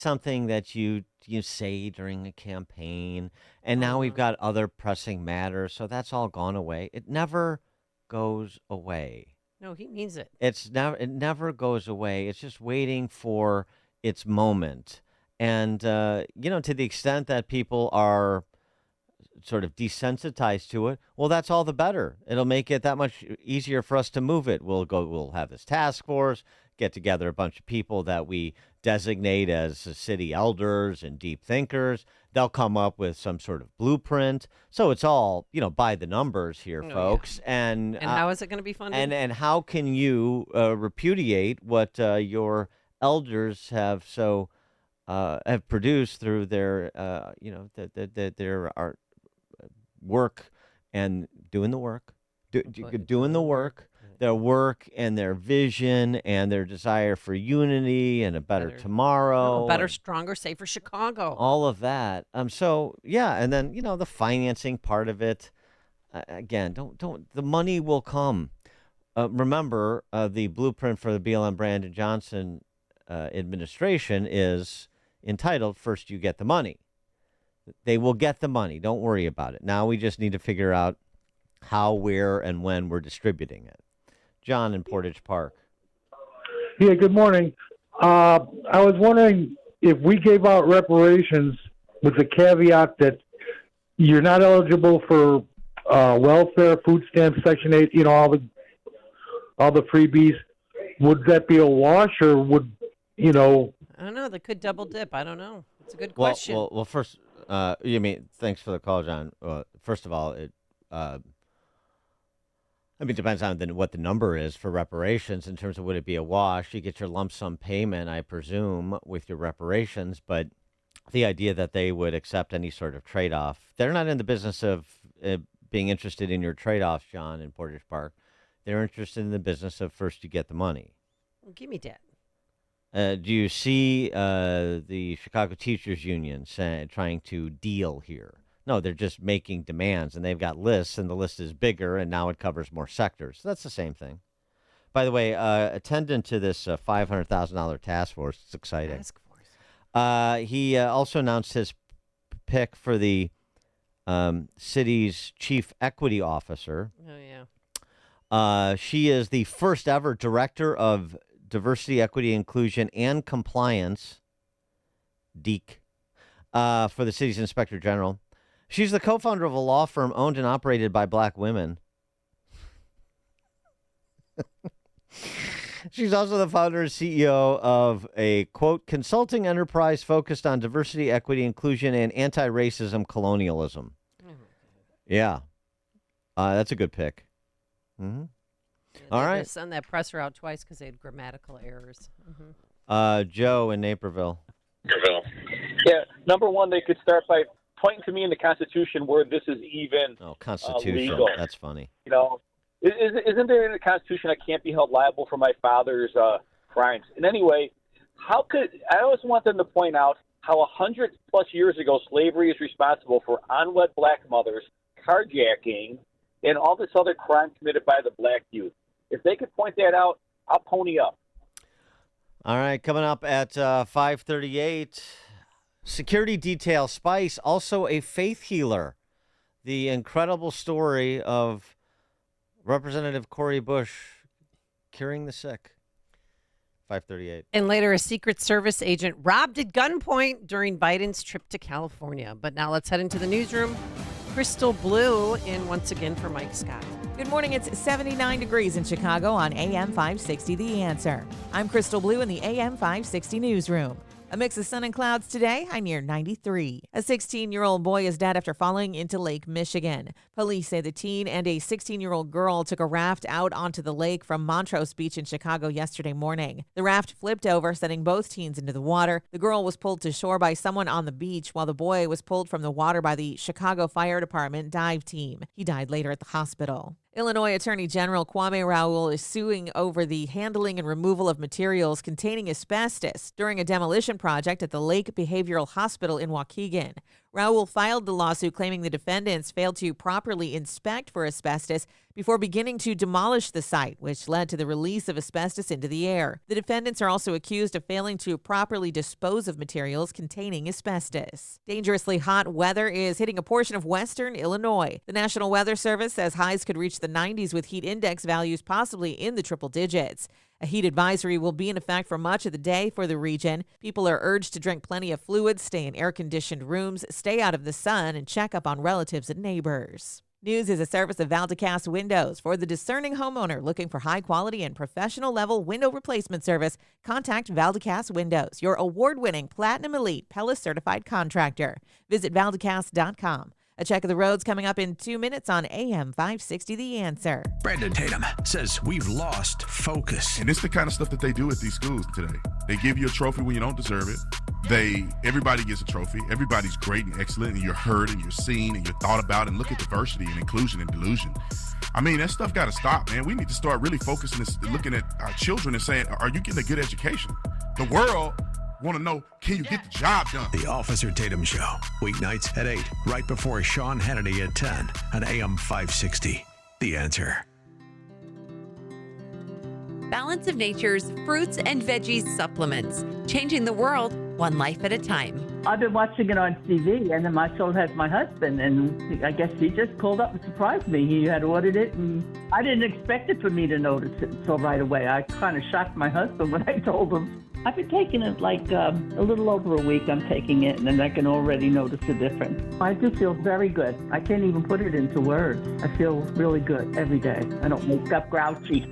something that you say during a campaign, and now we've Uh-huh. got other pressing matters, so that's all gone away. It never goes away. No, he means it. It never goes away. It's just waiting for its moment. And to the extent that people are sort of desensitized to it, well, that's all the better. It'll make it that much easier for us to move it. We'll have this task force, get together a bunch of people that we designate as city elders and deep thinkers. They'll come up with some sort of blueprint. So it's all, by the numbers here, Oh, yeah. folks. And And how is it going to be funded? and how can you repudiate what your elders have produced through their their art work and doing the work, doing the work, their work and their vision and their desire for unity and a better tomorrow, Oh, better, stronger, safer Chicago. all of that. So yeah, and then the financing part of it. Again, don't the money will come. Remember, the blueprint for the BLM Brandon Johnson administration is entitled "First You Get the Money." They will get the money. Don't worry about it. Now we just need to figure out how, where, and when we're distributing it. John in Portage Park. Yeah, good morning. I was wondering if we gave out reparations with the caveat that you're not eligible for welfare, food stamps, Section 8, all the freebies, would that be a wash or would, I don't know. They could double dip. I don't know. It's a good question. Well, first, thanks for the call, John. First of all, it depends on what the number is for reparations in terms of would it be a wash. You get your lump sum payment, I presume, with your reparations, but the idea that they would accept any sort of trade-off, they're not in the business of being interested in your trade-offs, John, in Portage Park. They're interested in the business of first you get the money. Give me that. Do you see the Chicago Teachers Union trying to deal here? No, they're just making demands, and they've got lists, and the list is bigger, and now it covers more sectors. So that's the same thing. By the way, attendant to this $500,000 task force, it's exciting. Task force. He also announced his pick for the city's chief equity officer. Oh, yeah. She is the first ever director of Diversity, Equity, Inclusion, and Compliance, DEEC, for the city's inspector general. She's the co-founder of a law firm owned and operated by black women. She's also the founder and CEO of a, quote, consulting enterprise focused on diversity, equity, inclusion, and anti-racism colonialism. Yeah. That's a good pick. Mm-hmm. Yeah, All they right. had to send that presser out twice because they had grammatical errors. Mm-hmm. Joe in Naperville. Yeah, number one, they could start by pointing to me in the Constitution where this is even Constitution. legal. That's funny. Isn't there in the Constitution I can't be held liable for my father's crimes? And anyway, I always want them to point out how 100+ years ago slavery is responsible for unwed black mothers, carjacking, and all this other crime committed by the black youth. If they could point that out, I'll pony up. All right, coming up at 5:38, security detail Spice, also a faith healer. The incredible story of Representative Cori Bush curing the sick. 5:38. And later, a Secret Service agent robbed at gunpoint during Biden's trip to California. But now let's head into the newsroom. Crystal Blue in once again for Mike Scott. Good morning. It's 79 degrees in Chicago on AM 560 The Answer. I'm Crystal Blue in the AM 560 newsroom. A mix of sun and clouds today, high near 93. A 16-year-old boy is dead after falling into Lake Michigan. Police say the teen and a 16-year-old girl took a raft out onto the lake from Montrose Beach in Chicago yesterday morning. The raft flipped over, sending both teens into the water. The girl was pulled to shore by someone on the beach, while the boy was pulled from the water by the Chicago Fire Department dive team. He died later at the hospital. Illinois Attorney General Kwame Raoul is suing over the handling and removal of materials containing asbestos during a demolition project at the Lake Behavioral Hospital in Waukegan. Raul filed the lawsuit claiming the defendants failed to properly inspect for asbestos before beginning to demolish the site, which led to the release of asbestos into the air. The defendants are also accused of failing to properly dispose of materials containing asbestos. Dangerously hot weather is hitting a portion of western Illinois. The National Weather Service says highs could reach the 90s with heat index values possibly in the triple digits. A heat advisory will be in effect for much of the day for the region. People are urged to drink plenty of fluids, stay in air-conditioned rooms, stay out of the sun, and check up on relatives and neighbors. News is a service of Valdecast Windows. For the discerning homeowner looking for high-quality and professional-level window replacement service, contact Valdecast Windows, your award-winning Platinum Elite Pella-certified contractor. Visit Valdecast.com. A check of the roads coming up in 2 minutes on AM 560 The Answer. Brandon Tatum says we've lost focus. And it's the kind of stuff that they do at these schools today. They give you a trophy when you don't deserve it. Everybody gets a trophy. Everybody's great and excellent, and you're heard and you're seen and you're thought about. And look at diversity and inclusion and delusion. I mean, that stuff got to stop, man. We need to start really focusing this, looking at our children and saying, are you getting a good education? The world want to know, can you get the job done? The Officer Tatum Show, weeknights at 8, right before Sean Hannity at 10 on AM 560. The Answer. Balance of Nature's fruits and veggies supplements, changing the world one life at a time. I've been watching it on TV, and then my show has my husband, and I guess he just pulled up and surprised me. He had ordered it, and I didn't expect it for me to notice it so right away. I kind of shocked my husband when I told him. I've been taking it like a little over a week. I'm taking it, and then I can already notice the difference. I do feel very good. I can't even put it into words. I feel really good every day. I don't wake up grouchy.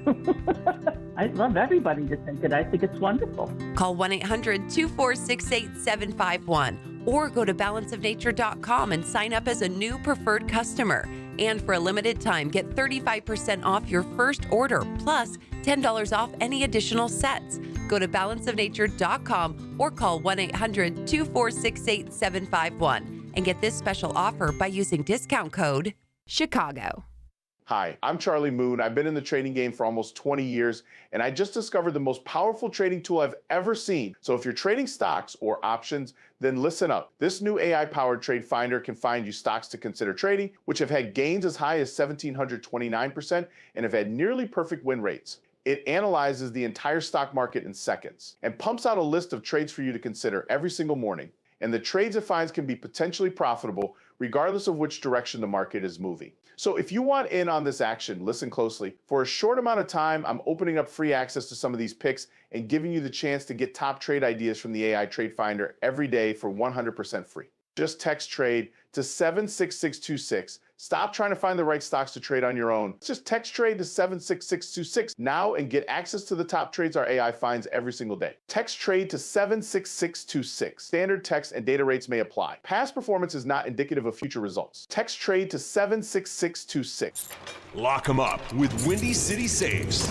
I'd love everybody to take it. I think it's wonderful. Call 1-800-246-8751 or go to balanceofnature.com and sign up as a new preferred customer. And for a limited time, get 35% off your first order, plus $10 off any additional sets. Go to balanceofnature.com or call 1-800-246-8751 and get this special offer by using discount code CHICAGO. Hi, I'm Charlie Moon. I've been in the trading game for almost 20 years, and I just discovered the most powerful trading tool I've ever seen. So if you're trading stocks or options, then listen up. This new AI-powered trade finder can find you stocks to consider trading, which have had gains as high as 1,729% and have had nearly perfect win rates. It analyzes the entire stock market in seconds and pumps out a list of trades for you to consider every single morning. And the trades it finds can be potentially profitable regardless of which direction the market is moving. So if you want in on this action, listen closely. For a short amount of time, I'm opening up free access to some of these picks and giving you the chance to get top trade ideas from the AI Trade Finder every day for 100% free. Just text TRADE to 76626. Stop trying to find the right stocks to trade on your own. Just text TRADE to 76626 now and get access to the top trades our AI finds every single day. Text TRADE to 76626. Standard text and data rates may apply. Past performance is not indicative of future results. Text TRADE to 76626. Lock 'em up with Windy City Safes.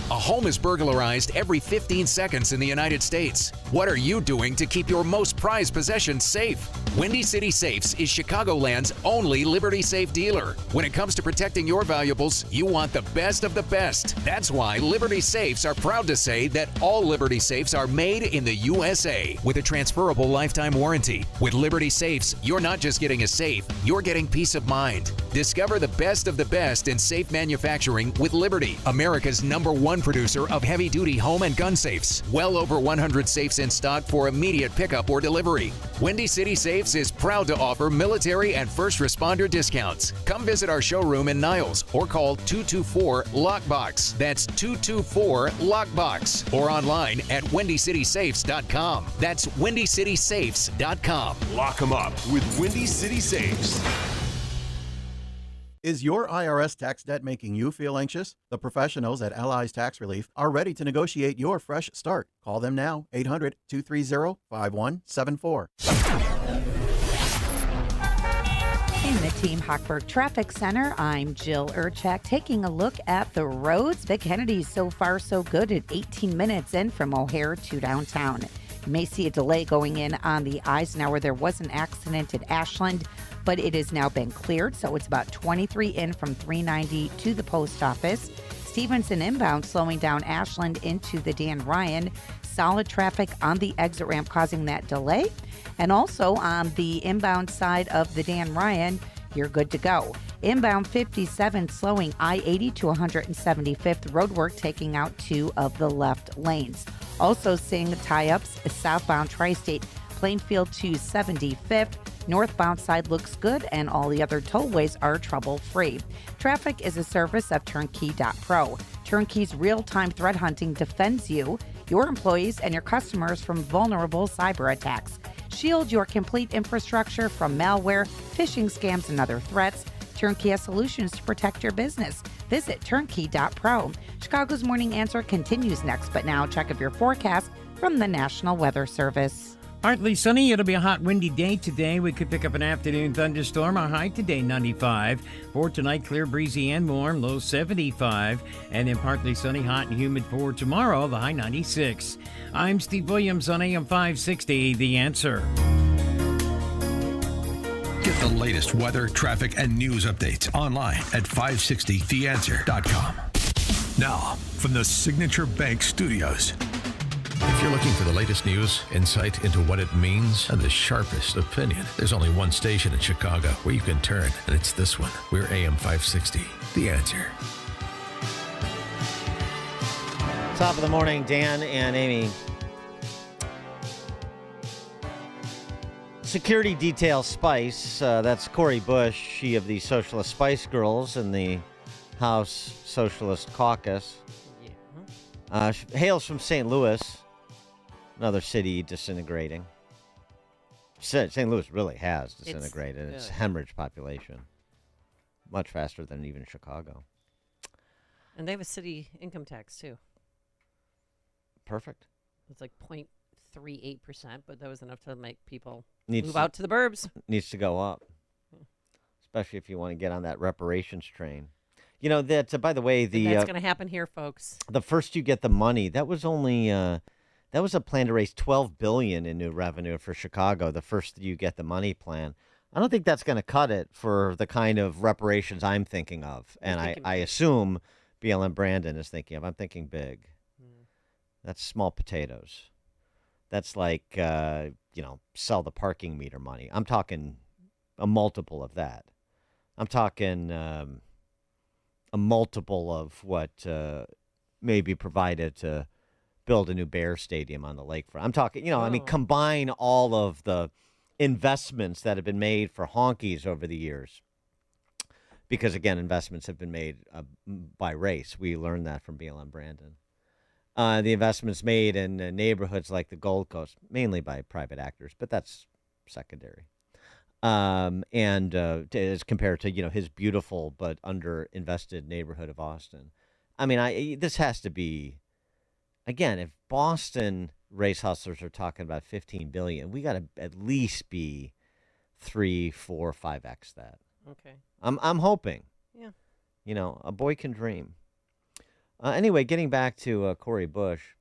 A home is burglarized every 15 seconds in the United States. What are you doing to keep your most prized possessions safe? Windy City Safes is Chicagoland's only Liberty Safe dealer. When it comes to protecting your valuables, you want the best of the best. That's why Liberty Safes are proud to say that all Liberty Safes are made in the USA with a transferable lifetime warranty. With Liberty Safes, you're not just getting a safe, you're getting peace of mind. Discover the best of the best in safe manufacturing with Liberty, America's #1 producer of heavy-duty home and gun safes. Well over 100 safes in stock for immediate pickup or delivery. Windy City Safes is proud to offer military and first responder discounts. Come visit our showroom in Niles or call 224-LOCKBOX. That's 224-LOCKBOX. Or online at WindyCitySafes.com. That's WindyCitySafes.com. Lock 'em up with Windy City Safes. Is your IRS tax debt making you feel anxious? The professionals at Allies Tax Relief are ready to negotiate your fresh start. Call them now, 800-230-5174. In the Team Hochberg Traffic Center, I'm Jill Urchak taking a look at the roads. Vic Kennedy's so far so good at 18 minutes in from O'Hare to downtown. You may see a delay going in on the Eisenhower. There was an accident at Ashland, but it has now been cleared, so it's about 23 in from 390 to the post office. Stevenson inbound slowing down Ashland into the Dan Ryan. solid traffic on the exit ramp causing that delay. And also on the inbound side of the Dan Ryan, you're good to go. Inbound 57 slowing I-80 to 175th. Roadwork taking out 2 of the left lanes. Also seeing tie-ups, southbound Tri-State Plainfield to 75th. Northbound side looks good, and all the other tollways are trouble-free. Traffic is a service of Turnkey.pro. Turnkey's real-time threat hunting defends you, your employees, and your customers from vulnerable cyber attacks. Shield your complete infrastructure from malware, phishing scams, and other threats. Turnkey has solutions to protect your business. Visit Turnkey.pro. Chicago's Morning Answer continues next, but now check of your forecast from the National Weather Service. Partly sunny. It'll be a hot, windy day today. We could pick up an afternoon thunderstorm. Our high today, 95. For tonight, clear, breezy, and warm, low 75. And then partly sunny, hot, and humid for tomorrow, the high 96. I'm Steve Williams on AM 560, The Answer. Get the latest weather, traffic, and news updates online at 560theanswer.com. Now, from the Signature Bank Studios. If you're looking for the latest news, insight into what it means, and the sharpest opinion, there's only one station in Chicago where you can turn, and it's this one. We're AM 560, The Answer. Top of the morning, Dan and Amy. Security detail Spice, that's Cori Bush, she of the Socialist Spice Girls in the House Socialist Caucus. Hails from St. Louis, another city disintegrating. St. Louis really has disintegrated. It's hemorrhage population, much faster than even Chicago. And they have a city income tax, too. Perfect. It's like 0.38%, but that was enough to make people Needs move out to the burbs. Needs to go up, especially if you want to get on that reparations train. You know, that, by the way, that's going to happen here, folks. The first you get the money, that was only, that was a plan to raise $12 billion in new revenue for Chicago, the first you get the money plan. I don't think that's going to cut it for the kind of reparations I'm thinking of. And I assume BLM Brandon is thinking of. I'm thinking big. That's small potatoes. That's like, sell the parking meter money. I'm talking a multiple of that. I'm talking a multiple of what may be provided to build a new Bear Stadium on the lakefront. I'm talking, combine all of the investments that have been made for honkies over the years. Because, again, investments have been made by race. We learned that from BLM Brandon. The investments made in neighborhoods like the Gold Coast, mainly by private actors, but that's secondary. And as compared to, his beautiful but underinvested neighborhood of Austin. I mean, this has to be, again, if Boston race hustlers are talking about $15 billion, we got to at least be 3, 4, 5x that. Okay. I'm hoping. Yeah. A boy can dream. Anyway, getting back to Cori Bush,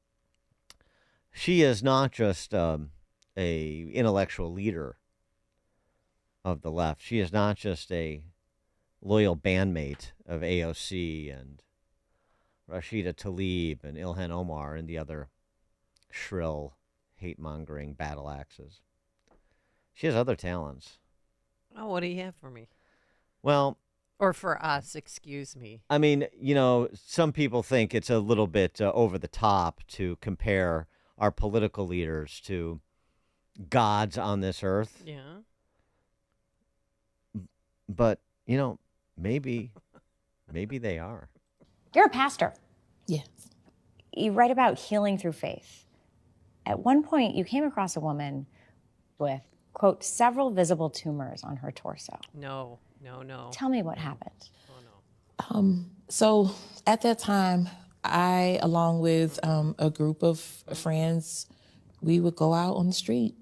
she is not just a intellectual leader of the left. She is not just a loyal bandmate of AOC and Rashida Tlaib and Ilhan Omar and the other shrill, hate-mongering battle axes. She has other talents. Oh, what do you have for me? Well... Or for us, excuse me. I mean, some people think it's a little bit over the top to compare our political leaders to gods on this earth. Yeah. But, maybe they are. You're a pastor. Yes. You write about healing through faith. At one point, you came across a woman with, quote, several visible tumors on her torso. No. Tell me what happened. Oh, no. So at that time, I, along with a group of friends, we would go out on the street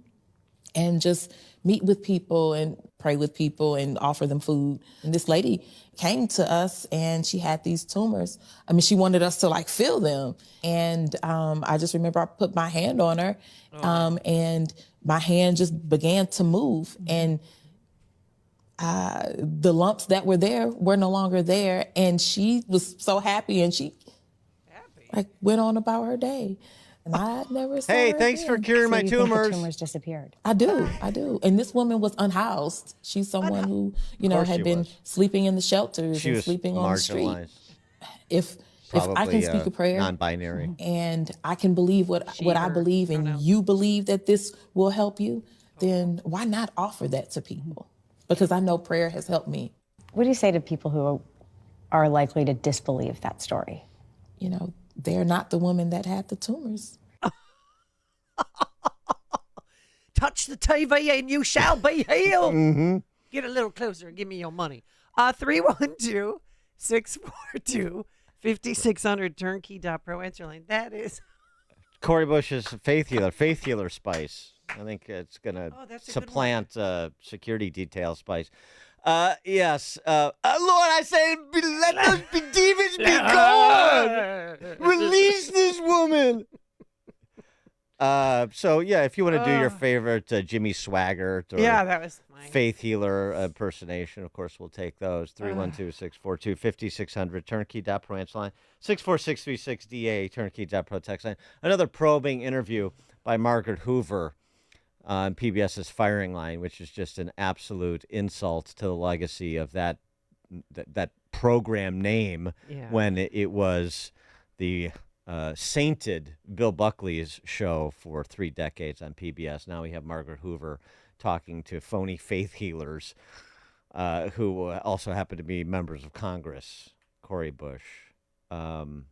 and just meet with people and pray with people and offer them food. And this lady came to us and she had these tumors. I mean, she wanted us to feel them. And I just remember I put my hand on her and my hand just began to move. And the lumps that were there were no longer there. And she was so happy and she went on about her day. And I never saw Hey, her thanks for again. curing my You think the tumors. tumors disappeared? I do. And this woman was unhoused. She's someone who, course she had been was. sleeping in the shelters She and was sleeping on the street. marginalized. If Probably I can speak a prayer, non-binary. and I can believe what I believe, and you believe that this will help you, then why not offer that to people? Because I know prayer has helped me. What do you say to people who are likely to disbelieve that story? They're not the woman that had the tumors. Touch the TV and you shall be healed. Mm-hmm. Get a little closer and give me your money. 312-642-5600 turnkey.pro answer line. That is Corey Bush's faith healer spice. I think it's going to supplant security detail spice. Yes. Lord, I say, let those demons be gone. Release this woman. So, yeah, if you want to do your favorite Jimmy Swaggart or that was mine. faith healer impersonation, of course, we'll take those. 312-642-5600, turnkey.pro answer line. 64636DA, turnkey.pro text line. Another probing interview by Margaret Hoover on PBS's Firing Line, which is just an absolute insult to the legacy of that program name when it was the sainted Bill Buckley's show for 3 decades on PBS. Now we have Margaret Hoover talking to phony faith healers who also happen to be members of Congress. Corey Bush. Wow.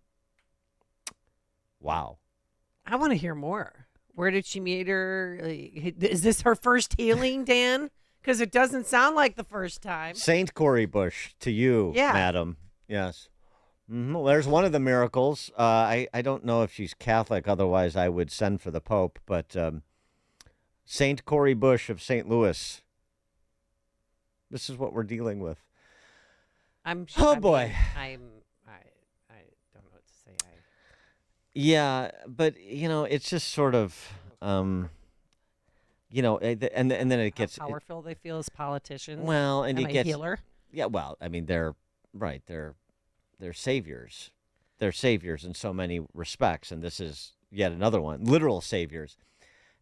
I want to hear more. Where did she meet her? Is this her first healing, Dan? Because it doesn't sound like the first time. Saint Corey Bush to you, madam. Yes. Mm-hmm. Well, there's one of the miracles. I don't know if she's Catholic. Otherwise, I would send for the Pope. But Saint Corey Bush of St. Louis. This is what we're dealing with. Boy. I don't know what to say. Yeah, but it's just sort of, and then it gets how powerful they feel as politicians. Well, and you get healer. Yeah, well, I mean, they're right. They're saviors. They're saviors in so many respects, and this is yet another one, literal saviors.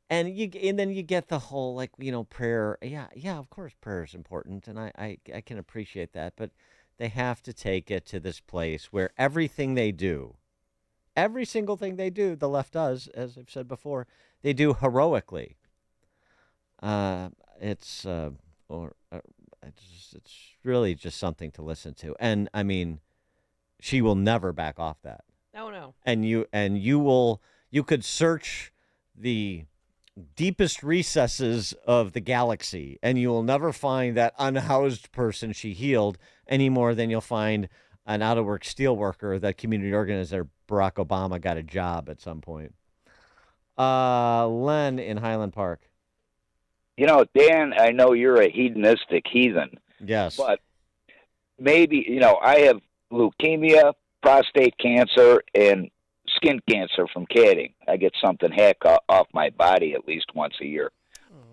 And then you get the whole prayer. Yeah, of course, prayer is important, and I can appreciate that, but they have to take it to this place where everything they do. Every single thing they do, the left does, as I've said before, they do heroically. It's really just something to listen to, and I mean, she will never back off that. No. And you could search the deepest recesses of the galaxy, and you will never find that unhoused person she healed any more than you'll find an out-of-work steelworker that community organizer Barack Obama got a job at some point. Len in Highland Park. Dan, I know you're a hedonistic heathen. Yes. But maybe, I have leukemia, prostate cancer, and skin cancer from catting. I get something off my body at least once a year.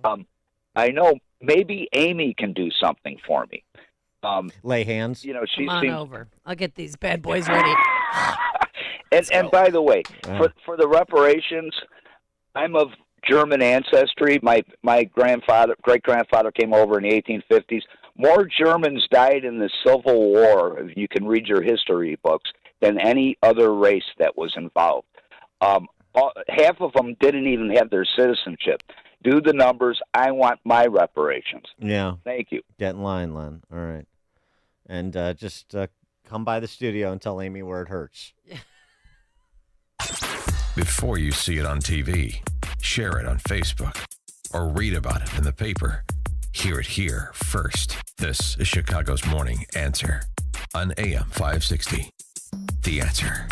I know maybe Amy can do something for me. Lay hands. She Come on seems over. I'll get these bad boys ready. And by the way, for the reparations, I'm of German ancestry. My great grandfather came over in the 1850s. More Germans died in the Civil War, if you can read your history books, than any other race that was involved. Half of them didn't even have their citizenship. Do the numbers. I want my reparations. Yeah. Thank you. Get in line, Len. All right. And just come by the studio and tell Amy where it hurts. Before you see it on TV, share it on Facebook, or read about it in the paper. Hear it here first. This is Chicago's Morning Answer on AM 560. The Answer.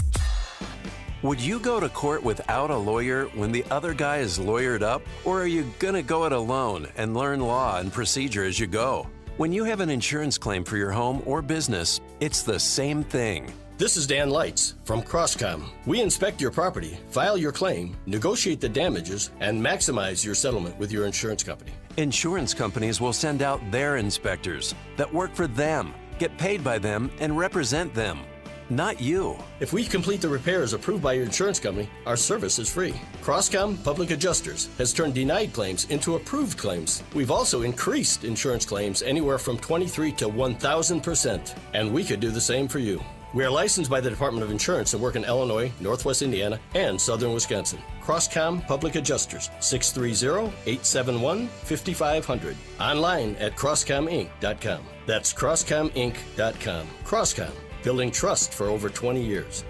Would you go to court without a lawyer when the other guy is lawyered up? Or are you going to go it alone and learn law and procedure as you go? When you have an insurance claim for your home or business, it's the same thing. This is Dan Lights from Crosscom. We inspect your property, file your claim, negotiate the damages, and maximize your settlement with your insurance company. Insurance companies will send out their inspectors that work for them, get paid by them, and represent them. not you. If we complete the repairs approved by your insurance company, our service is free. Croscom Public Adjusters has turned denied claims into approved claims. We've also increased insurance claims anywhere from 23 to 1,000%, and we could do the same for you. We are licensed by the Department of Insurance and work in Illinois, Northwest Indiana, and Southern Wisconsin. Croscom Public Adjusters, 630-871-5500. Online at crosscominc.com. That's crosscominc.com. Croscom, building trust for over 20 years.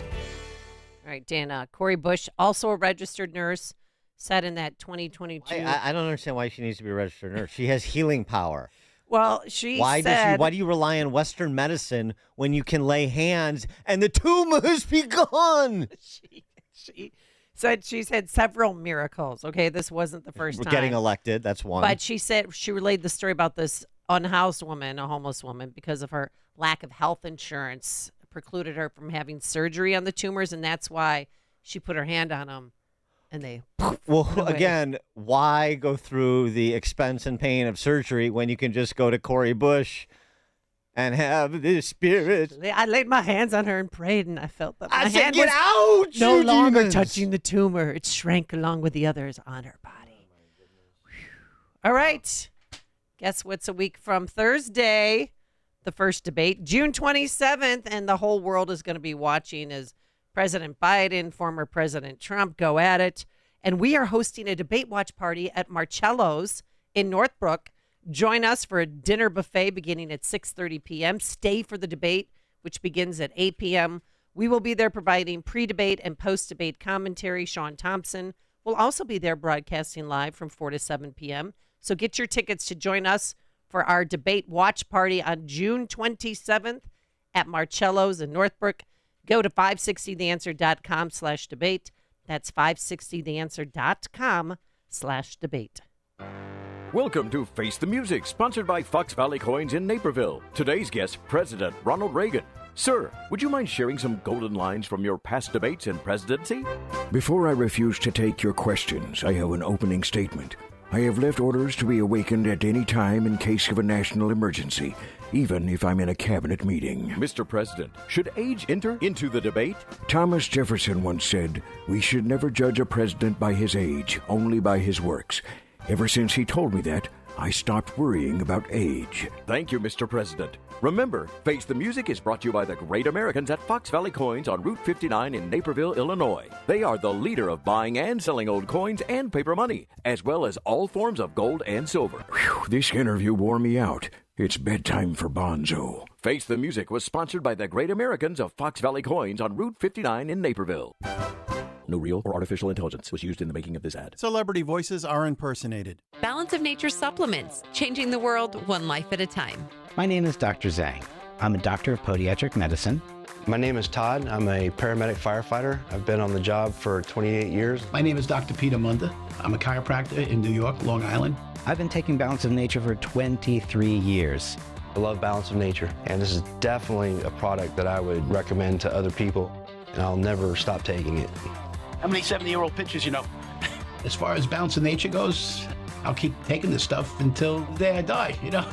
All right, Dan, Corey Bush, also a registered nurse, said in that 2022. I don't understand why she needs to be a registered nurse. She has healing power. Well, she said... Why do you rely on Western medicine when you can lay hands and the tumors be gone? She said she's had several miracles. Okay, this wasn't the first time. Getting elected, that's one. But she said she relayed the story about this unhoused woman, a homeless woman, because of her lack of health insurance, precluded her from having surgery on the tumors, and that's why she put her hand on them. And they well, again, why go through the expense and pain of surgery when you can just go to Corey Bush and have the spirit? I laid my hands on her and prayed, and I felt that my I said, hand get was out! no you longer demons." touching the tumor. It shrank along with the others on her body. All right. Guess what's a week from Thursday? The first debate, June 27th, and the whole world is going to be watching as President Biden, former President Trump go at it. And we are hosting a debate watch party at Marcello's in Northbrook. Join us for a dinner buffet beginning at 6:30 p.m. Stay for the debate, which begins at 8 p.m. We will be there providing pre-debate and post-debate commentary. Sean Thompson will also be there broadcasting live from 4 to 7 p.m. So get your tickets to join us for our debate watch party on June 27th at Marcello's in Northbrook. Go to 560theanswer.com/debate. That's 560theanswer.com/debate. Welcome to Face the Music, sponsored by Fox Valley Coins in Naperville. Today's guest, President Ronald Reagan. Sir, would you mind sharing some golden lines from your past debates and presidency? Before I refuse to take your questions, I have an opening statement. I have left orders to be awakened at any time in case of a national emergency, even if I'm in a cabinet meeting. Mr. President, should age enter into the debate? Thomas Jefferson once said, "We should never judge a president by his age, only by his works." Ever since he told me that, I stopped worrying about age. Thank you, Mr. President. Remember, Face the Music is brought to you by the great Americans at Fox Valley Coins on Route 59 in Naperville, Illinois. They are the leader of buying and selling old coins and paper money, as well as all forms of gold and silver. Whew, this interview wore me out. It's bedtime for Bonzo. Face the Music was sponsored by the great Americans of Fox Valley Coins on Route 59 in Naperville. No real or artificial intelligence was used in the making of this ad. Celebrity voices are impersonated. Balance of Nature supplements, changing the world one life at a time. My name is Dr. Zhang. I'm a doctor of podiatric medicine. My name is Todd. I'm a paramedic firefighter. I've been on the job for 28 years. My name is Dr. Peter Munda. I'm a chiropractor in New York, Long Island. I've been taking Balance of Nature for 23 years. I love Balance of Nature, and this is definitely a product that I would recommend to other people, and I'll never stop taking it. How many 70-year-old pitchers you know? As far as Balance of Nature goes, I'll keep taking this stuff until the day I die, you know?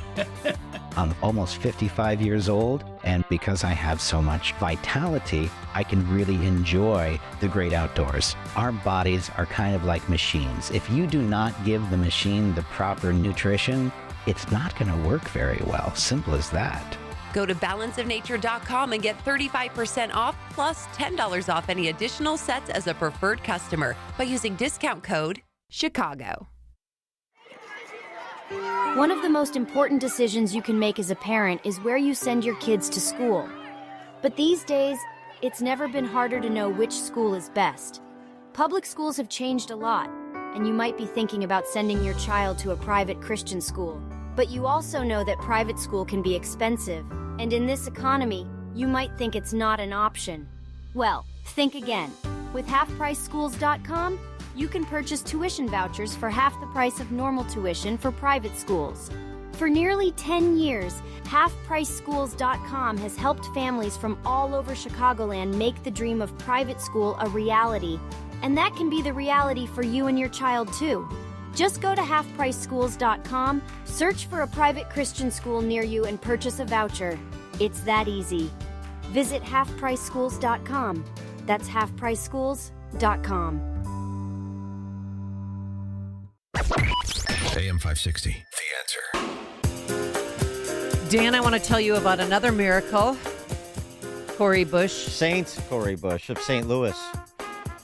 I'm almost 55 years old, and because I have so much vitality, I can really enjoy the great outdoors. Our bodies are kind of like machines. If you do not give the machine the proper nutrition, it's not going to work very well. Simple as that. Go to balanceofnature.com and get 35% off plus $10 off any additional sets as a preferred customer by using discount code CHICAGO. One of the most important decisions you can make as a parent is where you send your kids to school. But these days, it's never been harder to know which school is best. Public schools have changed a lot, and you might be thinking about sending your child to a private Christian school. But you also know that private school can be expensive, and in this economy, you might think it's not an option. Well, think again. With halfpriceschools.com, you can purchase tuition vouchers for half the price of normal tuition for private schools. For nearly 10 years, halfpriceschools.com has helped families from all over Chicagoland make the dream of private school a reality. And that can be the reality for you and your child too. Just go to halfpriceschools.com, search for a private Christian school near you, and purchase a voucher. It's that easy. Visit halfpriceschools.com. That's halfpriceschools.com. AM 560, The Answer. Dan, I want to tell you about another miracle. Cori Bush. Saint Cori Bush of St. Louis.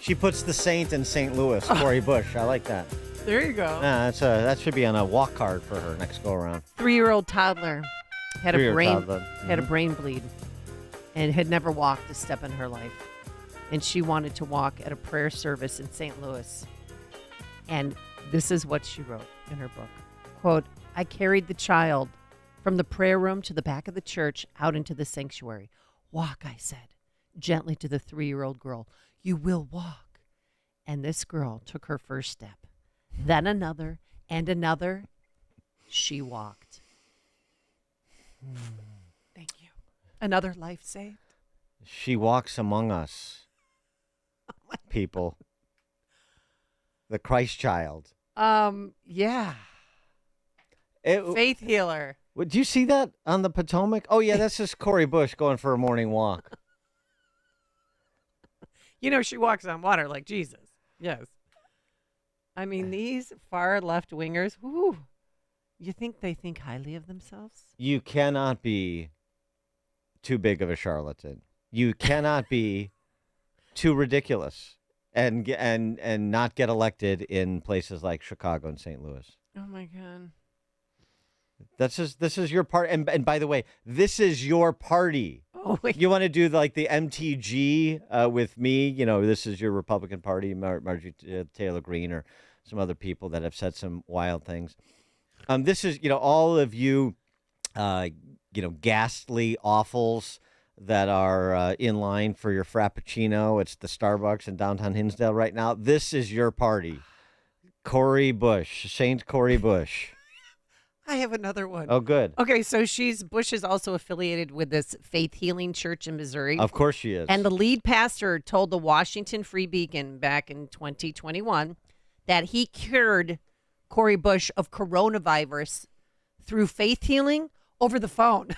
She puts the saint in St. Louis, Cori Bush. I like that. There you go. That should be on a walk card for her next go-around. 3-year-old toddler had a brain toddler. brain bleed and had never walked a step in her life. And she wanted to walk at a prayer service in St. Louis. And this is what she wrote in her book. Quote, I carried the child from the prayer room to the back of the church out into the sanctuary. Walk, I said, gently to the 3-year-old girl. You will walk. And this girl took her first step. Then another and another. She walked. Thank you. Another life saved. She walks among us, people. The Christ child. Yeah. Faith healer. Did you see that on the Potomac? Oh, yeah, that's just Cori Bush going for a morning walk. You know, she walks on water like Jesus. Yes. I mean, these far left wingers, whoo, you think they think highly of themselves? You cannot be too big of a charlatan. You cannot be too ridiculous and not get elected in places like Chicago and St. Louis. Oh, my God. This is your party. And by the way, this is your party. Oh, you want to do like the MTG with me? You know, this is your Republican Party, Marjorie Taylor Greene, or some other people that have said some wild things. This is, all of you, ghastly awfuls that are in line for your Frappuccino. It's the Starbucks in downtown Hinsdale right now. This is your party. Cori Bush, Saint Cori Bush. I have another one. Oh, good. Okay, so Bush is also affiliated with this faith healing church in Missouri. Of course she is. And the lead pastor told the Washington Free Beacon back in 2021 that he cured Cori Bush of coronavirus through faith healing over the phone.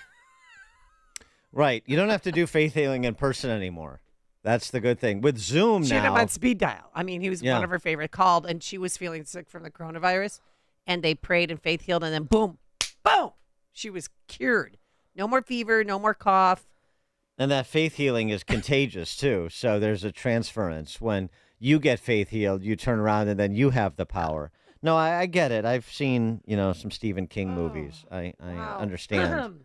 Right. You don't have to do faith healing in person anymore. That's the good thing. With Zoom she now. She had him on speed dial. I mean, he was one of her favorite. Called, and she was feeling sick from the coronavirus. And they prayed and faith healed, and then boom, boom, she was cured. No more fever, no more cough. And that faith healing is contagious, too. So there's a transference. When you get faith healed, you turn around, and then you have the power. No, I get it. I've seen, some Stephen King movies. I understand.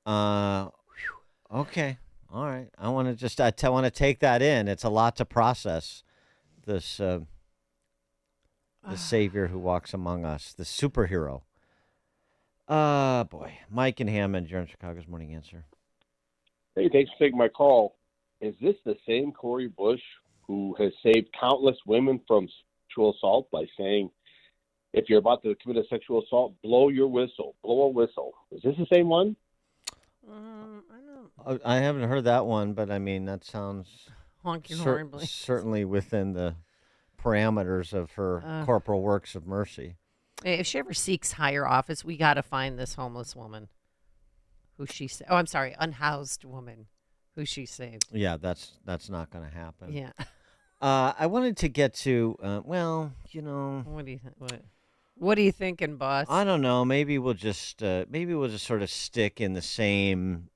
Okay. All right. I want to just I want to take that in. It's a lot to process. This the savior who walks among us, the superhero. Boy. Mike and Hammond, you're on Chicago's Morning Answer. Hey, thanks for taking my call. Is this the same Cori Bush who has saved countless women from sexual assault by saying, if you're about to commit a sexual assault, blow your whistle, blow a whistle? Is this the same one? I haven't heard that one, but I mean, that sounds certainly within the parameters of her corporal works of mercy. If she ever seeks higher office, we got to find this homeless woman who she unhoused woman who she saved. Yeah, that's not going to happen. Yeah. I wanted to get to, What do you think? What are you thinking, boss? I don't know. Maybe we'll just sort of stick in the same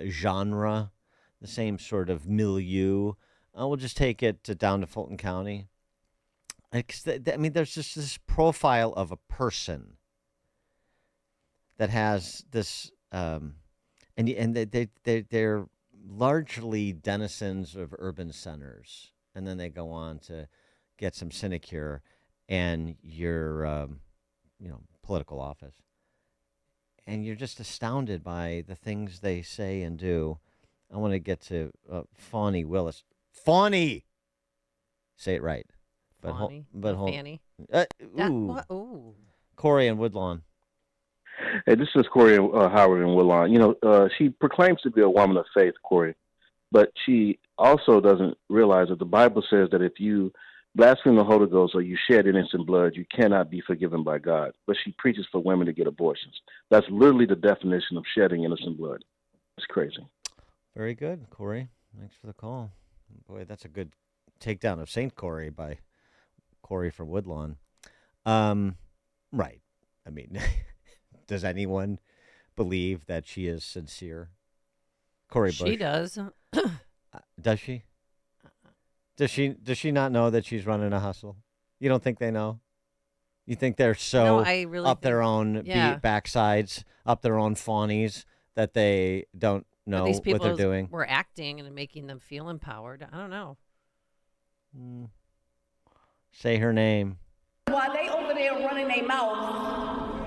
genre, the same sort of milieu. We'll just take it down to Fulton County. I mean, there's just this profile of a person that has this, and they're largely denizens of urban centers, and then they go on to get some sinecure and your, political office, and you're just astounded by the things they say and do. I want to get to Fawny Willis. Fawny, say it right. Fanny. Ooh. Corey and Woodlawn. Hey, this is Corey Howard and Woodlawn. She proclaims to be a woman of faith, Corey, but she also doesn't realize that the Bible says that if you blaspheme the Holy Ghost or you shed innocent blood, you cannot be forgiven by God. But she preaches for women to get abortions. That's literally the definition of shedding innocent blood. It's crazy. Very good, Corey. Thanks for the call. Boy, that's a good takedown of St. Corey by Corey from Woodlawn. Right. I mean, does anyone believe that she is sincere? Corey Bush. She does. Does she? Does she not know that she's running a hustle? You don't think they know? You think they're so I really up their think- own yeah. backsides, up their own fawnies, that they don't know These people what they're doing? were acting and making them feel empowered. I don't know. Say her name. While they over there running their mouth,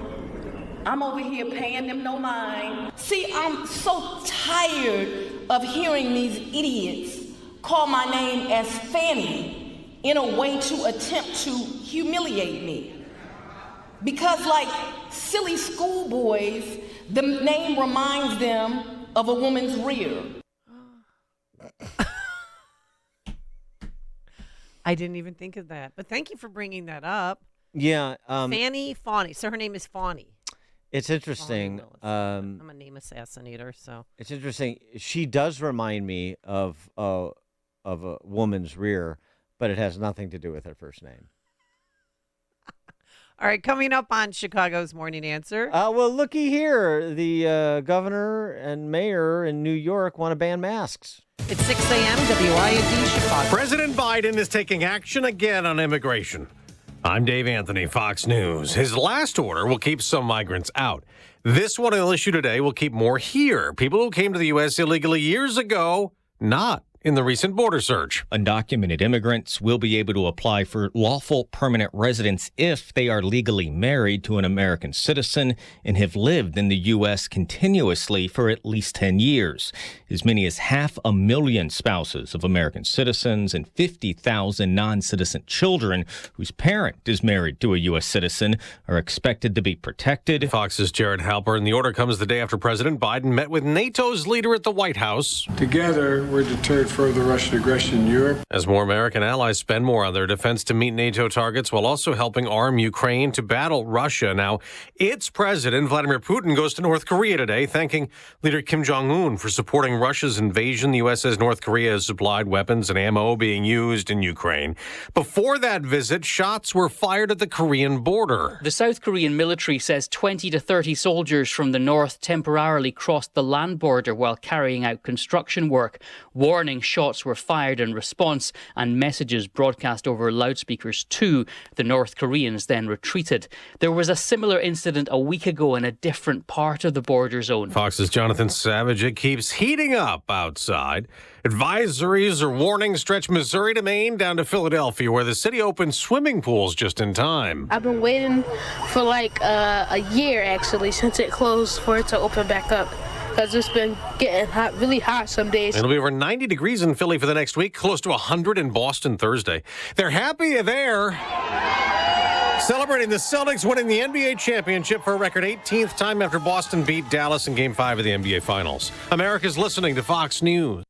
I'm over here paying them no mind. See, I'm so tired of hearing these idiots call my name as Fanny in a way to attempt to humiliate me. Because like silly schoolboys, the name reminds them of a woman's rear. I didn't even think of that. But thank you for bringing that up. Yeah. Fanny Fawny. So her name is Fawny. It's interesting. I'm a name assassinator, so. It's interesting. She does remind me of a woman's rear, but it has nothing to do with her first name. All right, coming up on Chicago's Morning Answer. Well, looky here. The governor and mayor in New York want to ban masks. It's 6 a.m. WIND Chicago. President Biden is taking action again on immigration. I'm Dave Anthony, Fox News. His last order will keep some migrants out. This one he'll issue today will keep more here. People who came to the U.S. illegally years ago, not in the recent border surge. Undocumented immigrants will be able to apply for lawful permanent residence if they are legally married to an American citizen and have lived in the U.S. continuously for at least 10 years. As many as 500,000 spouses of American citizens and 50,000 non-citizen children whose parent is married to a U.S. citizen are expected to be protected. Fox's Jared Halpern. The order comes the day after President Biden met with NATO's leader at the White House. Together, we're deterred further Russian aggression in Europe. As more American allies spend more on their defense to meet NATO targets while also helping arm Ukraine to battle Russia. Now, its president, Vladimir Putin, goes to North Korea today, thanking leader Kim Jong-un for supporting Russia's invasion. The U.S. says North Korea has supplied weapons and ammo being used in Ukraine. Before that visit, shots were fired at the Korean border. The South Korean military says 20 to 30 soldiers from the north temporarily crossed the land border while carrying out construction work. Warning shots were fired in response and messages broadcast over loudspeakers too. The North Koreans then retreated. There was a similar incident a week ago in a different part of the border zone. Fox's Jonathan Savage. It keeps heating up outside. Advisories or warnings stretch Missouri to Maine down to Philadelphia, where the city opened swimming pools just in time. I've been waiting for like a year, actually, since it closed for it to open back up. Because it's been getting hot, really hot some days. It'll be over 90 degrees in Philly for the next week, close to 100 in Boston Thursday. They're happy there. Celebrating the Celtics winning the NBA championship for a record 18th time after Boston beat Dallas in Game 5 of the NBA Finals. America's listening to Fox News.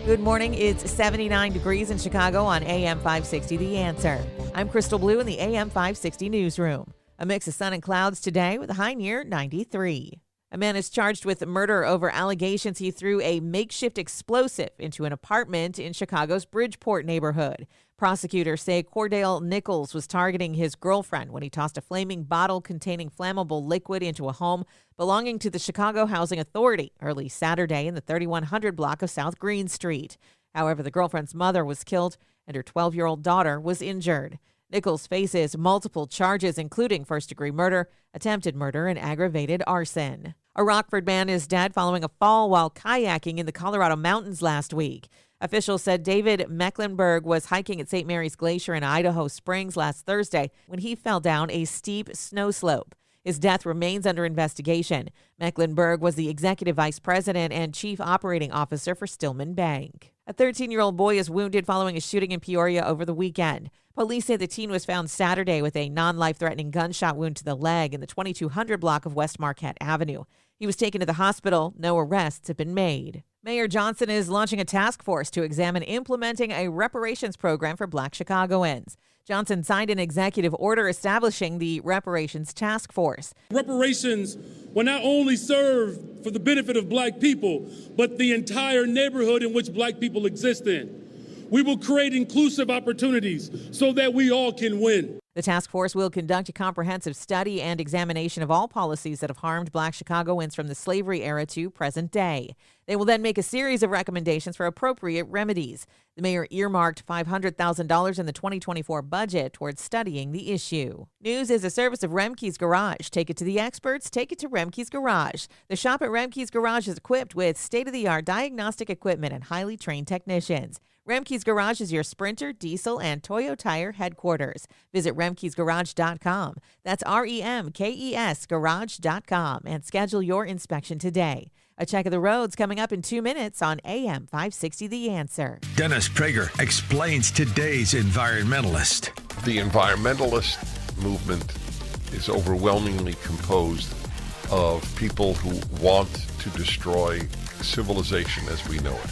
Good morning. It's 79 degrees in Chicago on AM 560 The Answer. I'm Crystal Blue in the AM 560 newsroom. A mix of sun and clouds today with a high near 93. A man is charged with murder over allegations he threw a makeshift explosive into an apartment in Chicago's Bridgeport neighborhood. Prosecutors say Cordell Nichols was targeting his girlfriend when he tossed a flaming bottle containing flammable liquid into a home belonging to the Chicago Housing Authority early Saturday in the 3100 block of South Green Street. However, the girlfriend's mother was killed and her 12-year-old daughter was injured. Nichols faces multiple charges, including first-degree murder, attempted murder, and aggravated arson. A Rockford man is dead following a fall while kayaking in the Colorado mountains last week. Officials said David Mecklenburg was hiking at St. Mary's Glacier in Idaho Springs last Thursday when he fell down a steep snow slope. His death remains under investigation. Mecklenburg was the executive vice president and chief operating officer for Stillman Bank. A 13-year-old boy is wounded following a shooting in Peoria over the weekend. Police say the teen was found Saturday with a non-life-threatening gunshot wound to the leg in the 2200 block of West Marquette Avenue. He was taken to the hospital. No arrests have been made. Mayor Johnson is launching a task force to examine implementing a reparations program for Black Chicagoans. Johnson signed an executive order establishing the Reparations Task Force. Reparations will not only serve for the benefit of black people, but the entire neighborhood in which black people exist in. We will create inclusive opportunities so that we all can win. The task force will conduct a comprehensive study and examination of all policies that have harmed black Chicagoans from the slavery era to present day. They will then make a series of recommendations for appropriate remedies. The mayor earmarked $500,000 in the 2024 budget towards studying the issue. News is a service of Remke's Garage. Take it to the experts. Take it to Remke's Garage. The shop at Remke's Garage is equipped with state-of-the-art diagnostic equipment and highly trained technicians. Remke's Garage is your Sprinter, Diesel, and Toyo Tire headquarters. Visit remkesgarage.com. That's REMKES Garage.com and schedule your inspection today. A check of the roads coming up in 2 minutes on AM 560 The Answer. Dennis Prager explains today's environmentalist. The environmentalist movement is overwhelmingly composed of people who want to destroy civilization as we know it.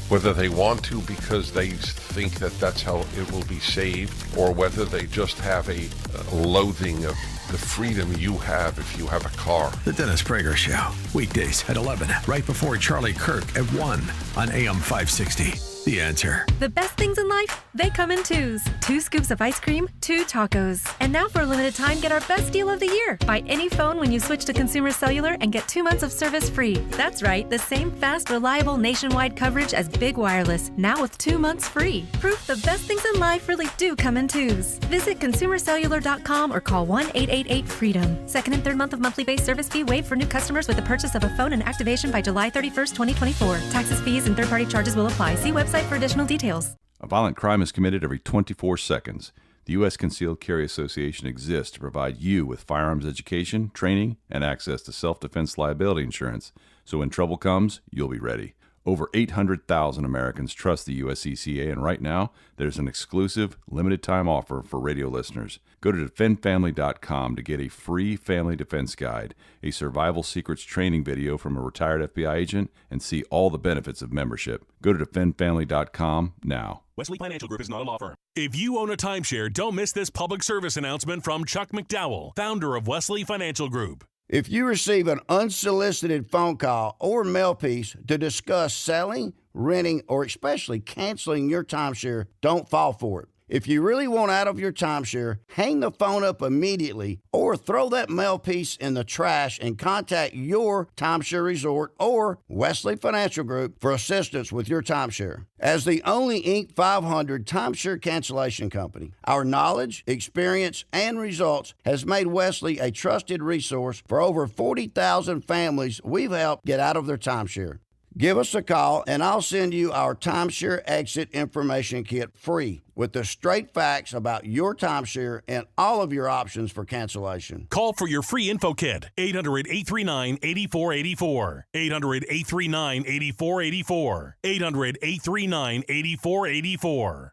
Whether they want to because they think that that's how it will be saved, or whether they just have a loathing of the freedom you have if you have a car. The Dennis Prager Show, weekdays at 11, right before Charlie Kirk at 1 on AM 560. The Answer. The best things in life, they come in twos. 2 scoops of ice cream, 2 tacos. And now for a limited time, get our best deal of the year. Buy any phone when you switch to Consumer Cellular and get 2 months of service free. That's right, the same fast, reliable nationwide coverage as Big Wireless, now with 2 months free. Proof the best things in life really do come in twos. Visit consumercellular.com or call 1-888-FREEDOM. Second and third month of monthly base service fee waived for new customers with the purchase of a phone and activation by July 31st, 2024. Taxes, fees, and third-party charges will apply. See website for additional details. A violent crime is committed every 24 seconds. The U.S. Concealed Carry Association exists to provide you with firearms education, training, and access to self-defense liability insurance. So when trouble comes, you'll be ready. Over 800,000 Americans trust the USCCA, and right now, there's an exclusive, limited-time offer for radio listeners. Go to defendfamily.com to get a free family defense guide, a survival secrets training video from a retired FBI agent, and see all the benefits of membership. Go to defendfamily.com now. Wesley Financial Group is not a law firm. If you own a timeshare, don't miss this public service announcement from Chuck McDowell, founder of Wesley Financial Group. If you receive an unsolicited phone call or mail piece to discuss selling, renting, or especially canceling your timeshare, don't fall for it. If you really want out of your timeshare, hang the phone up immediately or throw that mail piece in the trash and contact your timeshare resort or Wesley Financial Group for assistance with your timeshare. As the only Inc. 500 timeshare cancellation company, our knowledge, experience, and results has made Wesley a trusted resource for over 40,000 families we've helped get out of their timeshare. Give us a call, and I'll send you our timeshare exit information kit free with the straight facts about your timeshare and all of your options for cancellation. Call for your free info kit, 800-839-8484. 800-839-8484. 800-839-8484.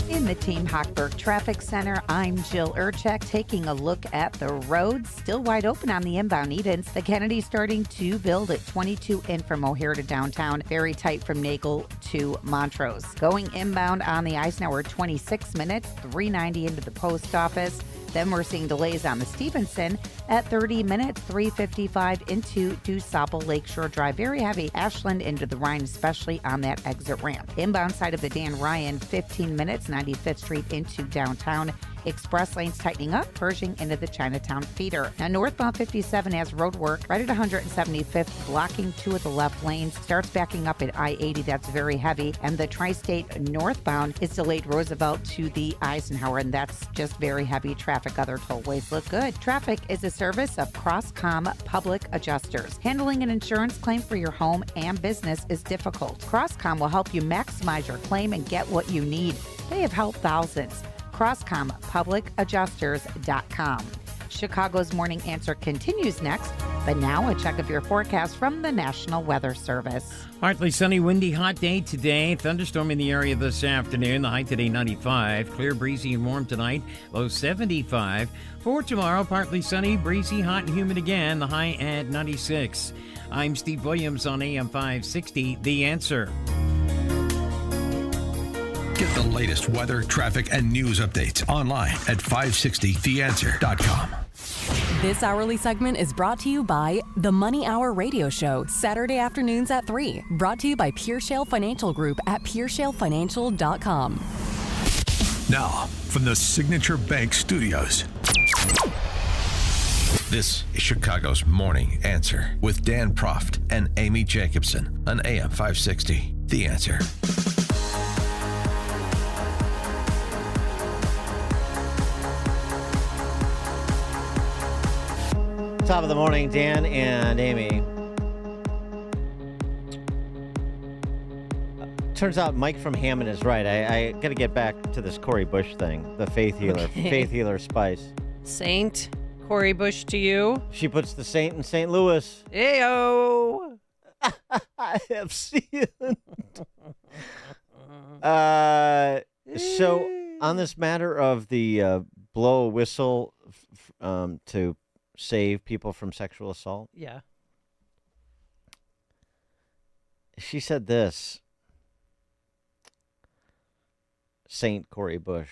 In the Team Hochberg Traffic Center, I'm Jill Urchek taking a look at the roads. Still wide open on the inbound Edens. The Kennedy starting to build at 22 in from O'Hare to downtown. Very tight from Nagel to Montrose. Going inbound on the Eisenhower, 26 minutes, 390 into the post office. Then we're seeing delays on the Stevenson at 30 minutes, 355 into DuSable Lakeshore Drive. Very heavy. Ashland into the Rhine, especially on that exit ramp. Inbound side of the Dan Ryan, 15 minutes, 95th Street into downtown. Express lanes tightening up, Pershing into the Chinatown feeder. Now northbound 57 has road work right at 175th, blocking 2 of the left lanes. Starts backing up at I-80, that's very heavy. And the Tri-State northbound is delayed Roosevelt to the Eisenhower, and that's just very heavy traffic. Other tollways look good. Traffic is a service of Crosscom Public Adjusters. Handling an insurance claim for your home and business is difficult. Crosscom will help you maximize your claim and get what you need. They have helped thousands. CrosscomPublicAdjusters.com. Chicago's Morning Answer continues next, but now a check of your forecast from the National Weather Service. Partly sunny, windy, hot day today. Thunderstorm in the area this afternoon. The high today 95. Clear, breezy, and warm tonight. Low 75. For tomorrow, partly sunny, breezy, hot, and humid again. The high at 96. I'm Steve Williams on AM 560, The Answer. latest weather, traffic, and news updates online at 560theanswer.com. This hourly segment is brought to you by the Money Hour Radio Show, Saturday afternoons at 3. Brought to you by Pure Shale Financial Group at pureshalefinancial.com. Now, from the Signature Bank Studios. This is Chicago's Morning Answer with Dan Proft and Amy Jacobson on AM 560. The Answer. Top of the morning, Dan and Amy. Turns out Mike from Hammond is right. I got to get back to this Cori Bush thing, the faith healer, Okay. faith healer spice. Saint Cori Bush to you. She puts the saint in St. Louis. Ayo. I have seen. So on this matter of the blow a whistle to save people from sexual assault, Yeah. she said this. Saint Cori Bush.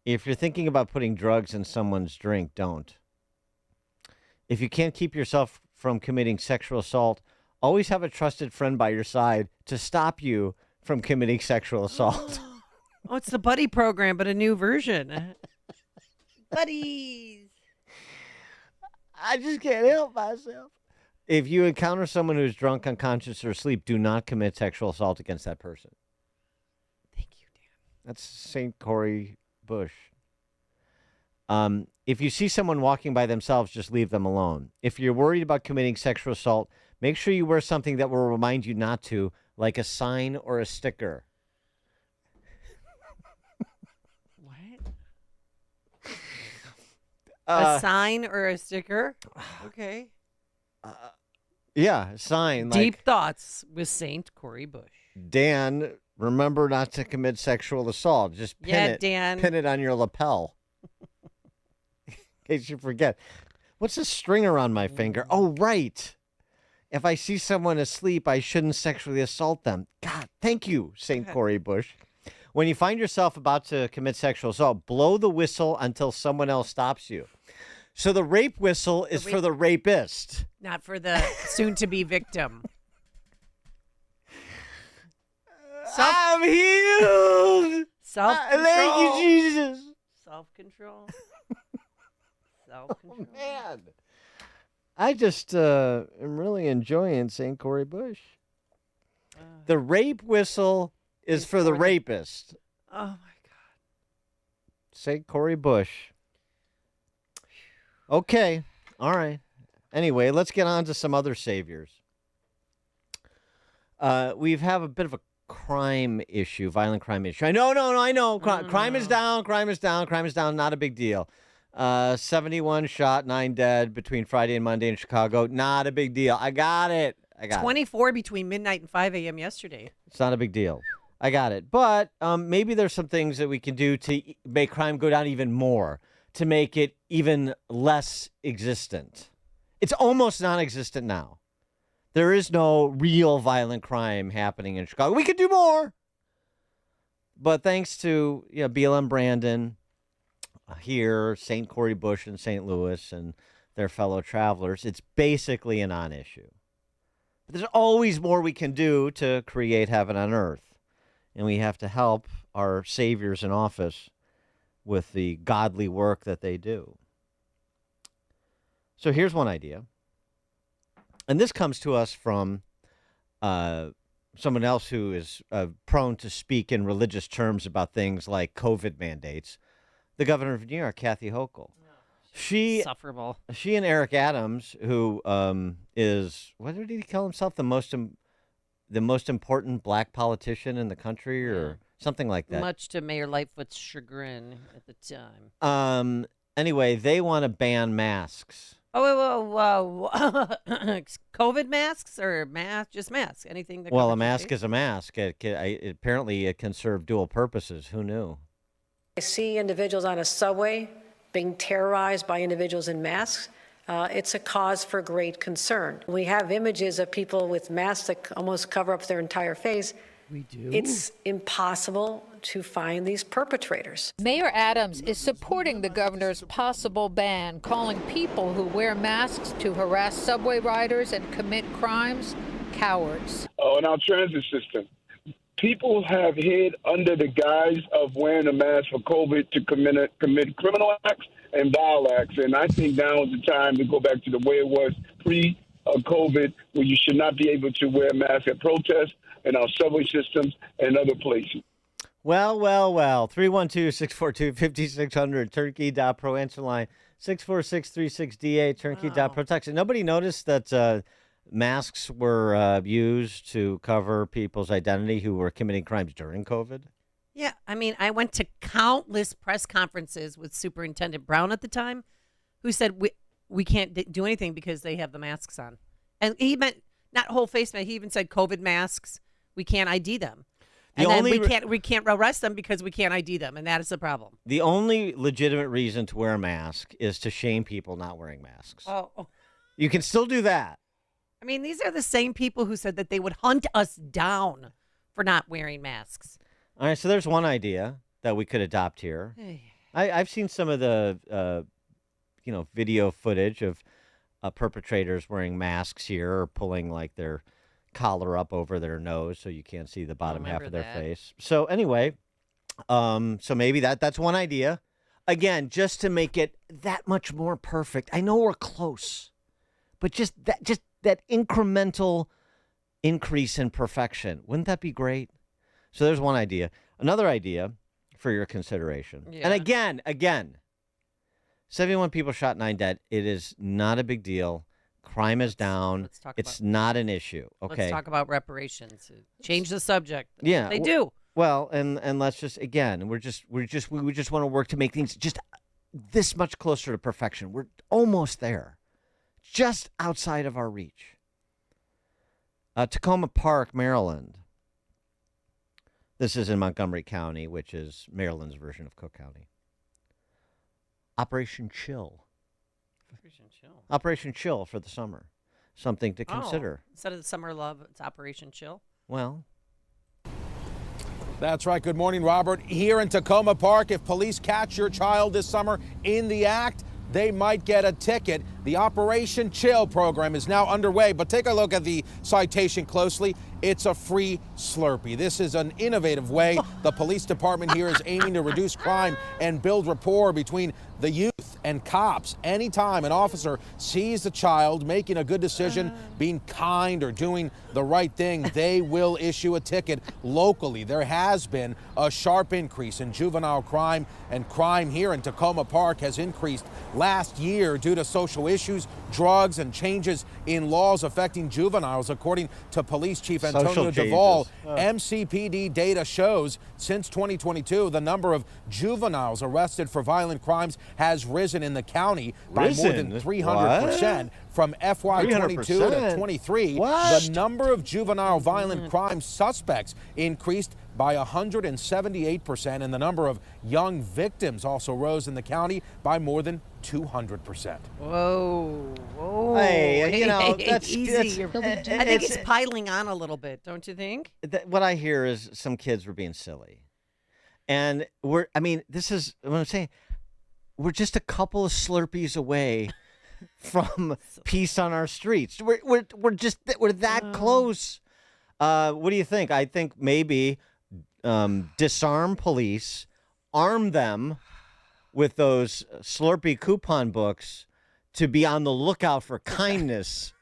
If you're thinking about putting drugs in someone's drink, don't. If you can't keep yourself from committing sexual assault, always have a trusted friend by your side to stop you from committing sexual assault. Oh, it's the buddy program, but a new version. Buddies. I just can't help myself. If you encounter someone who's drunk, unconscious, or asleep, do not commit sexual assault against that person. Thank you, Dan. That's St. Cori Bush. If you see someone walking by themselves, just leave them alone. If you're worried about committing sexual assault, make sure you wear something that will remind you not to, like a sign or a sticker. A sign or a sticker? Okay. Yeah, sign. Deep Like, thoughts with Saint Cori Bush. Dan, remember not to commit sexual assault. Just pin Dan. Pin it on your lapel. In case you forget. What's this string around my finger? Oh, right. If I see someone asleep, I shouldn't sexually assault them. God, thank you, St. Cori Bush. When you find yourself about to commit sexual assault, blow the whistle until someone else stops you. So the rape whistle is for the rapist. Not for the soon-to-be victim. I'm healed. Self-control. Thank you, Jesus. Self-control. Self-control. Oh, man. I just am really enjoying St. Cori Bush. The rape whistle is for the rapist. Oh, my St. Cori Bush. Okay. All right. Anyway, let's get on to some other saviors. We have a bit of a crime issue, violent crime issue. I know. Crime is down. Crime is down. Not a big deal. 71 shot, 9 dead between Friday and Monday in Chicago. Not a big deal. I got it. 24 between midnight and 5 a.m. yesterday. It's not a big deal. I got it. But maybe there's some things that we can do to make crime go down even more, to make it even less existent. It's almost non-existent now. There is no real violent crime happening in Chicago. We could do more. But thanks to BLM Brandon here, St. Cori Bush in St. Louis, and their fellow travelers, it's basically a non-issue. But there's always more we can do to create heaven on earth. And we have to help our saviors in office with the godly work that they do. So here's one idea. And this comes to us from someone else who is prone to speak in religious terms about things like COVID mandates, the governor of New York, Kathy Hochul. Insufferable. She and Eric Adams, who is, what did he call himself, the most important black politician in the country, or something like that. Much to Mayor Lightfoot's chagrin at the time. Anyway, they want to ban masks. Oh, COVID masks or just masks? Anything that Well, covers a your mask face? is a mask. Apparently, it can serve dual purposes. Who knew? I see individuals on a subway being terrorized by individuals in masks. It's a cause for great concern. We have images of people with masks that almost cover up their entire face. We do. It's impossible to find these perpetrators. Mayor Adams is supporting the governor's possible ban, calling people who wear masks to harass subway riders and commit crimes cowards. In our transit system, people have hid under the guise of wearing a mask for COVID to commit criminal acts and vile acts. And I think now is the time to go back to the way it was pre-COVID, where you should not be able to wear a mask at protests in our subway systems and other places. Well. 312-642-5600, turnkey.pro, answer line 64636DA, turnkey.protection. Nobody noticed that masks were used to cover people's identity who were committing crimes during COVID? Yeah, I mean, I went to countless press conferences with Superintendent Brown at the time, who said we can't do anything because they have the masks on. And he meant not whole face mask. He even said COVID masks. We can't ID them. And then we can't arrest them because we can't ID them, and that is the problem. The only legitimate reason to wear a mask is to shame people not wearing masks. Oh. You can still do that. I mean, these are the same people who said that they would hunt us down for not wearing masks. All right, so there's one idea that we could adopt here. I've seen some of the video footage of perpetrators wearing masks here or pulling like their collar up over their nose so you can't see the bottom half of their face. So anyway, so maybe that's one idea. Again, just to make it that much more perfect. I know we're close, but just that incremental increase in perfection. Wouldn't that be great? So there's one idea. Another idea for your consideration. Yeah. And again, 71 people shot, 9 dead. It is not a big deal. Crime is down. It's not an issue. Okay. Let's talk about reparations. Change the subject. Yeah. They do. Well, and let's just, again, we just want to work to make things just this much closer to perfection. We're almost there. Just outside of our reach. Tacoma Park, Maryland. This is in Montgomery County, which is Maryland's version of Cook County. Operation Chill. Operation Chill for the summer. Something to consider. Instead of the Summer Love, it's Operation Chill. Well. That's right. Good morning, Robert. Here in Tacoma Park, if police catch your child this summer in the act, they might get a ticket. The Operation Chill program is now underway, but take a look at the citation closely. It's a free Slurpee. This is an innovative way the police department here is aiming to reduce crime and build rapport between the youth and cops. Anytime an officer sees a child making a good decision, being kind or doing the right thing, they will issue a ticket locally. There has been a sharp increase in juvenile crime, and crime here in Tacoma Park has increased last year due to social issues, drugs, and changes in laws affecting juveniles, according to Police Chief Antonio Duvall. MCPD data shows since 2022, the number of juveniles arrested for violent crimes has risen in the county by more than 300%. From FY22 to 23, the number of juvenile violent crime suspects increased by 178%, and the number of young victims also rose in the county by more than 200%. Whoa. Hey, that's easy. I think it's piling on a little bit, don't you think? What I hear is some kids were being silly. And this is what I'm saying. We're just a couple of Slurpees away from peace on our streets. We're that close. What do you think? I think maybe disarm police, arm them with those Slurpee coupon books to be on the lookout for kindness.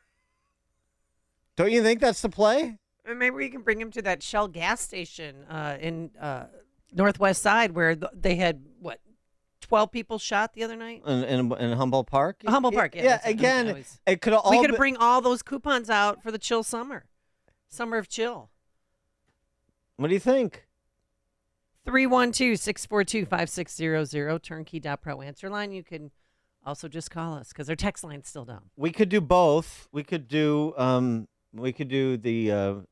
Don't you think that's the play? Maybe we can bring him to that Shell gas station in Northwest Side where they had, 12 people shot the other night? In Humboldt Park? Humboldt Park, yeah. Yeah, again, it could have all we could bring all those coupons out for the chill summer. Summer of chill. What do you think? 312-642-5600, turnkey.pro answer line. You can also just call us because our text line's still down. We could do both. We could do the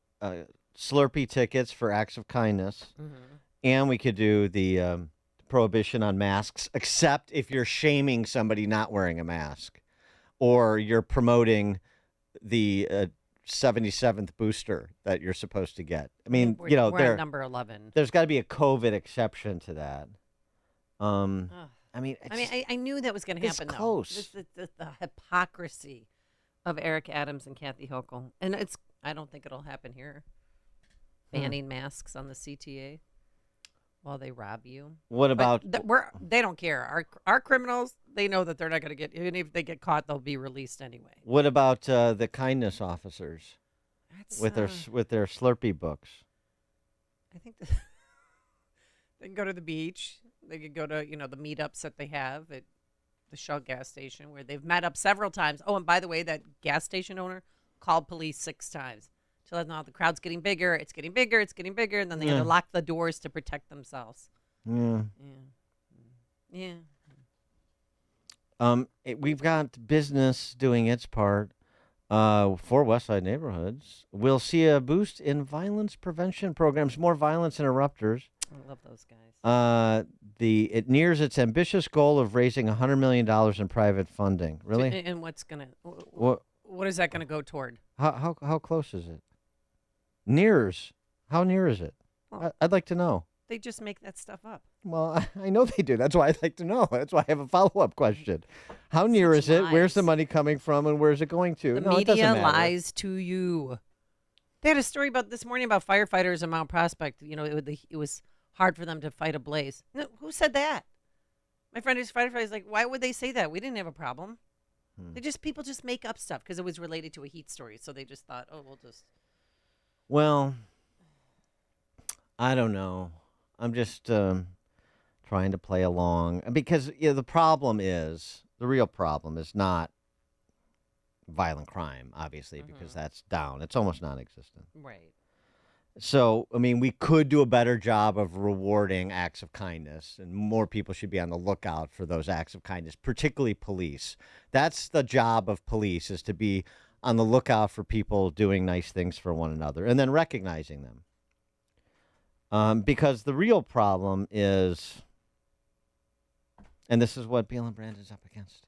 Slurpee tickets for acts of kindness, and we could do the prohibition on masks, except if you're shaming somebody not wearing a mask, or you're promoting the 77th booster that you're supposed to get. I mean, we're at number 11. There's got to be a COVID exception to that. I mean, I knew that was going to it's happen. close. The hypocrisy of Eric Adams and Kathy Hochul, and I don't think it'll happen here. Banning masks on the CTA while they rob you. What about they don't care. Our criminals, they know that they're not going to get, even if they get caught, they'll be released anyway. What about the kindness officers with their Slurpee books? I think they can go to the beach. They could go to the meetups that they have at the Shell gas station where they've met up several times. Oh, and by the way, that gas station owner called police 6 times. To let them know the crowd's getting bigger, it's getting bigger, it's getting bigger, and then they had to lock the doors to protect themselves. Yeah. We've got business doing its part for Westside neighborhoods. We'll see a boost in violence prevention programs, more violence interrupters. I love those guys. It nears its ambitious goal of raising $100 million in private funding. Really? And what is that gonna go toward? How close is it? Nears. How near is it? Well, I'd like to know. They just make that stuff up. Well, I know they do. That's why I'd like to know. That's why I have a follow-up question. How near is it? Where's the money coming from, and where's it going to? The media lies to you. They had a story about this morning about firefighters in Mount Prospect. It was hard for them to fight a blaze. No, who said that? My friend who's a firefighter is like, why would they say that? We didn't have a problem. People just make up stuff because it was related to a heat story. So they just thought, oh, we'll just. Well, I don't know. I'm just trying to play along because the real problem is not violent crime, obviously, because that's down. It's almost non-existent. Right. So, I mean, we could do a better job of rewarding acts of kindness, and more people should be on the lookout for those acts of kindness, particularly police. That's the job of police, is to be on the lookout for people doing nice things for one another and then recognizing them. Because the real problem is, and this is what BLM Brand is up against,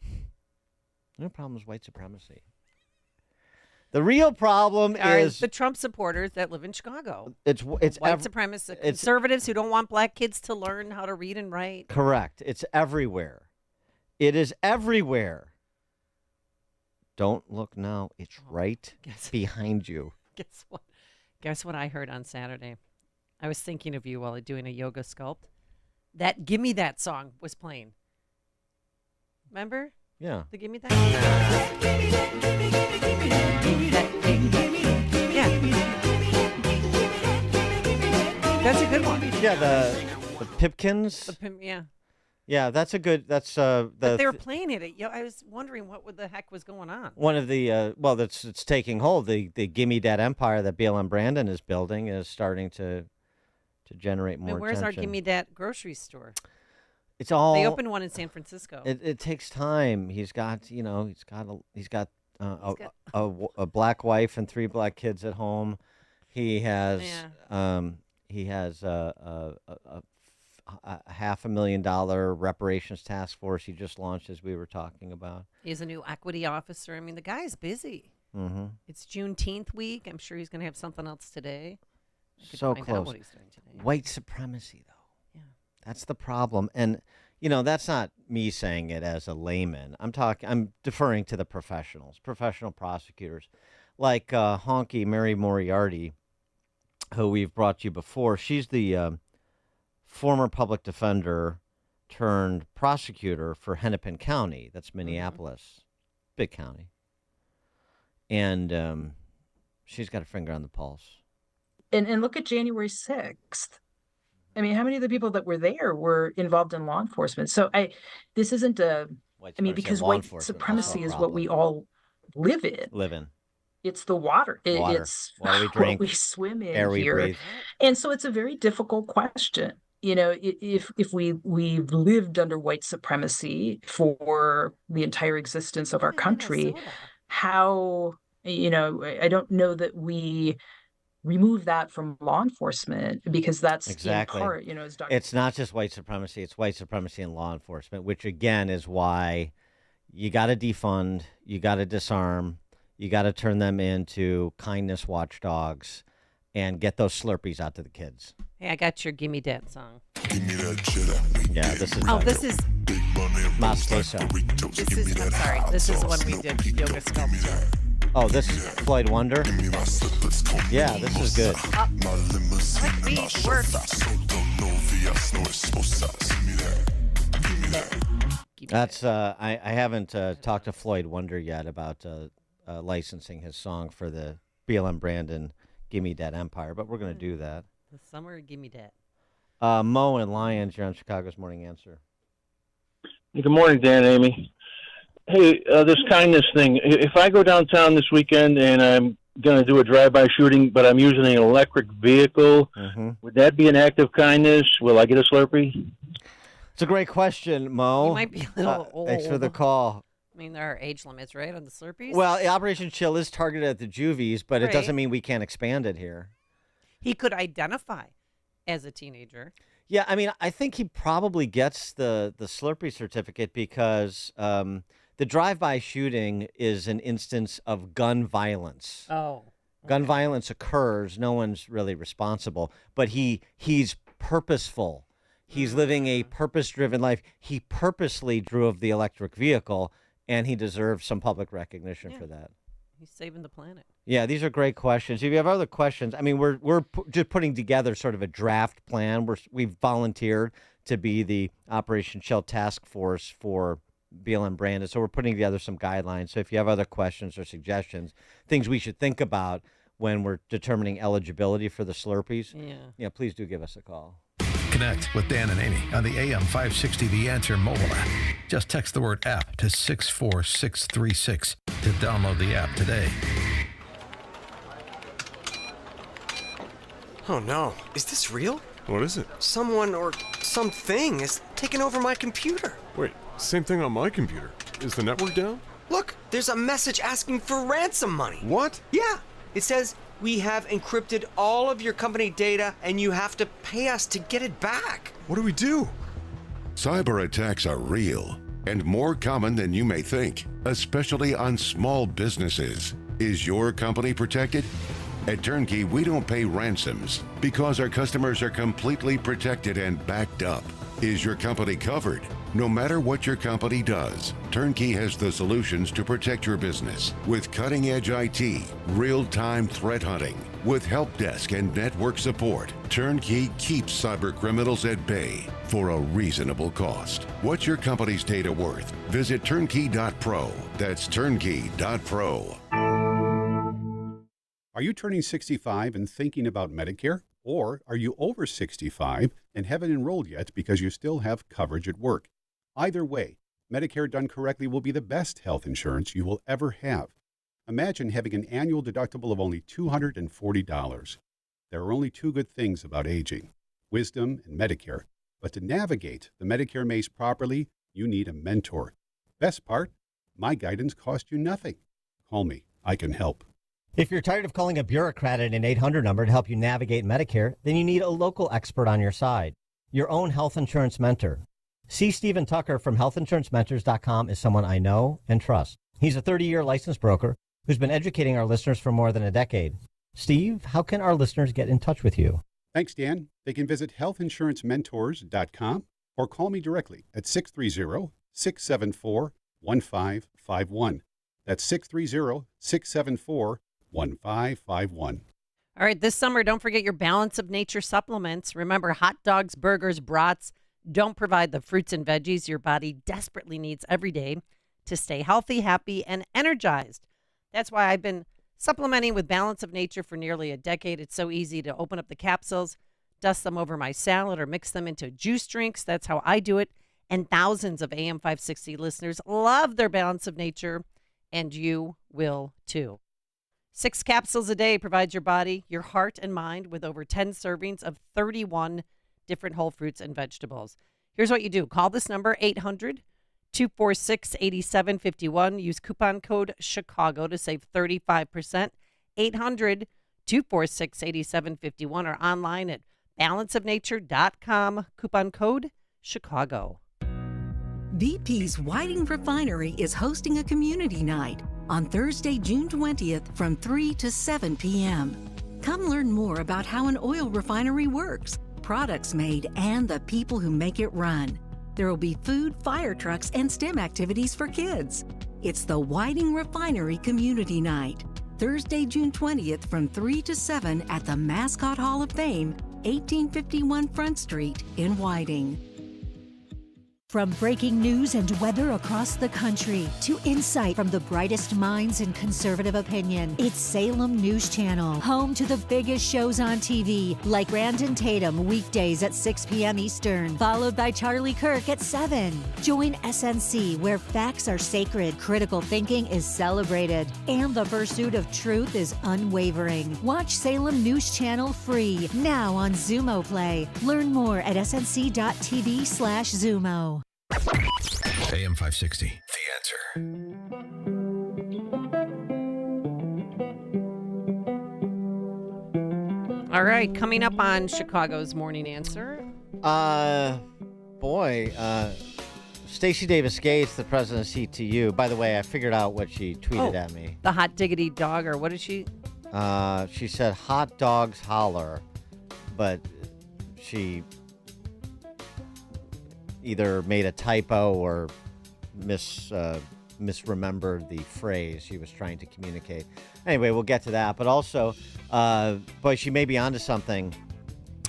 the real problem is white supremacy. The real problem is the Trump supporters that live in Chicago. It's white supremacists, conservatives who don't want black kids to learn how to read and write. Correct. It's everywhere. It is everywhere. Don't look now. It's right behind you. Guess what? Guess what I heard on Saturday? I was thinking of you while doing a yoga sculpt. That Gimme That song was playing. Remember? Yeah. The Gimme That? Yeah. That's a good one. Yeah, the Pipkins. Yeah. Yeah, that's a good. That's But they were playing it. I was wondering what the heck was going on. One of the it's taking hold. The Gimme That empire that BLM Brandon is building is starting to generate more. And where's attention. our Gimme That grocery store? It's all. They opened one in San Francisco. It takes time. He's got a black wife and 3 black kids at home. He has a $500,000 reparations task force he just launched, as we were talking about. He has a new equity officer. I mean, the guy's busy. Mm-hmm. It's Juneteenth week. I'm sure he's going to have something else today. So close. Out what he's doing today. White supremacy, though. Yeah. That's the problem. And, that's not me saying it as a layman. I'm deferring to the professionals, professional prosecutors, like Honky Mary Moriarty, who we've brought you before. She's the former public defender turned prosecutor for Hennepin County. That's Minneapolis, big county. And she's got a finger on the pulse. And look at January 6th. I mean, how many of the people that were there were involved in law enforcement? So this isn't because white supremacy is what we all live in. It's the water. It's water we drink, what we swim in air we here. Breathe. And so it's a very difficult question. If we've lived under white supremacy for the entire existence of our country, how, I don't know that we remove that from law enforcement, because that's exactly. in part, as Dr. It's not just white supremacy, it's white supremacy in law enforcement, which again is why you got to defund, you got to disarm, You got to turn them into kindness watchdogs and get those Slurpees out to the kids. Hey, I got your Gimme Dat song. Yeah, this is. This is. Mas Queso. I'm sorry. This is the one we did yoga sculpture. Oh, this is Floyd Wonder? Yeah, this is good. That's I haven't talked to Floyd Wonder yet about licensing his song for the BLM brand and Gimme Dat Empire, but we're going to do that. The summer Gimme Dat. Mo and Lyons, you're on Chicago's Morning Answer. Good morning, Dan and Amy. Hey, this kindness thing. If I go downtown this weekend and I'm going to do a drive-by shooting, but I'm using an electric vehicle, would that be an act of kindness? Will I get a Slurpee? It's a great question, Mo. You might be a little old. Thanks for the call. I mean, there are age limits, right, on the Slurpees? Well, Operation Chill is targeted at the juvies, but it Right. doesn't mean we can't expand it here. He could identify as a teenager. Yeah, I mean, I think he probably gets the Slurpee certificate because the drive-by shooting is an instance of gun violence. Oh. Gun violence occurs. No one's really responsible, but he's purposeful. He's living a purpose-driven life. He purposely drove the electric vehicle, and he deserves some public recognition for that. He's saving the planet. Yeah, these are great questions. If you have other questions, I mean, we're just putting together sort of a draft plan. We've volunteered to be the Operation Shell Task Force for BLM branded, so we're putting together some guidelines. So if you have other questions or suggestions, things we should think about when we're determining eligibility for the Slurpees, please do give us a call. Connect with Dan and Amy on the AM 560 The Answer mobile app. Just text the word app to 64636 to download the app today. Oh no, is this real? What is it? Someone or something is taking over my computer. Wait, same thing on my computer. Is the network down? Look, there's a message asking for ransom money. What? Yeah, it says, we have encrypted all of your company data and you have to pay us to get it back. What do we do? Cyber attacks are real and more common than you may think, especially on small businesses. Is your company protected? At Turnkey, we don't pay ransoms because our customers are completely protected and backed up. Is your company covered? No matter what your company does, Turnkey has the solutions to protect your business with cutting-edge IT, real-time threat hunting, with help desk and network support. Turnkey keeps cyber criminals at bay for a reasonable cost. What's your company's data worth? Visit turnkey.pro. That's turnkey.pro. Are you turning 65 and thinking about Medicare? Or are you over 65 and haven't enrolled yet because you still have coverage at work? Either way, Medicare done correctly will be the best health insurance you will ever have. Imagine having an annual deductible of only $240. There are only two good things about aging, wisdom and Medicare. But to navigate the Medicare maze properly, you need a mentor. Best part, my guidance cost you nothing. Call me. I can help. If you're tired of calling a bureaucrat at an 800 number to help you navigate Medicare, then you need a local expert on your side, your own health insurance mentor. C. Stephen Tucker from healthinsurancementors.com is someone I know and trust. He's a 30-year licensed broker who's been educating our listeners for more than a decade. Steve, how can our listeners get in touch with you? Thanks, Dan. They can visit healthinsurancementors.com or call me directly at 630-674-1551. That's 630-674-1551. All right, this summer, don't forget your Balance of Nature supplements. Remember, hot dogs, burgers, brats don't provide the fruits and veggies your body desperately needs every day to stay healthy, happy, and energized. That's why I've been supplementing with Balance of Nature for nearly a decade. It's so easy to open up the capsules, dust them over my salad, or mix them into juice drinks. That's how I do it. And thousands of AM 560 listeners love their Balance of Nature, and you will too. 6 capsules a day provides your body, your heart, and mind with over 10 servings of 31 different whole fruits and vegetables. Here's what you do. Call this number, 800-246-8751. Use coupon code Chicago to save 35%. 800-246-8751 or online at balanceofnature.com. Coupon code Chicago. BP's Whiting Refinery is hosting a community night on Thursday, June 20th from 3 to 7 p.m. Come learn more about how an oil refinery works, products made, and the people who make it run. There will be food, fire trucks, and STEM activities for kids. It's the Whiting Refinery Community Night, Thursday, June 20th from 3 to 7 at the Mascot Hall of Fame, 1851 Front Street in Whiting. From breaking news and weather across the country to insight from the brightest minds in conservative opinion, it's Salem News Channel, home to the biggest shows on TV, like Brandon Tatum weekdays at 6 p.m. Eastern, followed by Charlie Kirk at 7. Join SNC, where facts are sacred, critical thinking is celebrated, and the pursuit of truth is unwavering. Watch Salem News Channel free, now on Zumo Play. Learn more at snc.tv/Zumo. AM 560, The Answer. All right, coming up on Chicago's Morning Answer. Stacey Davis Gates, the president of CTU. By the way, I figured out what she tweeted at me. The hot diggity dog, or what did she? She said hot dogs holler, but she either made a typo or misremembered the phrase she was trying to communicate. Anyway, we'll get to that. But also, she may be onto something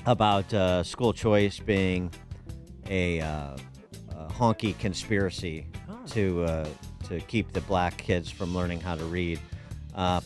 about school choice being a honky conspiracy to keep the black kids from learning how to read.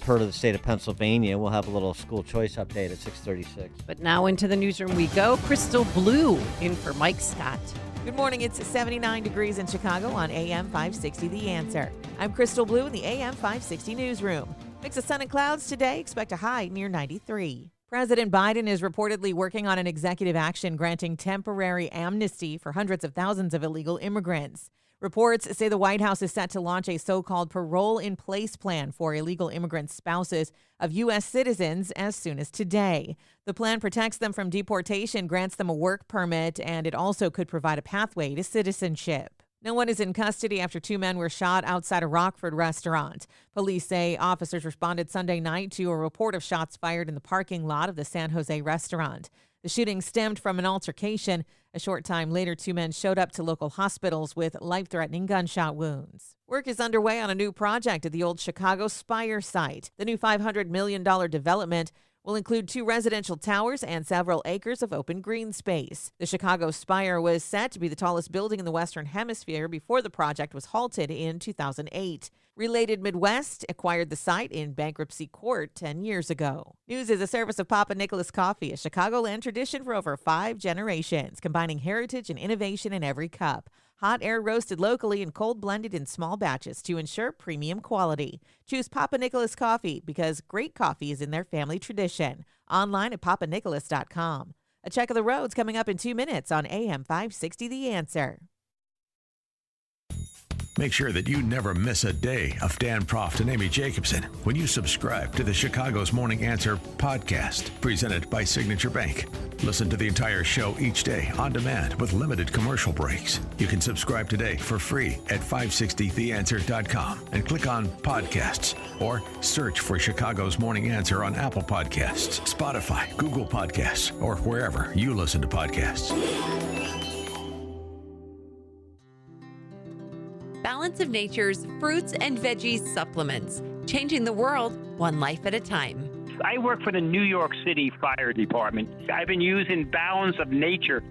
Per the state of Pennsylvania, we'll have a little school choice update at 6:36. But now into the newsroom we go. Crystal Blue in for Mike Scott. Good morning. It's 79 degrees in Chicago on AM 560 The Answer. I'm Crystal Blue in the AM 560 newsroom. Mix of sun and clouds today. Expect a high near 93. President Biden is reportedly working on an executive action granting temporary amnesty for hundreds of thousands of illegal immigrants. Reports say the White House is set to launch a so-called parole-in-place plan for illegal immigrant spouses of U.S. citizens as soon as today. The plan protects them from deportation, grants them a work permit, and it also could provide a pathway to citizenship. No one is in custody after two men were shot outside a Rockford restaurant. Police say officers responded Sunday night to a report of shots fired in the parking lot of the San Jose restaurant. The shooting stemmed from an altercation. A short time later, two men showed up to local hospitals with life-threatening gunshot wounds. Work is underway on a new project at the old Chicago Spire site. The new $500 million development will include 2 residential towers and several acres of open green space. The Chicago Spire was set to be the tallest building in the Western Hemisphere before the project was halted in 2008. Related Midwest acquired the site in bankruptcy court 10 years ago. News is a service of Papa Nicholas Coffee, a Chicagoland tradition for over 5 generations, combining heritage and innovation in every cup. Hot air roasted locally and cold blended in small batches to ensure premium quality. Choose Papa Nicholas Coffee because great coffee is in their family tradition. Online at papanicholas.com. A check of the roads coming up in 2 minutes on AM 560 The Answer. Make sure that you never miss a day of Dan Proft and Amy Jacobson when you subscribe to the Chicago's Morning Answer podcast, presented by Signature Bank. Listen to the entire show each day on demand with limited commercial breaks. You can subscribe today for free at 560theanswer.com and click on podcasts or search for Chicago's Morning Answer on Apple Podcasts, Spotify, Google Podcasts, or wherever you listen to podcasts. Balance of Nature's fruits and veggies supplements, changing the world one life at a time. I work for the New York City Fire Department. I've been using Balance of Nature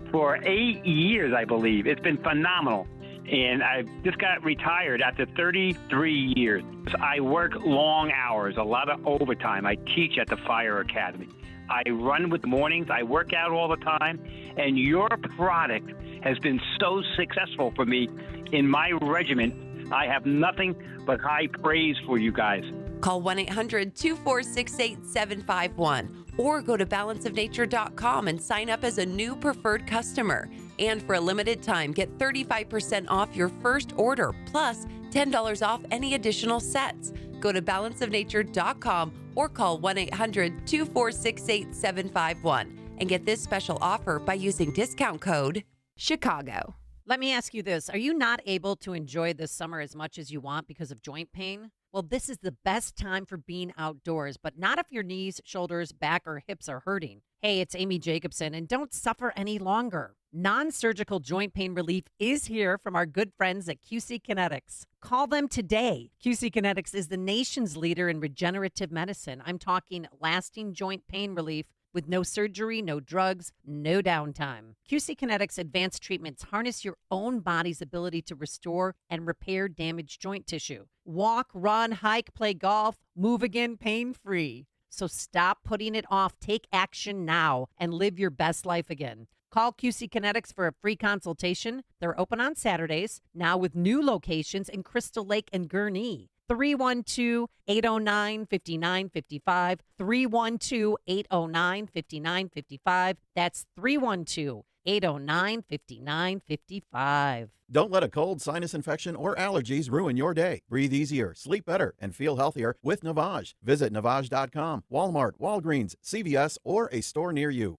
for 8 years, I believe. It's been phenomenal. And I just got retired after 33 years. I work long hours, a lot of overtime. I teach at the Fire Academy. I run with the mornings. I work out all the time. And your product has been so successful for me in my regiment. I have nothing but high praise for you guys. Call 1-800-246-8751 or go to balanceofnature.com and sign up as a new preferred customer. And for a limited time, get 35% off your first order, plus $10 off any additional sets. Go to balanceofnature.com or call 1-800-246-8751 and get this special offer by using discount code CHICAGO. Let me ask you this. Are you not able to enjoy this summer as much as you want because of joint pain? Well, this is the best time for being outdoors, but not if your knees, shoulders, back, or hips are hurting. Hey, it's Amy Jacobson, and don't suffer any longer. Non-surgical joint pain relief is here from our good friends at QC Kinetics. Call them today. QC Kinetics is the nation's leader in regenerative medicine. I'm talking lasting joint pain relief with no surgery, no drugs, no downtime. QC Kinetics advanced treatments harness your own body's ability to restore and repair damaged joint tissue. Walk, run, hike, play golf, move again pain-free. So stop putting it off. Take action now and live your best life again. Call QC Kinetics for a free consultation. They're open on Saturdays, now with new locations in Crystal Lake and Gurnee. 312-809-5955. 312-809-5955. That's 312-809-5955. Don't let a cold, sinus infection, or allergies ruin your day. Breathe easier, sleep better, and feel healthier with Navage. Visit Navage.com, Walmart, Walgreens, CVS, or a store near you.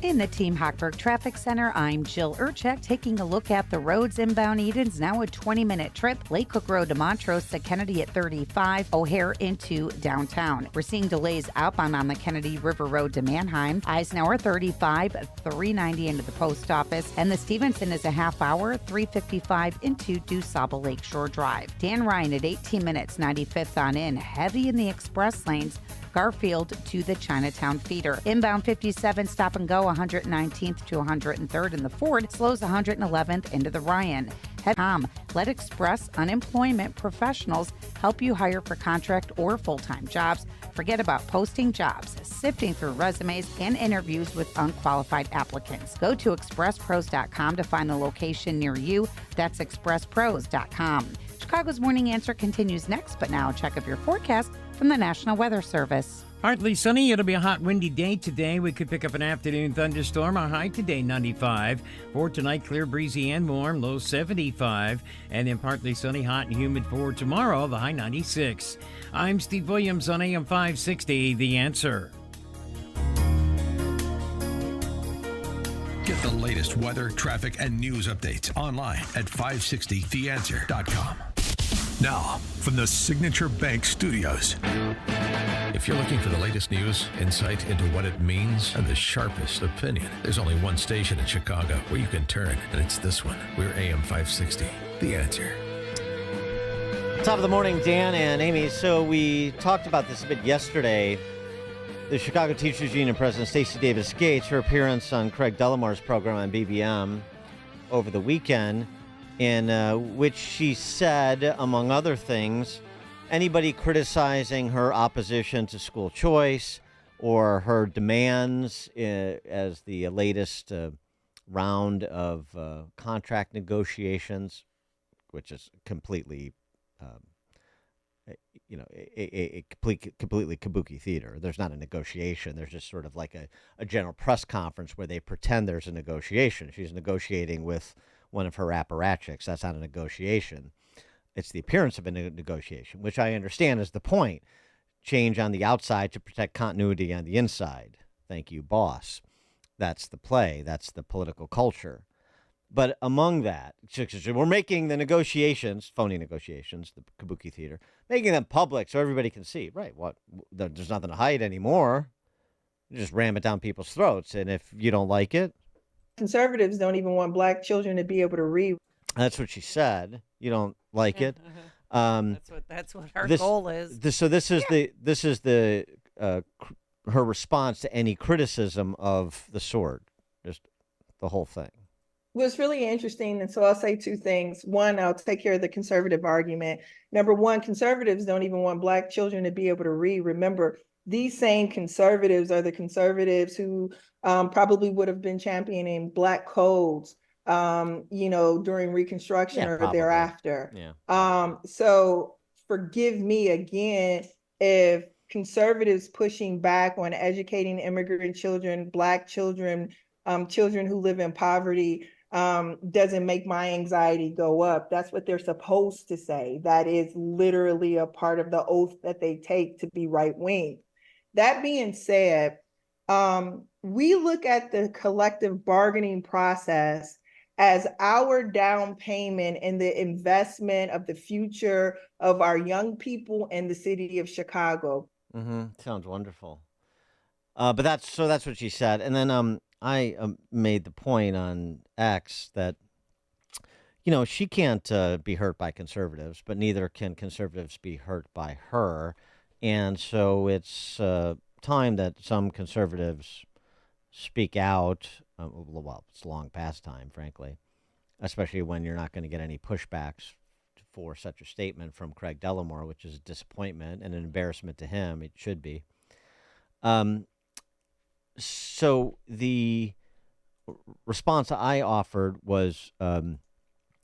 In the Team Hochberg Traffic Center, I'm Jill Urchek taking a look at the roads inbound Eden's now a 20-minute trip. Lake Cook Road to Montrose to Kennedy at 35, O'Hare into downtown. We're seeing delays outbound on the Kennedy River Road to Manheim, Eisenhower 35, 390 into the post office, and the Stevenson is a half hour, 355 into DuSable Lakeshore Drive. Dan Ryan at 18 minutes, 95th on in, heavy in the express lanes, Garfield to the Chinatown feeder. Inbound 57, stop and go 119th to 103rd in the Ford, slows 111th into the Ryan. Let Express Unemployment Professionals help you hire for contract or full-time jobs. Forget about posting jobs, sifting through resumes, and interviews with unqualified applicants. Go to expresspros.com to find the location near you. That's expresspros.com. Chicago's Morning Answer continues next, but now a check of your forecast from the National Weather Service. Partly sunny. It'll be a hot, windy day today. We could pick up an afternoon thunderstorm. Our high today, 95. For tonight, clear, breezy, and warm, low 75. And then partly sunny, hot, and humid for tomorrow, the high 96. I'm Steve Williams on AM 560, The Answer. Get the latest weather, traffic, and news updates online at 560theanswer.com. Now, from the Signature Bank Studios. If you're looking for the latest news, insight into what it means, and the sharpest opinion, there's only one station in Chicago where you can turn, and it's this one. We're AM 560, The Answer. Top of the morning, Dan and Amy. So we talked about this a bit yesterday. The Chicago Teachers Union President Stacey Davis Gates, her appearance on Craig Delamar's program on BBM over the weekend, in which she said, among other things, anybody criticizing her opposition to school choice or her demands as the latest round of contract negotiations, which is completely, a completely kabuki theater. There's not a negotiation. There's just sort of like a general press conference where they pretend there's a negotiation. She's negotiating with one of her apparatchiks. That's not a negotiation. It's the appearance of a negotiation, which I understand is the point. Change on the outside to protect continuity on the inside. Thank you, boss. That's the play. That's the political culture. But among that, we're making the negotiations, phony negotiations, the kabuki theater, making them public so everybody can see. Right, what? There's nothing to hide anymore. You just ram it down people's throats. And if you don't like it. Conservatives don't even want black children to be able to read. That's what she said. You don't like it. That's what her goal is. This is her response to any criticism of the sort. Just the whole thing. Was really interesting. And so I'll say two things. One, I'll take care of the conservative argument. Number one, conservatives don't even want black children to be able to read. Remember, these same conservatives are the conservatives who probably would have been championing black codes, during Reconstruction or probably. Thereafter. Yeah. So forgive me again if conservatives pushing back on educating immigrant children, black children, children who live in poverty, doesn't make my anxiety go up. That's what they're supposed to say. That is literally a part of the oath that they take to be right wing. That being said, We look at the collective bargaining process as our down payment in the investment of the future of our young people in the city of Chicago. Sounds wonderful. But that's what she said. And then I made the point on X that she can't be hurt by conservatives, but neither can conservatives be hurt by her. And so it's time that some conservatives speak out. Well, it's long past time, frankly, especially when you're not going to get any pushbacks for such a statement from Craig Dellimore, which is a disappointment and an embarrassment to him. It should be. So the response I offered was,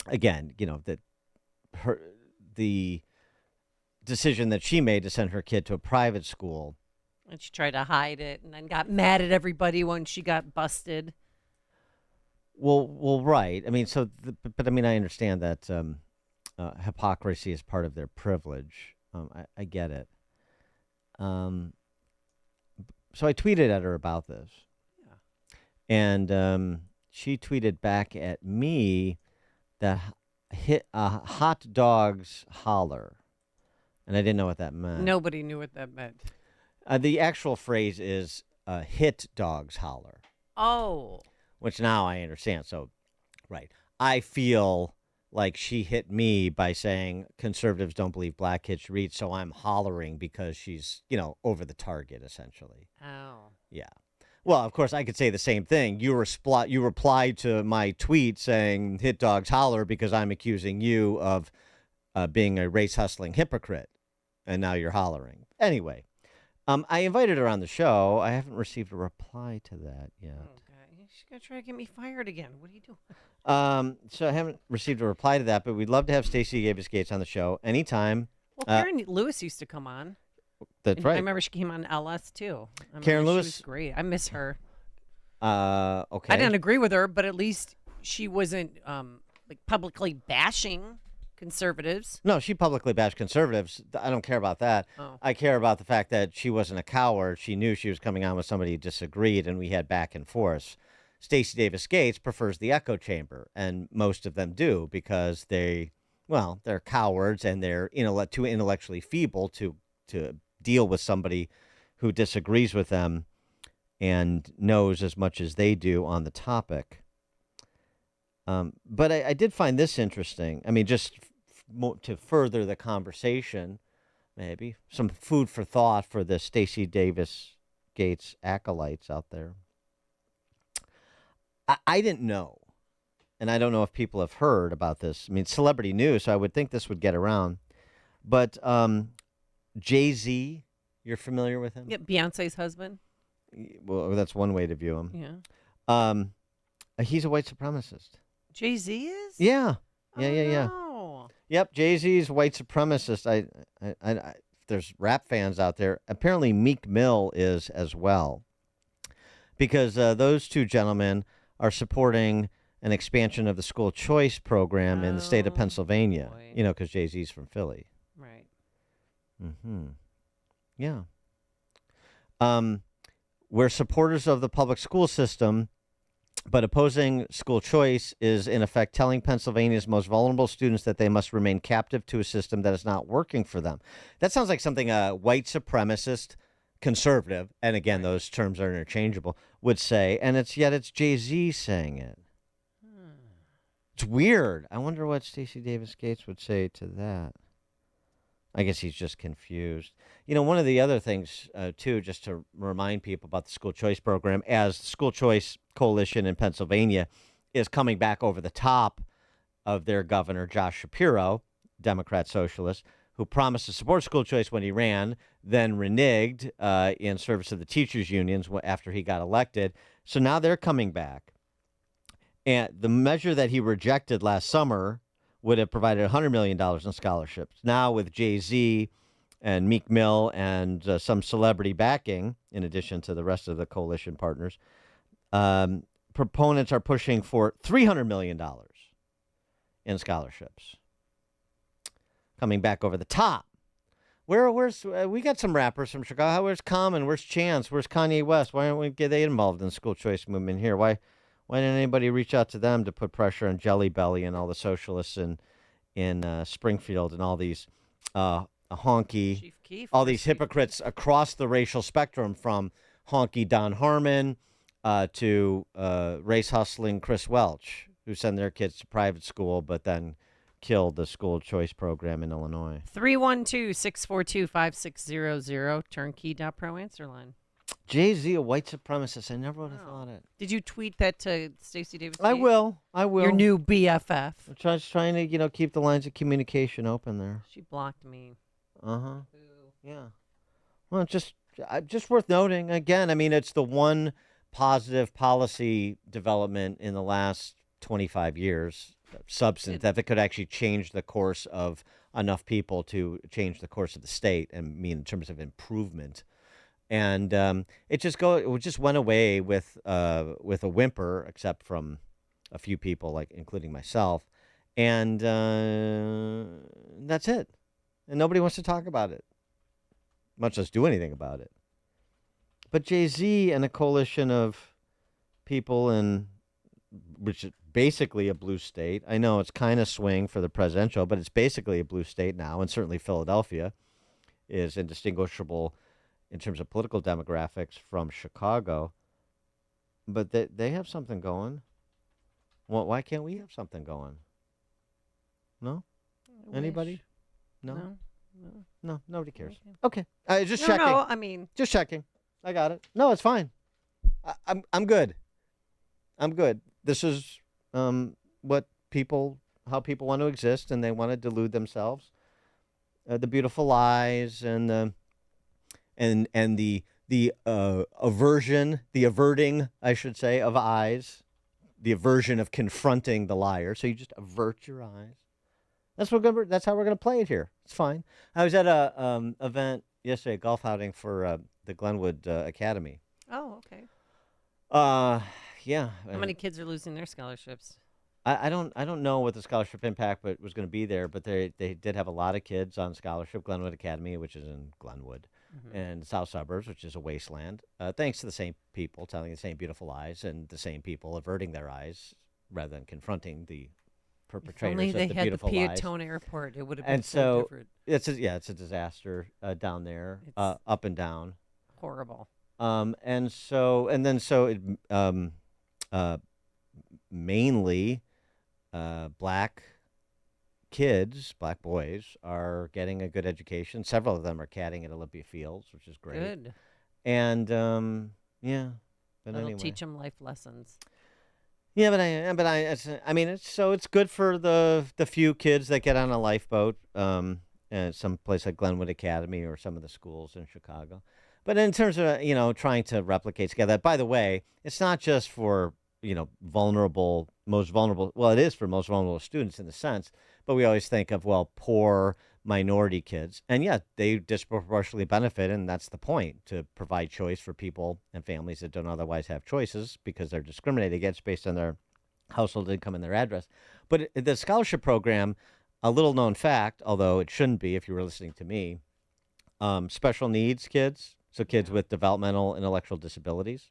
again, that the decision that she made to send her kid to a private school. And she tried to hide it and then got mad at everybody when she got busted. Well, right. I mean, but I mean, I understand that hypocrisy is part of their privilege. I get it. So I tweeted at her about this. Yeah. And she tweeted back at me that hot dogs holler. And I didn't know what that meant. Nobody knew what that meant. The actual phrase is hit dogs holler. Oh. Which now I understand. So, right. I feel like she hit me by saying conservatives don't believe black kids should read, so I'm hollering because she's, over the target, essentially. Oh. Yeah. Well, of course, I could say the same thing. You replied to my tweet saying hit dogs holler because I'm accusing you of being a race-hustling hypocrite, and now you're hollering. Anyway, I invited her on the show. I haven't received a reply to that yet. Okay. She's going to try to get me fired again. What are you doing? So I haven't received a reply to that, but we'd love to have Stacey Davis Gates on the show anytime. Well, Karen Lewis used to come on. That's right. I remember she came on LS too. Karen Lewis was great. I miss her. Okay. I didn't agree with her, but at least she wasn't publicly bashing conservatives. No, she publicly bashed conservatives. I don't care about that. Oh. I care about the fact that she wasn't a coward. She knew she was coming on with somebody who disagreed, and we had back and forth. Stacey Davis Gates prefers the echo chamber, and most of them do because they're cowards and they're too intellectually feeble to deal with somebody who disagrees with them and knows as much as they do on the topic. But I did find this interesting. I mean, just to further the conversation, maybe some food for thought for the Stacey Davis Gates acolytes out there. I didn't know, and I don't know if people have heard about this. I mean, celebrity news, so I would think this would get around. But Jay-Z, you're familiar with him? Yeah, Beyonce's husband. Well, that's one way to view him. Yeah. He's a white supremacist. Jay-Z is? Yeah. No. Yep, Jay-Z's white supremacist. I there's rap fans out there. Apparently Meek Mill is as well. Because those two gentlemen are supporting an expansion of the school choice program in the state of Pennsylvania. Boy. Because Jay-Z's from Philly. Right. Mm-hmm. Yeah. We're supporters of the public school system, but opposing school choice is, in effect, telling Pennsylvania's most vulnerable students that they must remain captive to a system that is not working for them. That sounds like something a white supremacist conservative, and again, those terms are interchangeable, would say, and it's Jay-Z saying it. It's weird. I wonder what Stacey Davis Gates would say to that. I guess he's just confused. One of the other things, too, just to remind people about the school choice program, as the school choice coalition in Pennsylvania is coming back over the top of their governor, Josh Shapiro, Democrat socialist, who promised to support school choice when he ran, then reneged in service of the teachers' unions after he got elected. So now they're coming back. And the measure that he rejected last summer would have provided $100 million in scholarships. Now with Jay-Z and Meek Mill and some celebrity backing, in addition to the rest of the coalition partners, proponents are pushing for $300 million in scholarships. Coming back over the top. Where's we got some rappers from Chicago. Where's Common? Where's Chance? Where's Kanye West? Why aren't we get they involved in the school choice movement here? Why didn't anybody reach out to them to put pressure on Jelly Belly and all the socialists in Springfield and all these honky, Chief Keef, all these hypocrites across the racial spectrum, from honky Don Harmon to race hustling Chris Welch, who send their kids to private school but then killed the school choice program in Illinois. 312-642-5600, turnkey.pro answer line. Jay-Z, a white supremacist. I never would have thought it. Did you tweet that to Stacey Davis? I will. Your new BFF. I'm just trying to, keep the lines of communication open there. She blocked me. Uh-huh. Yeah. Well, just worth noting. Again, I mean, it's the one positive policy development in the last 25 years, substance, that could actually change the course of enough people to change the course of the state, and mean in terms of improvement. And it just went away with a whimper, except from a few people, like including myself, and that's it. And nobody wants to talk about it, much less do anything about it. But Jay-Z and a coalition of people which is basically a blue state. I know it's kind of swing for the presidential, but it's basically a blue state now, and certainly Philadelphia is indistinguishable in terms of political demographics from Chicago. But they have something going. Well, why can't we have something going? No? Anybody? No? No, nobody cares. Okay. Just checking. No, I mean... Just checking. I got it. No, it's fine. I'm good. I'm good. This is how people want to exist, and they want to delude themselves. The beautiful lies and the averting, I should say, of eyes, the aversion of confronting the liar. So you just avert your eyes. That's how we're gonna play it here. It's fine. I was at a event yesterday, a golf outing for the Glenwood Academy. Oh, okay. Yeah. How many kids are losing their scholarships? I don't know what the scholarship impact was going to be there, but they did have a lot of kids on scholarship. Glenwood Academy, which is in Glenwood, and South Suburbs, which is a wasteland. Thanks to the same people telling the same beautiful lies, and the same people averting their eyes rather than confronting the perpetrators Only of they the had beautiful the lies. Peatone Airport, it would have been And so different. it's a disaster down there, up and down. Horrible. Mainly black kids, black boys, are getting a good education. Several of them are caddying at Olympia Fields, which is great. Good. And yeah, but That'll anyway, teach them life lessons. Yeah, it's good for the few kids that get on a lifeboat, at some place like Glenwood Academy or some of the schools in Chicago. But in terms of trying to replicate together, by the way, it's not just for most vulnerable. Well, it is for most vulnerable students in the sense, but we always think of poor minority kids, and yeah, they disproportionately benefit, and that's the point, to provide choice for people and families that don't otherwise have choices because they're discriminated against based on their household income and their address. But the scholarship program, a little known fact, although it shouldn't be if you were listening to me, special needs kids, so kids with developmental intellectual disabilities,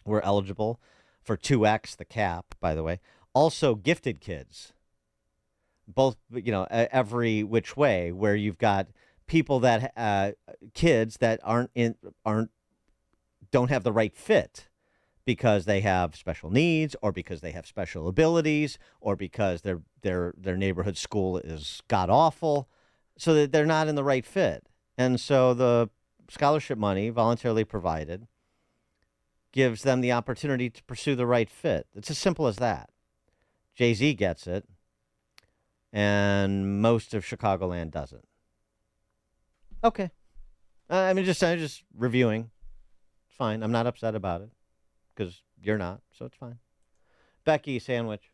were eligible for 2x the cap, by the way. Also gifted kids, both, every which way, where you've got people that kids that don't have the right fit because they have special needs, or because they have special abilities, or because their neighborhood school is god awful, so that they're not in the right fit. And so the scholarship money, voluntarily provided, gives them the opportunity to pursue the right fit. It's as simple as that. Jay-Z gets it, and most of Chicagoland doesn't. Okay. I'm just reviewing. It's fine. I'm not upset about it, because you're not, so it's fine. Becky Sandwich.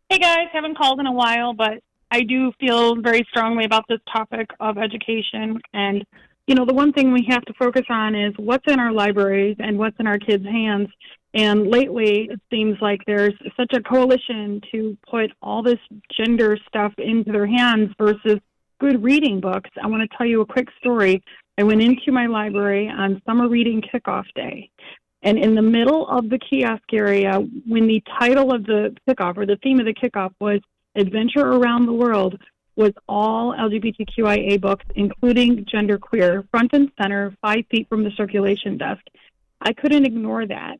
Hey guys, haven't called in a while, but I do feel very strongly about this topic of education. And, the one thing we have to focus on is what's in our libraries and what's in our kids' hands. And lately, it seems like there's such a coalition to put all this gender stuff into their hands versus good reading books, I want to tell you a quick story. I went into my library on summer reading kickoff day. And in the middle of the kiosk area, when the title of the kickoff or the theme of the kickoff was Adventure Around the World, was all LGBTQIA books, including genderqueer, front and center, 5 feet from the circulation desk. I couldn't ignore that.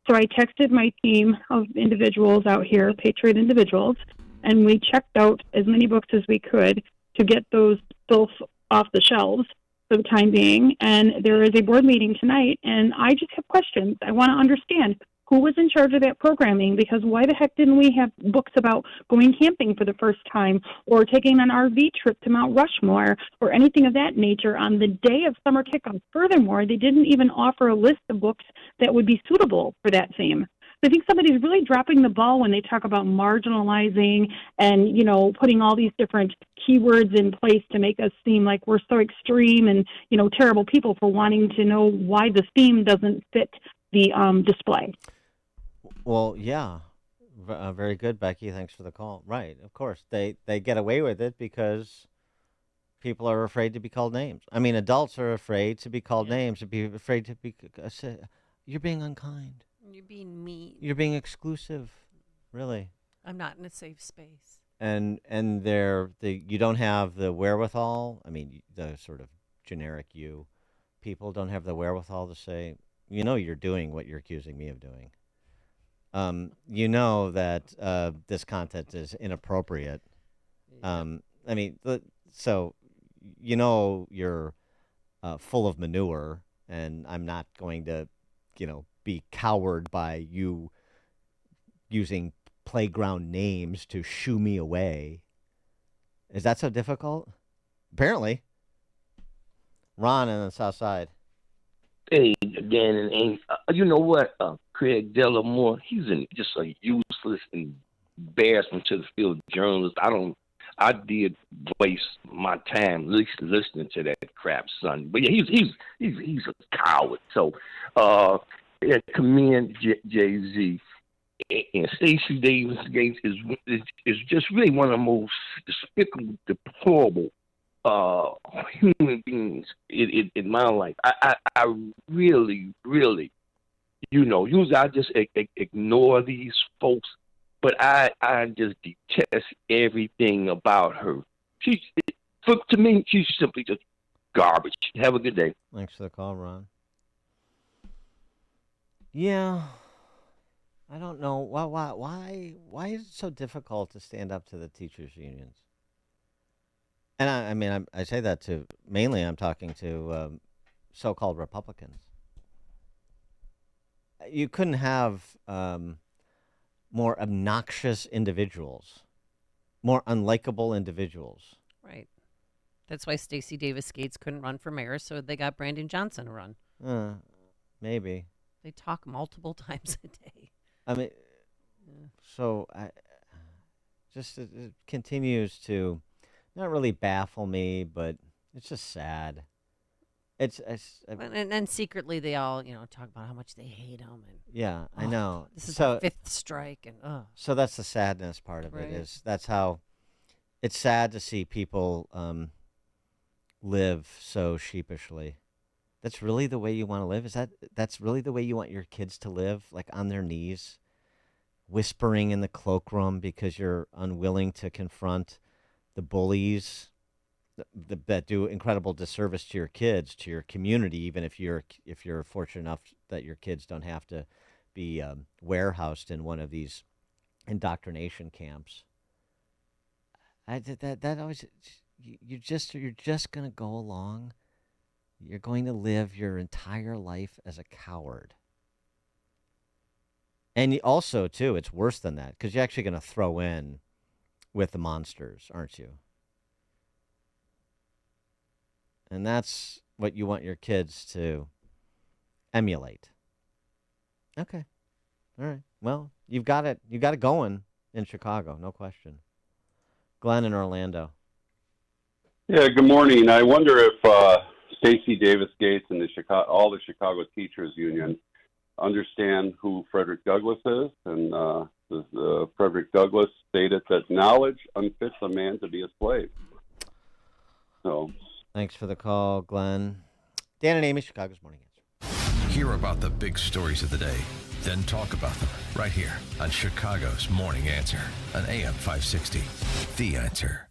So I texted my team of individuals out here, patriot individuals, and we checked out as many books as we could to get those filth off the shelves for the time being. And there is a board meeting tonight, and I just have questions. I want to understand who was in charge of that programming, because why the heck didn't we have books about going camping for the first time or taking an RV trip to Mount Rushmore or anything of that nature on the day of summer kickoff? Furthermore, they didn't even offer a list of books that would be suitable for that theme. I think somebody's really dropping the ball when they talk about marginalizing and, you know, putting all these different keywords in place to make us seem like we're so extreme and, you know, terrible people for wanting to know why the theme doesn't fit the display. Well, yeah. Very good, Becky. Thanks for the call. Right, of course. They get away with it because people are afraid to be called names. I mean, adults are afraid to be called names, to be afraid to be... You're being unkind. You're being mean. You're being exclusive, really. I'm not in a safe space. And you don't have the wherewithal. I mean, the sort of generic you people don't have the wherewithal to say, you know, you're doing what you're accusing me of doing. You know that this content is inappropriate. I mean, so you know you're full of manure, and I'm not going to, you know, be cowered by you using playground names to shoo me away. Is that so difficult? Apparently. Ron on the South Side. Hey, Dan and Amy. You know what? Craig Dellamore, he's just a useless embarrassment to the field of journalists. I did waste my time listening to that crap, son. But yeah, he's a coward. So, commend Jay-Z. And Stacey Davis Gates is just really one of the most despicable, deplorable human beings in my life. I really, you know, usually I just ignore these folks, but I just detest everything about her. To me, she's simply just garbage. Have a good day. Thanks for the call, Ron. Yeah, I don't know why is it so difficult to stand up to the teachers' unions? And I mean, I say that to mainly I'm talking to so-called Republicans. You couldn't have more obnoxious individuals, more unlikable individuals. Right. That's why Stacey Davis Gates couldn't run for mayor, so they got Brandon Johnson to run. Maybe. They talk multiple times a day. I mean, so it continues to not really baffle me, but it's just sad. And then secretly they all, you know, talk about how much they hate him. And yeah, I know. This is the 5th strike, and so that's the sadness part of it. Is that's how it's sad to see people live so sheepishly. That's really the way you want to live? That's really the way you want your kids to live, like on their knees, whispering in the cloakroom because you're unwilling to confront the bullies that do incredible disservice to your kids, to your community, even if you're fortunate enough that your kids don't have to be warehoused in one of these indoctrination camps. That always you're just gonna go along. You're going to live your entire life as a coward. And also, too, it's worse than that, because you're actually going to throw in with the monsters, aren't you? And that's what you want your kids to emulate. Okay. All right. Well, you've got it going in Chicago, no question. Glenn in Orlando. Yeah, good morning. I wonder if Stacey Davis Gates and all the Chicago Teachers Union understand who Frederick Douglass is, and Frederick Douglass stated that knowledge unfits a man to be a slave. So, Thanks for the call, Glenn. Dan and Amy, Chicago's Morning Answer. Hear about the big stories of the day, then talk about them right here on Chicago's Morning Answer on AM 560. The Answer.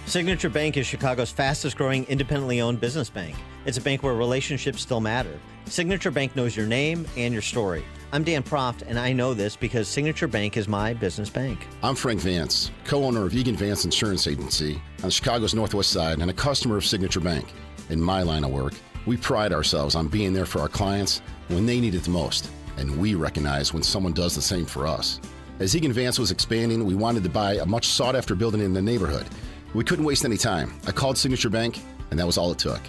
Signature Bank is Chicago's fastest growing independently owned business bank. It's a bank where relationships still matter. Signature Bank knows your name and your story. I'm Dan Proft, and I know this because Signature Bank is my business bank. I'm Frank Vance, co-owner of Egan Vance Insurance Agency on Chicago's Northwest Side and a customer of Signature Bank. In my line of work, we pride ourselves on being there for our clients when they need it the most, and we recognize when someone does the same for us. As Egan Vance was expanding, we wanted to buy a much sought-after building in the neighborhood. We couldn't waste any time. I called Signature Bank, and that was all it took.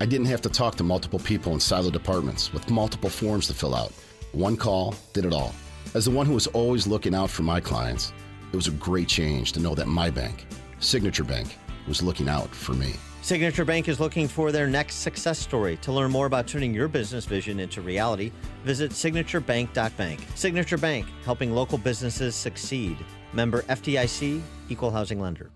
I didn't have to talk to multiple people in siloed departments with multiple forms to fill out. One call did it all. As the one who was always looking out for my clients, it was a great change to know that my bank, Signature Bank, was looking out for me. Signature Bank is looking for their next success story. To learn more about turning your business vision into reality, visit signaturebank.bank. Signature Bank, helping local businesses succeed. Member FDIC, Equal Housing Lender.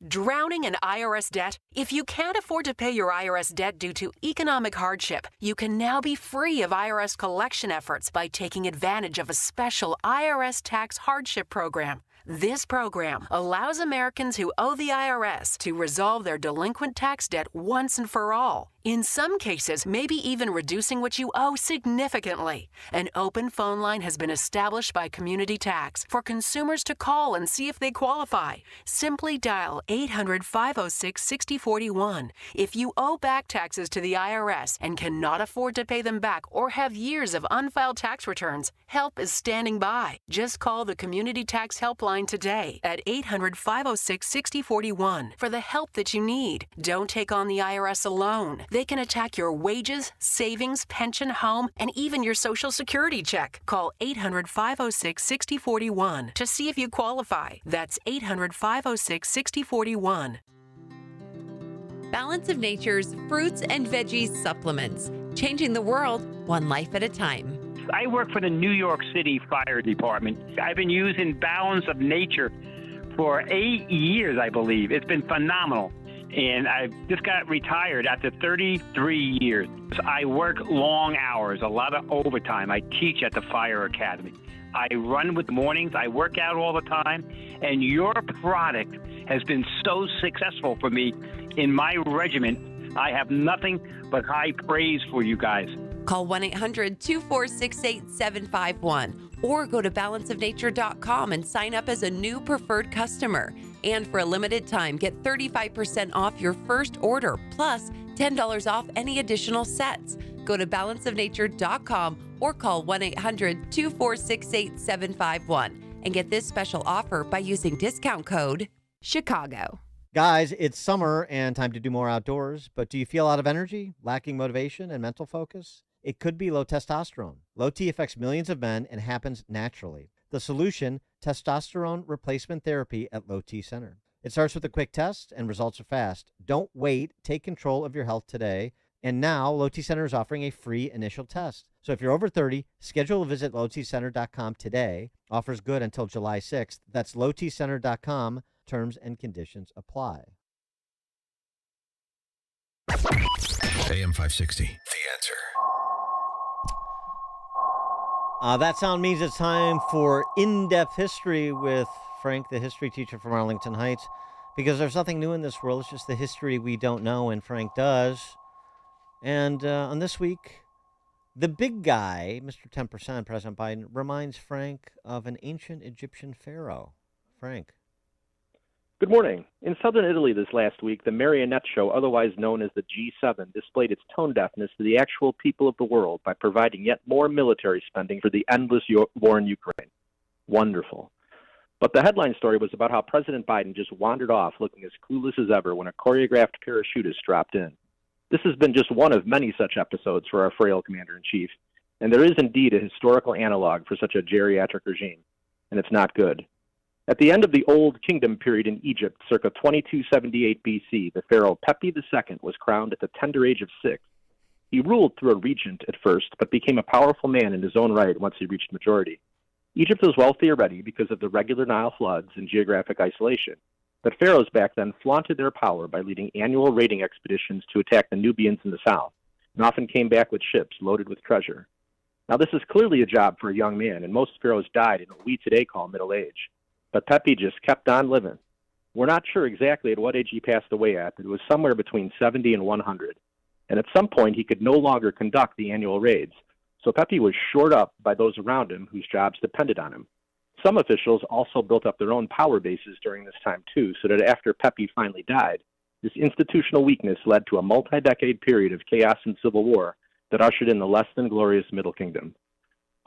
Drowning in IRS debt? If you can't afford to pay your IRS debt due to economic hardship, you can now be free of IRS collection efforts by taking advantage of a special IRS tax hardship program. This program allows Americans who owe the IRS to resolve their delinquent tax debt once and for all. In some cases, maybe even reducing what you owe significantly. An open phone line has been established by Community Tax for consumers to call and see if they qualify. Simply dial 800-506-6041. If you owe back taxes to the IRS and cannot afford to pay them back or have years of unfiled tax returns, help is standing by. Just call the Community Tax Helpline today at 800-506-6041 for the help that you need. Don't take on the IRS alone. They can attack your wages, savings, pension, home, and even your Social Security check. Call 800-506-6041 to see if you qualify. That's 800-506-6041. Balance of Nature's fruits and veggies supplements, changing the world one life at a time. I work for the New York City Fire Department. I've been using Balance of Nature for 8 years, I believe. It's been phenomenal. And I just got retired after 33 years. I work long hours, a lot of overtime. I teach at the Fire Academy. I run with the mornings. I work out all the time. And your product has been so successful for me in my regiment. I have nothing but high praise for you guys. Call 1-800-246-8751 or go to balanceofnature.com and sign up as a new preferred customer. And for a limited time, get 35% off your first order, plus $10 off any additional sets. Go to balanceofnature.com or call 1-800-246-8751 and get this special offer by using discount code CHICAGO. Guys, it's summer and time to do more outdoors, but do you feel out of energy, lacking motivation and mental focus? It could be low testosterone. Low T affects millions of men and happens naturally. The solution, testosterone replacement therapy at Low T Center. It starts with a quick test and results are fast. Don't wait. Take control of your health today. And now Low T Center is offering a free initial test. So if you're over 30, schedule a visit lowtcenter.com today. Offers good until July 6th. That's lowtcenter.com. Terms and conditions apply. AM 560, The Answer. That sound means it's time for in-depth history with Frank, the history teacher from Arlington Heights, because there's nothing new in this world. It's just the history we don't know, and Frank does. And on this week, the big guy, Mr. 10%, President Biden, reminds Frank of an ancient Egyptian pharaoh. Frank. Good morning. In southern Italy this last week, the marionette show, otherwise known as the G7, displayed its tone deafness to the actual people of the world by providing yet more military spending for the endless war in Ukraine. Wonderful. But the headline story was about how President Biden just wandered off looking as clueless as ever when a choreographed parachutist dropped in. This has been just one of many such episodes for our frail commander-in-chief, and there is indeed a historical analog for such a geriatric regime, and it's not good. At the end of the Old Kingdom period in Egypt, circa 2278 BC, the pharaoh Pepi II was crowned at the tender age of 6. He ruled through a regent at first, but became a powerful man in his own right once he reached majority. Egypt was wealthy already because of the regular Nile floods and geographic isolation. But pharaohs back then flaunted their power by leading annual raiding expeditions to attack the Nubians in the south, and often came back with ships loaded with treasure. Now, this is clearly a job for a young man, and most pharaohs died in what we today call middle age. But Pepi just kept on living. We're not sure exactly at what age he passed away at, but it was somewhere between 70 and 100. And at some point, he could no longer conduct the annual raids, so Pepi was shored up by those around him whose jobs depended on him. Some officials also built up their own power bases during this time, too, so that after Pepi finally died, this institutional weakness led to a multi-decade period of chaos and civil war that ushered in the less than glorious Middle Kingdom.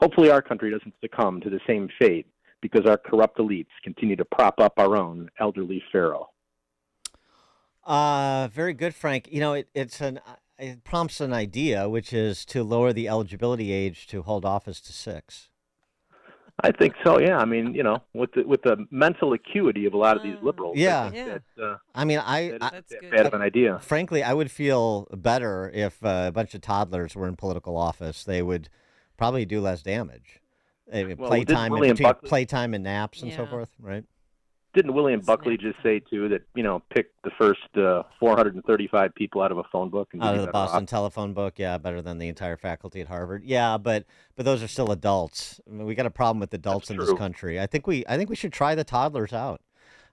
Hopefully our country doesn't succumb to the same fate because our corrupt elites continue to prop up our own elderly pharaoh. Very good, Frank. You know, it prompts an idea, which is to lower the eligibility age to hold office to 6. I think so, yeah. I mean, you know, with the mental acuity of a lot of these liberals, Yeah. I think that, I mean, that's bad of an idea. Frankly, I would feel better if a bunch of toddlers were in political office. They would probably do less damage. Playtime and naps and so forth, right? Didn't William Buckley just say, too, that, you know, pick the first 435 people out of a phone book? And Out of the Boston telephone book, yeah, better than the entire faculty at Harvard. Yeah, but those are still adults. I mean, we got a problem with adults in this country. I think we should try the toddlers out.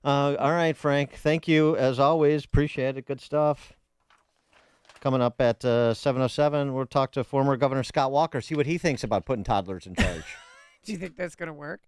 All right, Frank, thank you, as always. Appreciate it. Good stuff. Coming up at 7:07, we'll talk to former Governor Scott Walker, see what he thinks about putting toddlers in charge. Do you think that's going to work?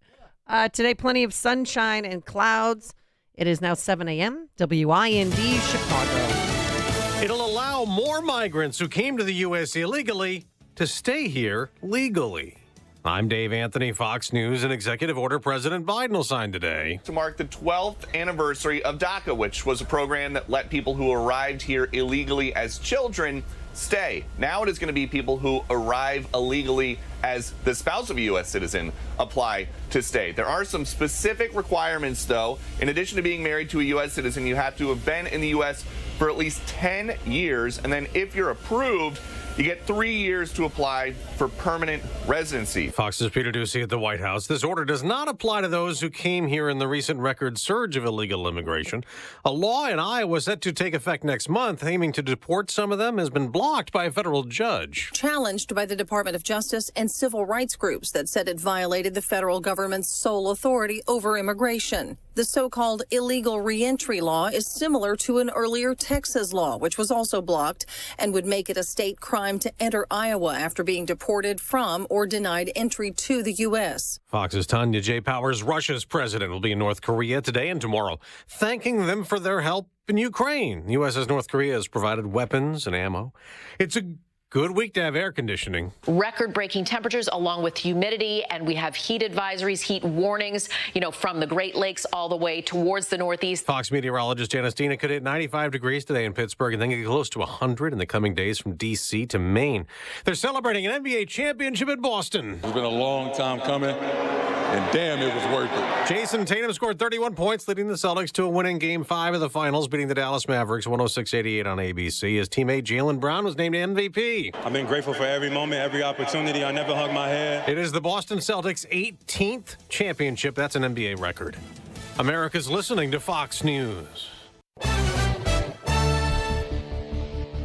Today, plenty of sunshine and clouds. It is now 7 a.m. WIND Chicago. It'll allow more migrants who came to the U.S. illegally to stay here legally. I'm Dave Anthony, Fox News. An executive order President Biden will sign today to mark the 12th anniversary of DACA, which was a program that let people who arrived here illegally as children stay. Now it is going to be people who arrive illegally as the spouse of a U.S. citizen apply to stay. There are some specific requirements, though. In addition to being married to a U.S. citizen, you have to have been in the U.S. for at least 10 years. And then if you're approved, you get 3 years to apply for permanent residency. Fox's Peter Ducey at the White House. This order does not apply to those who came here in the recent record surge of illegal immigration. A law in Iowa set to take effect next month, aiming to deport some of them, has been blocked by a federal judge. Challenged by the Department of Justice and civil rights groups that said it violated the federal government's sole authority over immigration. The so-called illegal reentry law is similar to an earlier Texas law, which was also blocked and would make it a state crime to enter Iowa after being deported from or denied entry to the U.S. Fox's Tanya J. Powers. Russia's president will be in North Korea today and tomorrow, thanking them for their help in Ukraine. The U.S. says North Korea has provided weapons and ammo. It's a good week to have air conditioning. Record-breaking temperatures along with humidity, and we have heat advisories, heat warnings, from the Great Lakes all the way towards the Northeast. Fox meteorologist Janice Dina could hit 95 degrees today in Pittsburgh and then get close to 100 in the coming days from D.C. to Maine. They're celebrating an NBA championship in Boston. It's been a long time coming, and damn, it was worth it. Jason Tatum scored 31 points, leading the Celtics to a winning Game 5 of the Finals, beating the Dallas Mavericks 106-88 on ABC. His teammate Jaylen Brown was named MVP. I've been grateful for every moment, every opportunity. I never hung my head. It is the Boston Celtics' 18th championship. That's an NBA record. America's listening to Fox News.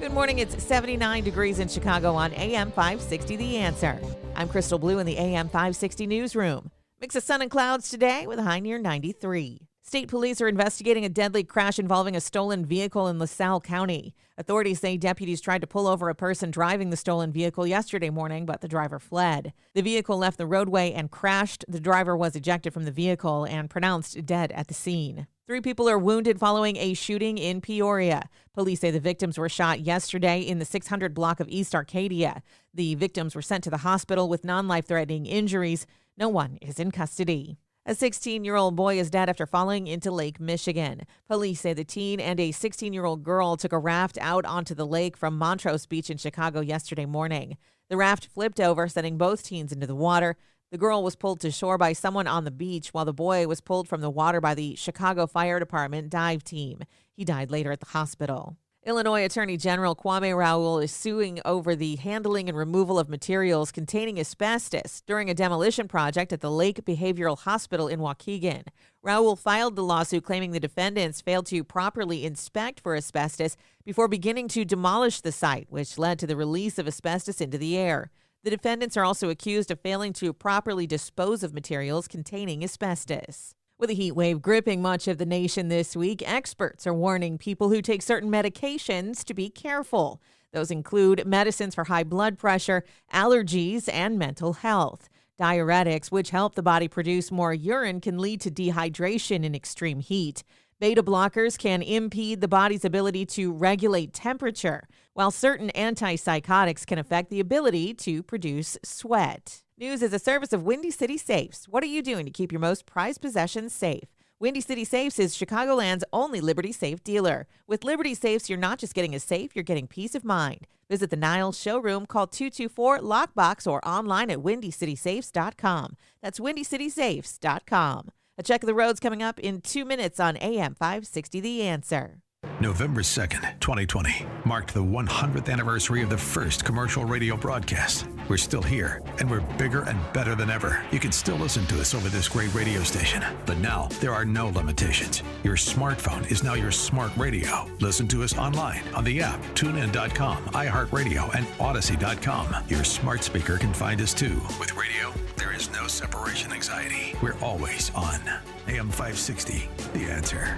Good morning. It's 79 degrees in Chicago on AM 560 The Answer. I'm Crystal Blue in the AM 560 newsroom. Mix of sun and clouds today with a high near 93. State police are investigating a deadly crash involving a stolen vehicle in LaSalle County. Authorities say deputies tried to pull over a person driving the stolen vehicle yesterday morning, but the driver fled. The vehicle left the roadway and crashed. The driver was ejected from the vehicle and pronounced dead at the scene. 3 people are wounded following a shooting in Peoria. Police say the victims were shot yesterday in the 600 block of East Arcadia. The victims were sent to the hospital with non-life-threatening injuries. No one is in custody. A 16-year-old boy is dead after falling into Lake Michigan. Police say the teen and a 16-year-old girl took a raft out onto the lake from Montrose Beach in Chicago yesterday morning. The raft flipped over, sending both teens into the water. The girl was pulled to shore by someone on the beach, while the boy was pulled from the water by the Chicago Fire Department dive team. He died later at the hospital. Illinois Attorney General Kwame Raoul is suing over the handling and removal of materials containing asbestos during a demolition project at the Lake Behavioral Hospital in Waukegan. Raoul filed the lawsuit claiming the defendants failed to properly inspect for asbestos before beginning to demolish the site, which led to the release of asbestos into the air. The defendants are also accused of failing to properly dispose of materials containing asbestos. With a heat wave gripping much of the nation this week, experts are warning people who take certain medications to be careful. Those include medicines for high blood pressure, allergies, and mental health. Diuretics, which help the body produce more urine, can lead to dehydration in extreme heat. Beta blockers can impede the body's ability to regulate temperature, while certain antipsychotics can affect the ability to produce sweat. News is a service of Windy City Safes. What are you doing to keep your most prized possessions safe? Windy City Safes is Chicagoland's only Liberty Safe dealer. With Liberty Safes, you're not just getting a safe, you're getting peace of mind. Visit the Niles showroom, call 224-LOCKBOX, or online at windycitysafes.com. That's windycitysafes.com. A check of the roads coming up in 2 minutes on AM 560 The Answer. November 2nd, 2020, marked the 100th anniversary of the first commercial radio broadcast. We're still here, and we're bigger and better than ever. You can still listen to us over this great radio station, but now there are no limitations. Your smartphone is now your smart radio. Listen to us online on the app, tunein.com, iHeartRadio, and Odyssey.com. Your smart speaker can find us too. With radio, there is no separation anxiety. We're always on. AM 560, The Answer.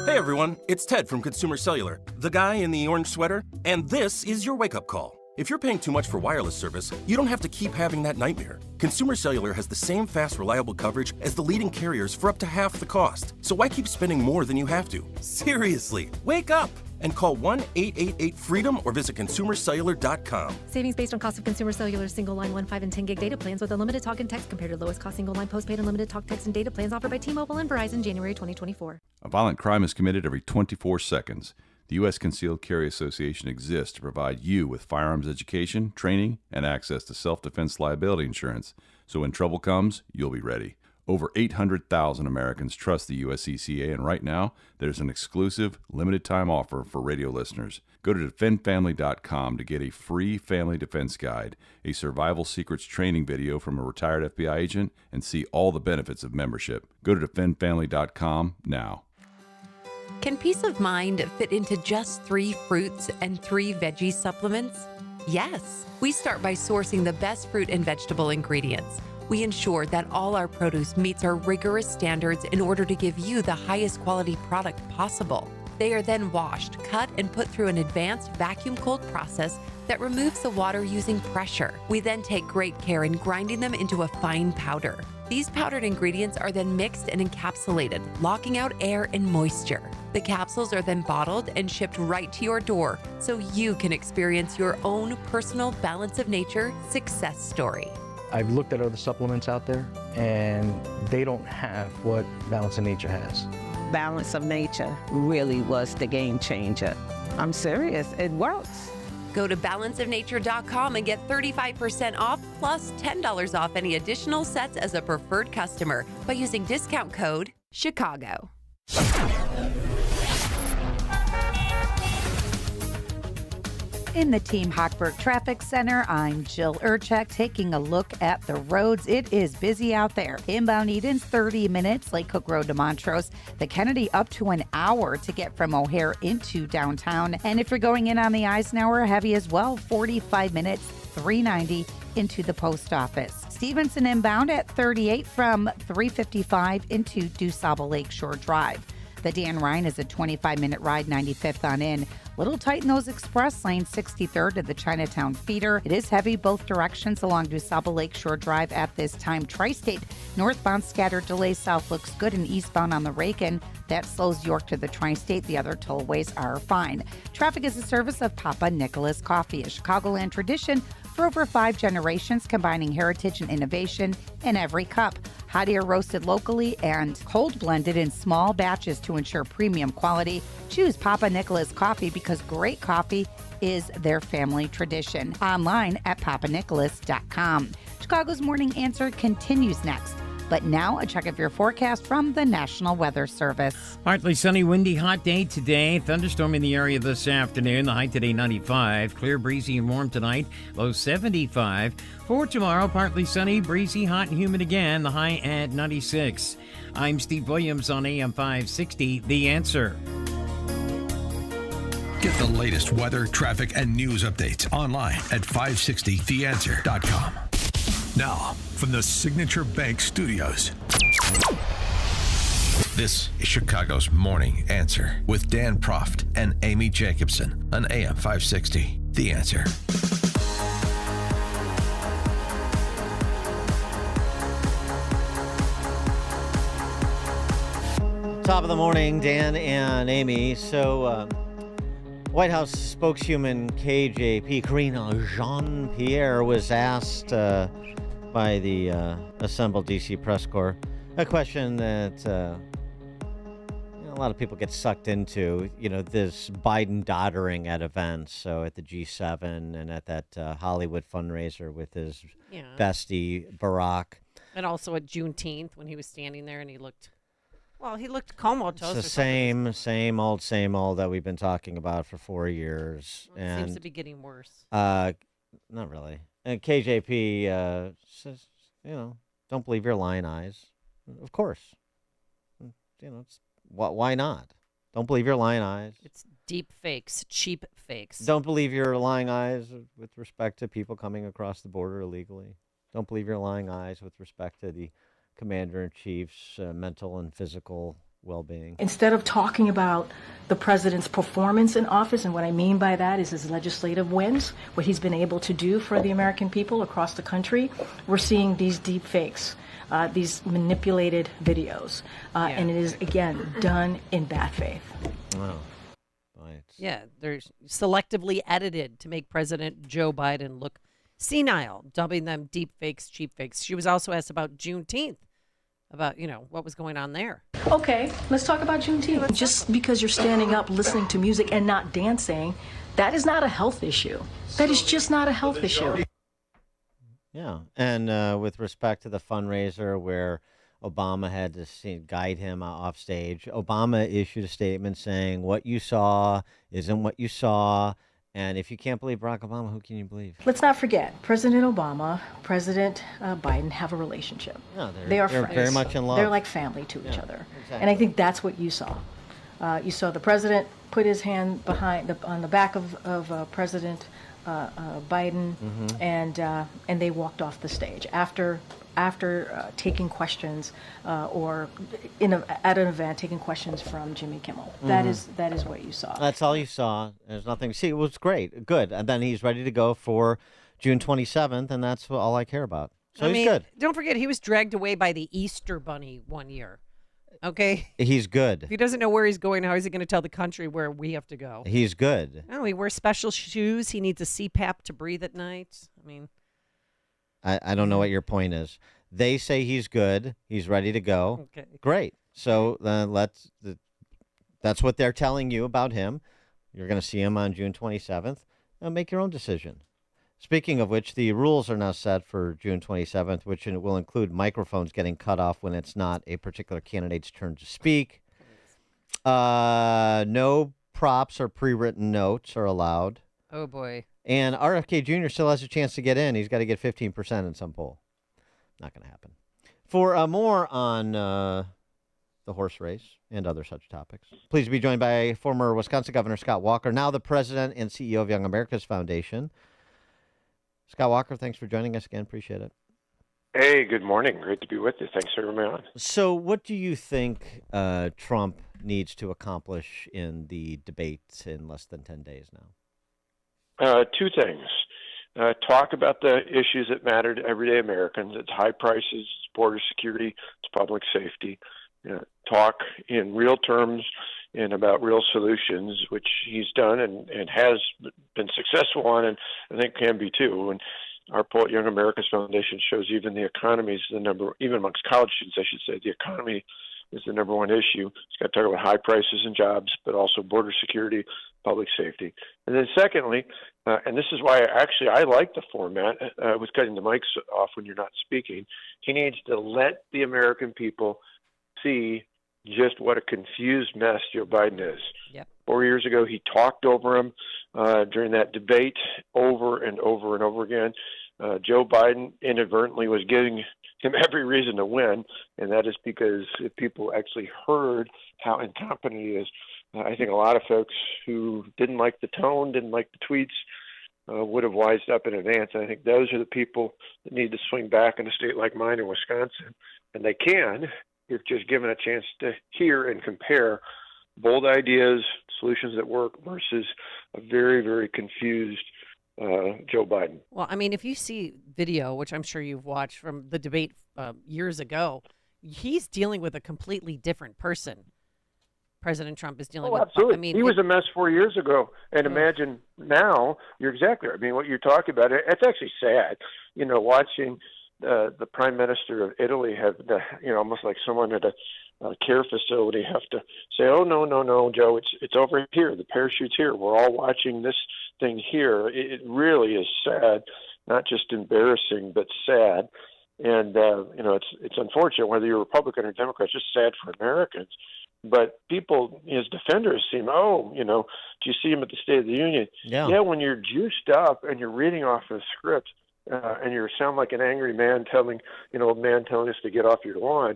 Hey everyone, it's Ted from Consumer Cellular, the guy in the orange sweater, and this is your wake-up call. If you're paying too much for wireless service, you don't have to keep having that nightmare. Consumer Cellular has the same fast, reliable coverage as the leading carriers for up to half the cost. So why keep spending more than you have to? Seriously, wake up and call 1-888-FREEDOM or visit consumercellular.com. Savings based on cost of Consumer Cellular single line 1, 5, and 10 gig data plans with unlimited talk and text compared to lowest cost single line postpaid unlimited talk, text, and data plans offered by T-Mobile and Verizon January 2024. A violent crime is committed every 24 seconds. The U.S. Concealed Carry Association exists to provide you with firearms education, training, and access to self-defense liability insurance. So when trouble comes, you'll be ready. Over 800,000 Americans trust the USCCA, and right now, there's an exclusive, limited-time offer for radio listeners. Go to defendfamily.com to get a free family defense guide, a survival secrets training video from a retired FBI agent, and see all the benefits of membership. Go to defendfamily.com now. Can peace of mind fit into just 3 fruits and 3 veggie supplements? Yes. We start by sourcing the best fruit and vegetable ingredients. We ensure that all our produce meets our rigorous standards in order to give you the highest quality product possible. They are then washed, cut, and put through an advanced vacuum cold process that removes the water using pressure. We then take great care in grinding them into a fine powder. These powdered ingredients are then mixed and encapsulated, locking out air and moisture. The capsules are then bottled and shipped right to your door so you can experience your own personal Balance of Nature success story. I've looked at other supplements out there, and they don't have what Balance of Nature has. Balance of Nature really was the game changer. I'm serious, it works. Go to balanceofnature.com and get 35% off plus $10 off any additional sets as a preferred customer by using discount code CHICAGO. In the Team Hochberg Traffic Center, I'm Jill Urchek taking a look at the roads. It is busy out there. Inbound Eden's 30 minutes, Lake Cook Road to Montrose. The Kennedy up to an hour to get from O'Hare into downtown. And if you're going in on the Eisenhower, heavy as well, 45 minutes, 390 into the post office. Stevenson inbound at 38 from 355 into DuSable Lakeshore Drive. The Dan Ryan is a 25-minute ride, 95th on in. Little tight in those express lanes, 63rd to the Chinatown feeder. It is heavy both directions along DuSable Lakeshore Drive at this time. Tri-State northbound scattered delays. South looks good, and eastbound on the Reagan. That slows York to the Tri-State. The other tollways are fine. Traffic is a service of Papa Nicholas Coffee, a Chicagoland tradition for over 5 generations, combining heritage and innovation in every cup. Hot air roasted locally and cold blended in small batches to ensure premium quality. Choose Papa Nicholas Coffee because great coffee is their family tradition. Online at papanicholas.com. Chicago's Morning Answer continues next But now a check of your forecast from the National Weather Service. Partly sunny, windy, hot day today. Thunderstorm in the area this afternoon. The high today 95. Clear, breezy, and warm tonight. Low 75. For tomorrow, partly sunny, breezy, hot, and humid again. The high at 96. I'm Steve Williams on AM 560. The Answer. Get the latest weather, traffic, and news updates online at 560theanswer.com. Now, from the Signature Bank Studios. This is Chicago's Morning Answer with Dan Proft and Amy Jacobson on AM 560. The Answer. Top of the morning, Dan and Amy. So, White House spokeswoman KJP, Karina Jean-Pierre, was asked by the assembled D.C. press corps a question that a lot of people get sucked into, this Biden doddering at events. So at the G7 and at that Hollywood fundraiser with his bestie, Barack. And also at Juneteenth when he was standing there and he looked comatose. It's the same old that we've been talking about for 4 years. Well, it seems to be getting worse. Not really. And KJP says, don't believe your lying eyes. Of course. Why not? Don't believe your lying eyes. It's deep fakes, cheap fakes. Don't believe your lying eyes with respect to people coming across the border illegally. Don't believe your lying eyes with respect to the Commander-in-Chief's mental and physical well-being. Instead of talking about the president's performance in office, and what I mean by that is his legislative wins, what he's been able to do for the American people across the country, we're seeing these deep fakes, these manipulated videos. And it is, again, done in bad faith. Wow. Right. Yeah, they're selectively edited to make President Joe Biden look senile, dubbing them deep fakes, cheap fakes. She was also asked about Juneteenth, about, what was going on there. Okay, let's talk about Juneteenth. Just because you're standing up listening to music and not dancing, that is not a health issue. That is just not a health issue. Yeah, and with respect to the fundraiser where Obama had to guide him off stage, Obama issued a statement saying, what you saw isn't what you saw. And if you can't believe Barack Obama, who can you believe? Let's not forget, President Obama, President Biden have a relationship. No, they're friends. Very much in love. They're like family to each other. Exactly. And I think that's what you saw. You saw the president put his hand on the back of President Biden, and they walked off the stage after taking questions or at an event taking questions from Jimmy Kimmel. That is what you saw. That's all you saw. There's nothing. See, it was great, good, and then he's ready to go for June 27th, and that's all I care about. So he's good. Don't forget, he was dragged away by the Easter Bunny one year. Okay, he's good. If he doesn't know where he's going, how is he going to tell the country where we have to go? He's good. No, he wears special shoes. He needs a CPAP to breathe at night. I mean. I don't know what your point is. They say he's good. He's ready to go. Okay. Great. So that's what they're telling you about him. You're going to see him on June 27th. Make your own decision. Speaking of which, the rules are now set for June 27th, which will include microphones getting cut off when it's not a particular candidate's turn to speak. No props or pre-written notes are allowed. Oh, boy. And RFK Jr. still has a chance to get in. He's got to get 15% in some poll. Not going to happen. For more on the horse race and other such topics, please be joined by former Wisconsin Governor Scott Walker, now the president and CEO of Young America's Foundation. Scott Walker, thanks for joining us again. Appreciate it. Hey, good morning. Great to be with you. Thanks for having me on. So what do you think Trump needs to accomplish in the debate in less than 10 days now? Two things. Talk about the issues that matter to everyday Americans. It's high prices, it's border security, it's public safety. Talk in real terms and about real solutions, which he's done and has been successful on, and I think can be too. And our poll at Young America's Foundation shows even the economy is the number, even amongst college students, I should say, the economy is the number one issue. He's got to talk about high prices and jobs, but also border security, public safety. And then secondly, and this is why I like the format, with cutting the mics off when you're not speaking, he needs to let the American people see just what a confused mess Joe Biden is. Yep. 4 years ago, he talked over him during that debate over and over and over again. Joe Biden inadvertently was giving him every reason to win, and that is because if people actually heard how incompetent he is, I think a lot of folks who didn't like the tone, didn't like the tweets, would have wised up in advance. And I think those are the people that need to swing back in a state like mine in Wisconsin, and they can if just given a chance to hear and compare bold ideas, solutions that work versus a very, very confused Joe Biden. Well, I mean, if you see video, which I'm sure you've watched from the debate years ago, he's dealing with a completely different person. President Trump is dealing with. Absolutely. I mean, he was a mess 4 years ago, and imagine now. You're exactly right. I mean, what you're talking about, it's actually sad. Watching the Prime Minister of Italy have almost like someone at a care facility have to say, "Oh no, Joe, it's over here. The parachute's here. We're all watching this thing here." It really is sad, not just embarrassing, but sad. And it's unfortunate whether you're Republican or Democrat. It's just sad for Americans. But people, his defenders seem, do you see him at the State of the Union? Yeah. When you're juiced up and you're reading off a script and you sound like an angry man telling us to get off your lawn,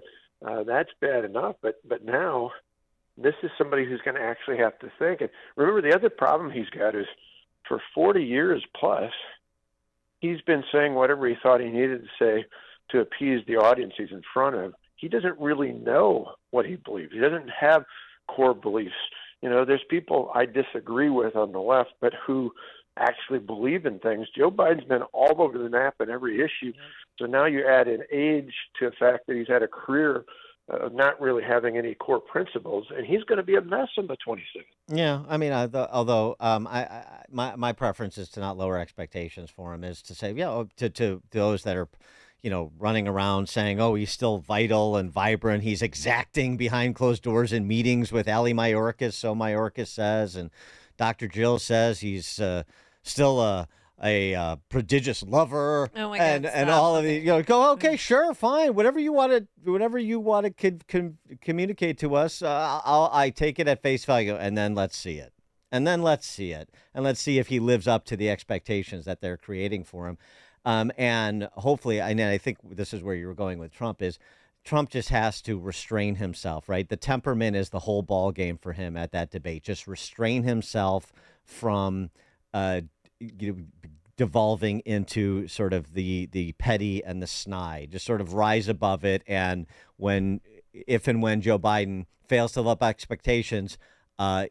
that's bad enough. But now this is somebody who's going to actually have to think. And remember, the other problem he's got is for 40 years plus, he's been saying whatever he thought he needed to say to appease the audience he's in front of. He doesn't really know what he believes. He doesn't have core beliefs. There's people I disagree with on the left, but who actually believe in things. Joe Biden's been all over the map in every issue. So now you add an age to the fact that he's had a career of not really having any core principles, and he's going to be a mess on the 26th. Yeah, I mean, although my preference is to not lower expectations for him, is to say, to those that are, running around saying, oh, he's still vital and vibrant. He's exacting behind closed doors in meetings with Ali Mayorkas, so Mayorkas says, and Dr. Jill says he's still a prodigious lover. Oh my God, and all of these, go, okay, sure, fine, whatever you want to communicate to us, I take it at face value, and then let's see it. And let's see if he lives up to the expectations that they're creating for him. And hopefully, and I think this is where you were going with Trump, is Trump just has to restrain himself, right? The temperament is the whole ball game for him at that debate. Just restrain himself from devolving into sort of the petty and the snide. Just sort of rise above it. And if and when Joe Biden fails to live up expectations,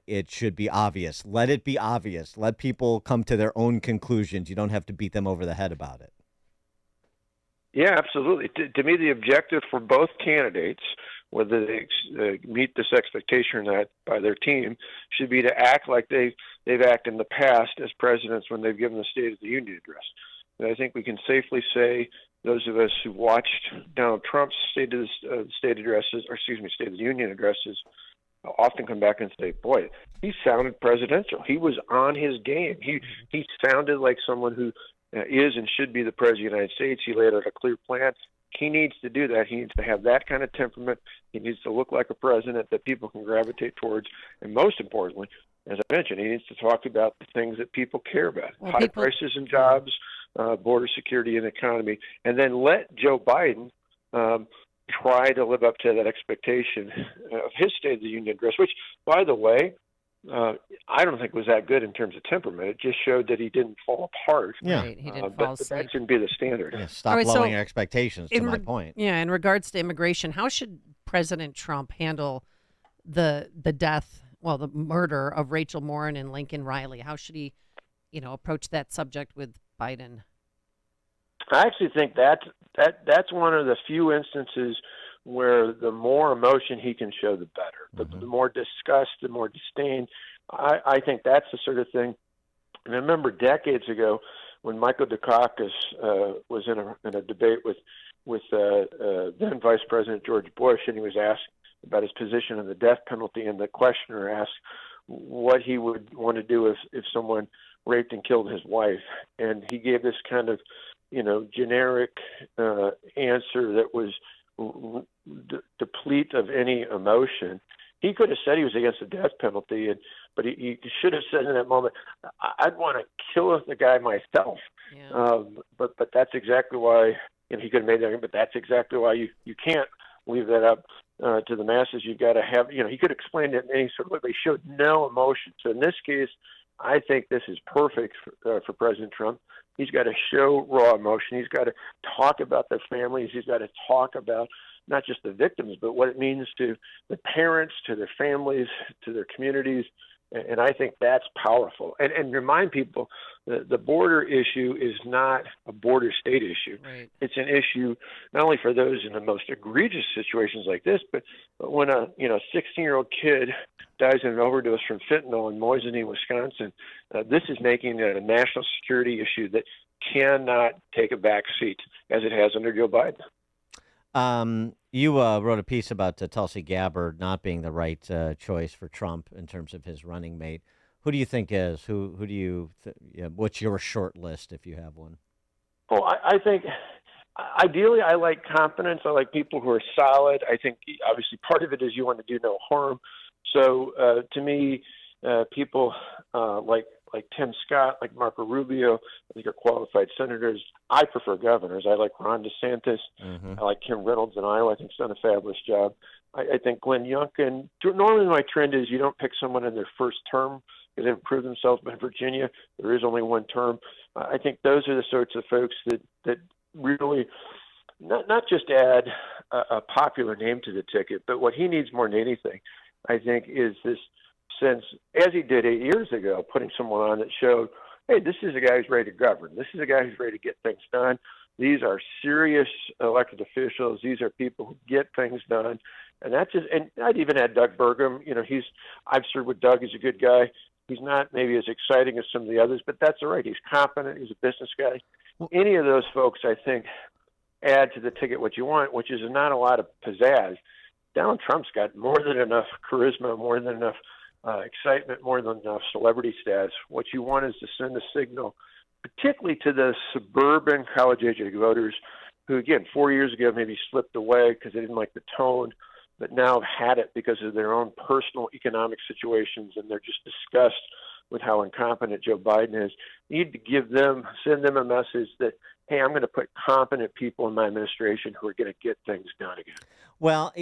it should be obvious. Let it be obvious. Let people come to their own conclusions. You don't have to beat them over the head about it. Yeah, absolutely. To me, the objective for both candidates, whether they meet this expectation or not by their team, should be to act like they've acted in the past as presidents when they've given the State of the Union address. And I think we can safely say, those of us who watched Donald Trump's State of the Union addresses, often come back and say, boy, he sounded presidential. He was on his game. He sounded like someone who is and should be the president of the United States. He laid out a clear plan. He needs to do that. He needs to have that kind of temperament. He needs to look like a president that people can gravitate towards. And most importantly, as I mentioned, he needs to talk about the things that people care about. High prices and jobs, border security and economy, and then let Joe Biden try to live up to that expectation of his State of the Union address, which, by the way, I don't think was that good in terms of temperament. It just showed that he didn't fall apart. Yeah. Right, he didn't fall but asleep. that shouldn't be the standard. Yeah, stop lowering your expectations, to my point. Yeah, in regards to immigration, how should President Trump handle the death, the murder of Rachel Morin and Lincoln Riley? How should he, approach that subject with Biden? I actually think that's one of the few instances where the more emotion he can show, the better. The more disgust, the more disdain. I think that's the sort of thing. And I remember decades ago when Michael Dukakis was in a debate with then Vice President George Bush, and he was asked, about his position on the death penalty, and the questioner asked what he would want to do if someone raped and killed his wife. And he gave this kind of, generic answer that was deplete of any emotion. He could have said he was against the death penalty, but he should have said in that moment, I'd want to kill the guy myself. Yeah. But that's exactly why, he could have made that, but that's exactly why you can't leave that up to the masses. You've got to have, he could explain it in any sort of way, but he showed no emotion. So in this case, I think this is perfect for President Trump. He's got to show raw emotion. He's got to talk about their families. He's got to talk about not just the victims, but what it means to the parents, to their families, to their communities. And I think that's powerful. And remind people that the border issue is not a border state issue. Right. It's an issue not only for those in the most egregious situations like this, but when a 16-year-old kid dies in an overdose from fentanyl in Moissanee, Wisconsin, this is making it a national security issue that cannot take a back seat as it has under Joe Biden. You wrote a piece about Tulsi Gabbard not being the right choice for Trump in terms of his running mate. Who do you think is? Who do you? What's your short list if you have one? Well, I think ideally I like confidence. I like people who are solid. I think obviously part of it is you want to do no harm. So to me, people like Tim Scott, like Marco Rubio, I think are qualified senators. I prefer governors. I like Ron DeSantis. I like Kim Reynolds in Iowa. I think he's done a fabulous job. I think Glenn Youngkin. Normally my trend is you don't pick someone in their first term because they've proved themselves. But in Virginia, there is only one term. I think those are the sorts of folks that really not just add a popular name to the ticket, but what he needs more than anything, I think, is this sense, as he did 8 years ago, putting someone on that showed, hey, this is a guy who's ready to govern. This is a guy who's ready to get things done. These are serious elected officials. These are people who get things done. And that's just, and I'd even add Doug Burgum. I've served with Doug. He's a good guy. He's not maybe as exciting as some of the others, but that's all right. He's competent. He's a business guy. Any of those folks, I think, add to the ticket what you want, which is not a lot of pizzazz. Donald Trump's got more than enough charisma, more than enough excitement, more than enough celebrity status. What you want is to send a signal, particularly to the suburban college-age voters who, again, 4 years ago maybe slipped away because they didn't like the tone, but now have had it because of their own personal economic situations, and they're just disgusted with how incompetent Joe Biden is. You need to send them a message that, hey, I'm going to put competent people in my administration who are going to get things done again. Well,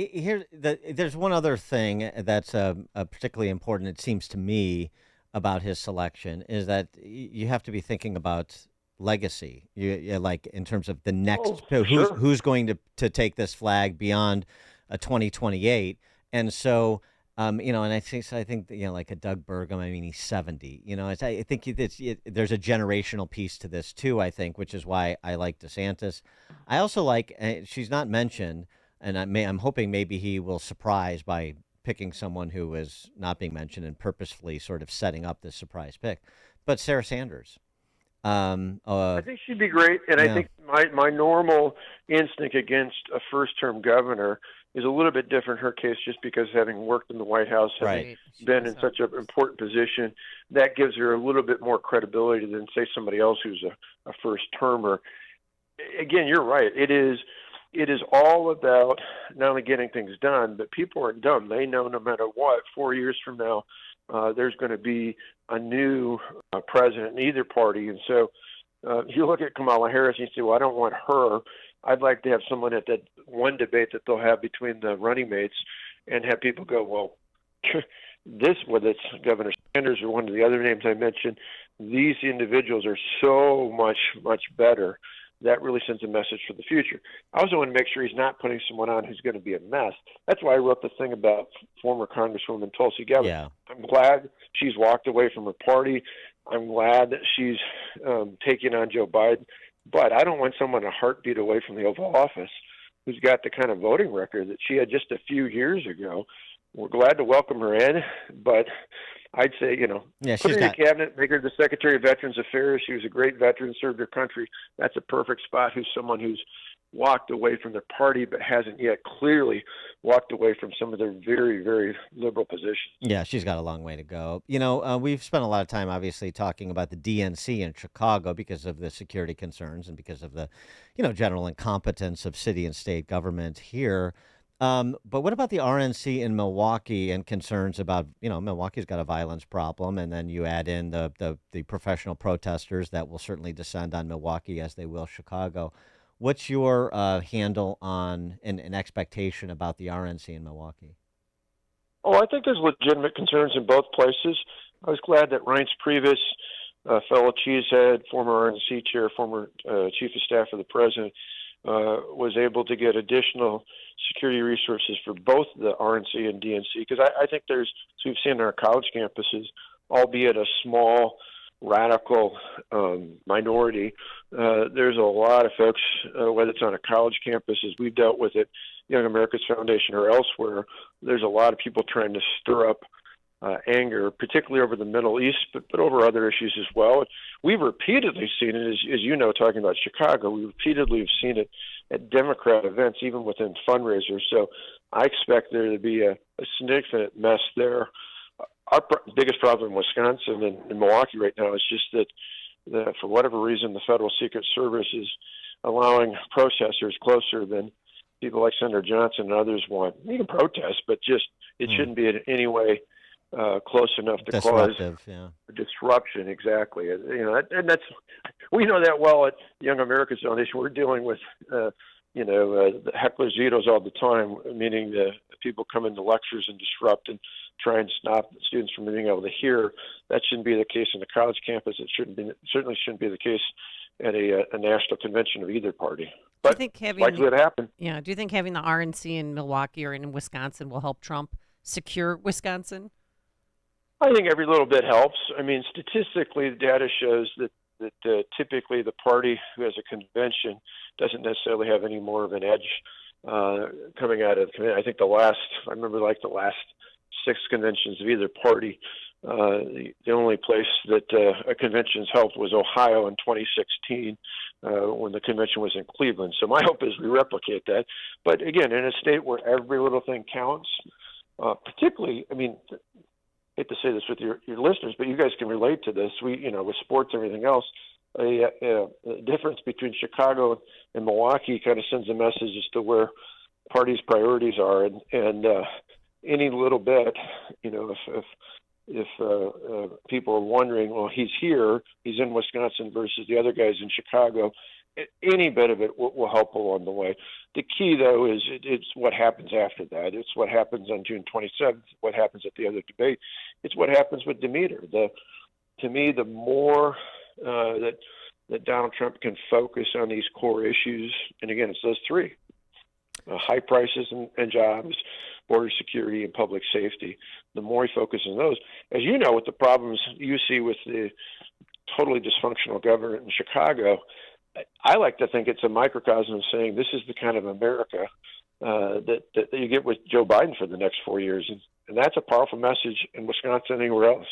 there's one other thing that's particularly important, it seems to me, about his selection, is that you have to be thinking about legacy. Like in terms of the next, who's going to take this flag beyond 2028, and so. And I think like a Doug Burgum. I mean, he's 70. I think there's a generational piece to this too. I think, which is why I like DeSantis. I also like. She's not mentioned, and I'm hoping maybe he will surprise by picking someone who is not being mentioned and purposefully sort of setting up this surprise pick. But Sarah Sanders. I think she'd be great, and I think my normal instinct against a first-term governor is a little bit different in her case, just because having worked in the White House, having been in such an important position, that gives her a little bit more credibility than, say, somebody else who's a first-termer. Again, you're right. It is all about not only getting things done, but people aren't dumb. They know no matter what, 4 years from now, there's going to be a new president in either party. And so you look at Kamala Harris and you say, well, I don't want her. I'd like to have someone at that one debate that they'll have between the running mates and have people go, well, whether it's Governor Sanders or one of the other names I mentioned, these individuals are so much, much better. That really sends a message for the future. I also want to make sure he's not putting someone on who's going to be a mess. That's why I wrote the thing about former Congresswoman Tulsi Gabbard. Yeah. I'm glad she's walked away from her party. I'm glad that she's taking on Joe Biden. But I don't want someone a heartbeat away from the Oval Office who's got the kind of voting record that she had just a few years ago. We're glad to welcome her in, but I'd say, put her in the cabinet, make her the Secretary of Veterans Affairs. She was a great veteran, served her country. That's a perfect spot. Who's someone who's walked away from their party, but hasn't yet clearly walked away from some of their very, very liberal positions. Yeah, she's got a long way to go. We've spent a lot of time, obviously, talking about the DNC in Chicago because of the security concerns and because of the, general incompetence of city and state government here. But what about the RNC in Milwaukee and concerns about, Milwaukee's got a violence problem, and then you add in the professional protesters that will certainly descend on Milwaukee as they will Chicago. What's your handle on an expectation about the RNC in Milwaukee? Oh, I think there's legitimate concerns in both places. I was glad that Reince Priebus, fellow cheesehead, former RNC chair, former chief of staff of the president, was able to get additional security resources for both the RNC and DNC, because I think there's, as we've seen on our college campuses, albeit a small radical minority, there's a lot of folks, whether it's on a college campus, as we've dealt with it, Young America's Foundation or elsewhere, there's a lot of people trying to stir up anger, particularly over the Middle East, but over other issues as well. We've repeatedly seen it, as you know, talking about Chicago, we repeatedly have seen it at Democrat events, even within fundraisers. So I expect there to be a significant mess there. Our biggest problem in Wisconsin and in Milwaukee right now is just that for whatever reason, the Federal Secret Service is allowing protesters closer than people like Senator Johnson and others want. You can protest, but just it shouldn't be in any way close enough to cause disruption. Exactly. And that's, we know that well at Young America's Foundation. We're dealing with the hecklers vetoes all the time, meaning the people come into lectures and disrupt and try and stop students from being able to hear. That shouldn't be the case in the college campus. It certainly shouldn't be the case at a national convention of either party. But do you think likely to happen. Yeah. Do you think having the RNC in Milwaukee or in Wisconsin will help Trump secure Wisconsin? I think every little bit helps. I mean, statistically, the data shows that typically the party who has a convention doesn't necessarily have any more of an edge coming out of the convention. I think the last 6 conventions of either party, the only place that a convention's helped was Ohio in 2016 when the convention was in Cleveland. So my hope is we replicate that. But again, in a state where every little thing counts, particularly, I mean, I hate to say this with your listeners, but you guys can relate to this. We, with sports and everything else, a difference between Chicago and Milwaukee kind of sends a message as to where parties' priorities are, and any little bit, if people are wondering, well, he's here, he's in Wisconsin versus the other guys in Chicago, any bit of it will help along the way. The key, though, is it's what happens after that. It's what happens on June 27th, what happens at the other debate. It's what happens with Demeter. To me, the more that Donald Trump can focus on these core issues, and again, it's those three, high prices and jobs, border security, and public safety, the more he focuses on those. As you know, with the problems you see with the totally dysfunctional government in Chicago, I like to think it's a microcosm of saying this is the kind of America that you get with Joe Biden for the next 4 years. And that's a powerful message in Wisconsin and anywhere else.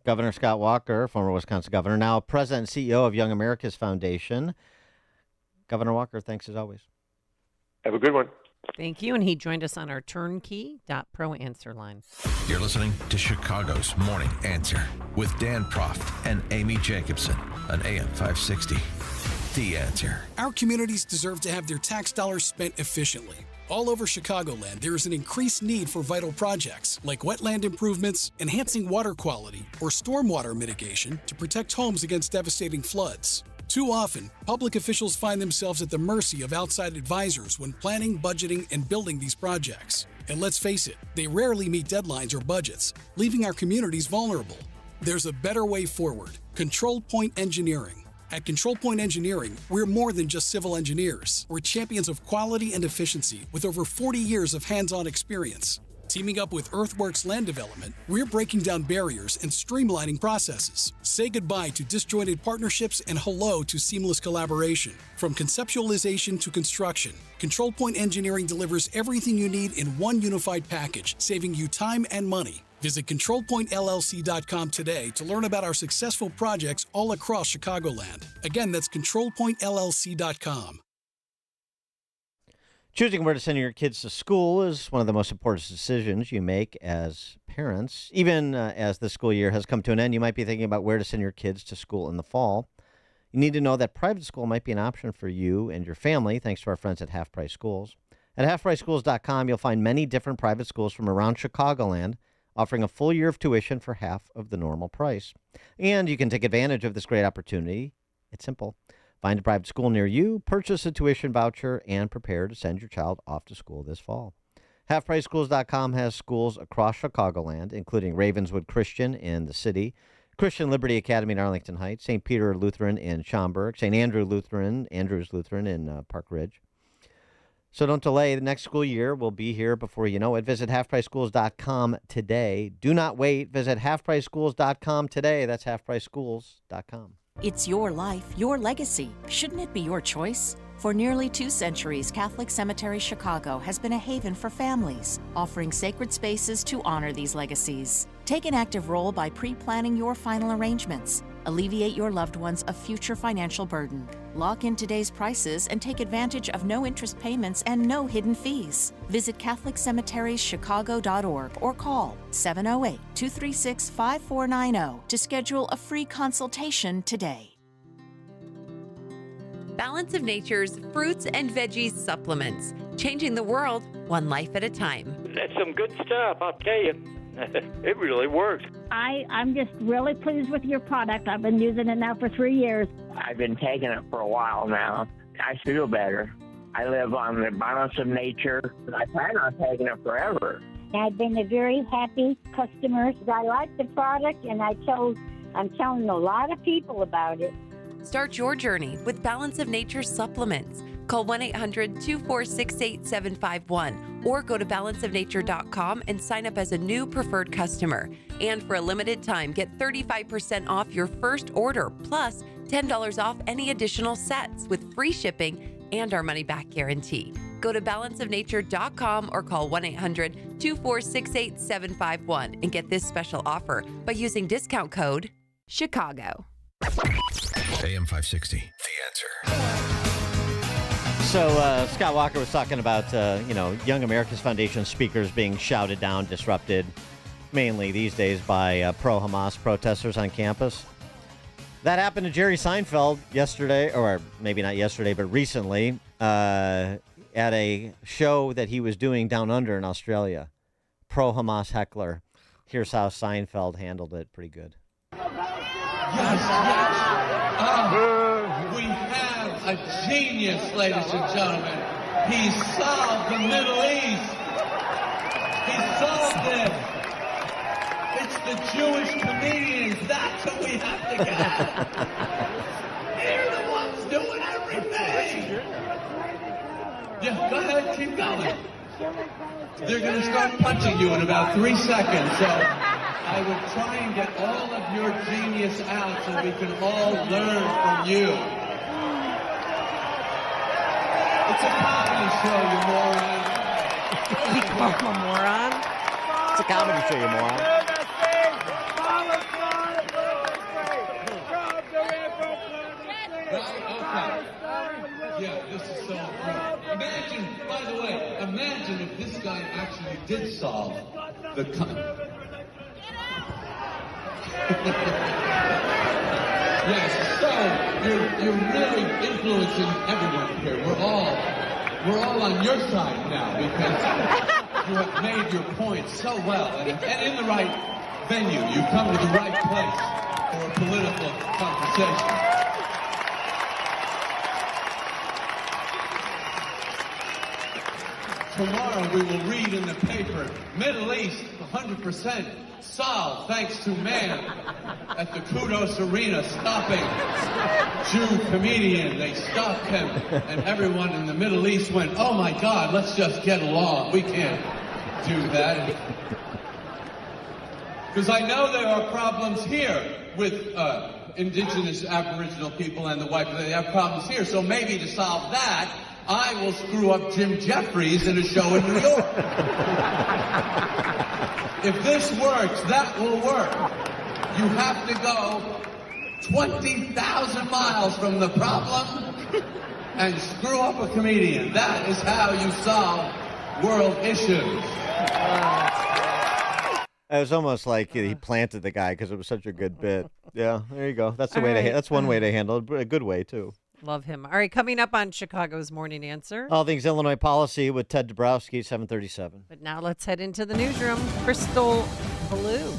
Governor Scott Walker, former Wisconsin governor, now president and CEO of Young America's Foundation. Governor Walker, thanks as always. Have a good one. Thank you. And he joined us on our turnkey.pro answer line. You're listening to Chicago's Morning Answer with Dan Proft and Amy Jacobson on AM 560. The Answer. Our communities deserve to have their tax dollars spent efficiently. All over Chicagoland, there is an increased need for vital projects like wetland improvements, enhancing water quality, or stormwater mitigation to protect homes against devastating floods. Too often, public officials find themselves at the mercy of outside advisors when planning, budgeting, and building these projects. And let's face it, they rarely meet deadlines or budgets, leaving our communities vulnerable. There's a better way forward. Control Point Engineering. At Control Point Engineering, we're more than just civil engineers. We're champions of quality and efficiency with over 40 years of hands-on experience. Teaming up with Earthworks Land Development, we're breaking down barriers and streamlining processes. Say goodbye to disjointed partnerships and hello to seamless collaboration. From conceptualization to construction, Control Point Engineering delivers everything you need in one unified package, saving you time and money. Visit ControlPointLLC.com today to learn about our successful projects all across Chicagoland. Again, that's ControlPointLLC.com. Choosing where to send your kids to school is one of the most important decisions you make as parents. Even as the school year has come to an end, you might be thinking about where to send your kids to school in the fall. You need to know that private school might be an option for you and your family, thanks to our friends at Half Price Schools. At halfpriceschools.com, you'll find many different private schools from around Chicagoland, offering a full year of tuition for half of the normal price. And you can take advantage of this great opportunity. It's simple. Find a private school near you, purchase a tuition voucher, and prepare to send your child off to school this fall. HalfPriceSchools.com has schools across Chicagoland, including Ravenswood Christian in the city, Christian Liberty Academy in Arlington Heights, St. Peter Lutheran in Schaumburg, St. Andrews Lutheran in Park Ridge. So don't delay. The next school year will be here before you know it. Visit halfpriceschools.com today. Do not wait. Visit halfpriceschools.com today. That's halfpriceschools.com. It's your life, your legacy. Shouldn't it be your choice? For nearly 2 centuries, Catholic Cemetery Chicago has been a haven for families, offering sacred spaces to honor these legacies. Take an active role by pre-planning your final arrangements. Alleviate your loved ones a future financial burden. Lock in today's prices and take advantage of no interest payments and no hidden fees. Visit CatholicCemeteriesChicago.org or call 708-236-5490 to schedule a free consultation today. Balance of Nature's fruits and veggies supplements, changing the world one life at a time. That's some good stuff, I'll tell you. It really works. I'm just really pleased with your product. I've been using it now for 3 years. I've been taking it for a while now. I feel better. I live on the Balance of Nature. I plan on taking it forever. I've been a very happy customer. I like the product, and I'm telling a lot of people about it. Start your journey with Balance of Nature supplements. Call 1-800-246-8751 or go to balanceofnature.com and sign up as a new preferred customer. And for a limited time, get 35% off your first order, plus $10 off any additional sets with free shipping and our money-back guarantee. Go to balanceofnature.com or call 1-800-246-8751 and get this special offer by using discount code CHICAGO. AM 560, The Answer. So Scott Walker was talking about, Young America's Foundation speakers being shouted down, disrupted, mainly these days by pro-Hamas protesters on campus. That happened to Jerry Seinfeld yesterday, or maybe not yesterday, but recently, at a show that he was doing down under in Australia. Pro-Hamas heckler. Here's how Seinfeld handled it pretty good. Yes. We have a genius, ladies and gentlemen. He solved the Middle East. He solved it. It's the Jewish comedians. That's what we have to get. They're the ones doing everything. Yeah, go ahead, keep going. They're going to start punching you in about 3 seconds, so I will try and get all of your genius out so we can all learn from you. It's a comedy show, you moron. He called him a moron? It's a comedy show, you moron. Yeah, this is so important. Imagine, by the way, if this guy actually did solve the Yes, so you're really influencing everyone here. We're all on your side now because you have made your point so well and in the right venue. You come to the right place for a political conversation. Tomorrow we will read in the paper, Middle East 100% solved thanks to man at the Kudos Arena stopping Jew comedian. They stopped him and everyone in the Middle East went, oh my God, let's just get along. We can't do that. Because I know there are problems here with indigenous Aboriginal people and the white people. They have problems here. So maybe to solve that, I will screw up Jim Jeffries in a show in New York. If this works, that will work. You have to go 20,000 miles from the problem and screw up a comedian. That is how you solve world issues. It was almost like he planted the guy because it was such a good bit. Yeah, there you go. That's the way to. That's one way to handle it. A good way too. Love him. All right, coming up on Chicago's Morning Answer. All things Illinois policy with Ted Dabrowski, 7:37. But now let's head into the newsroom. Crystal Blue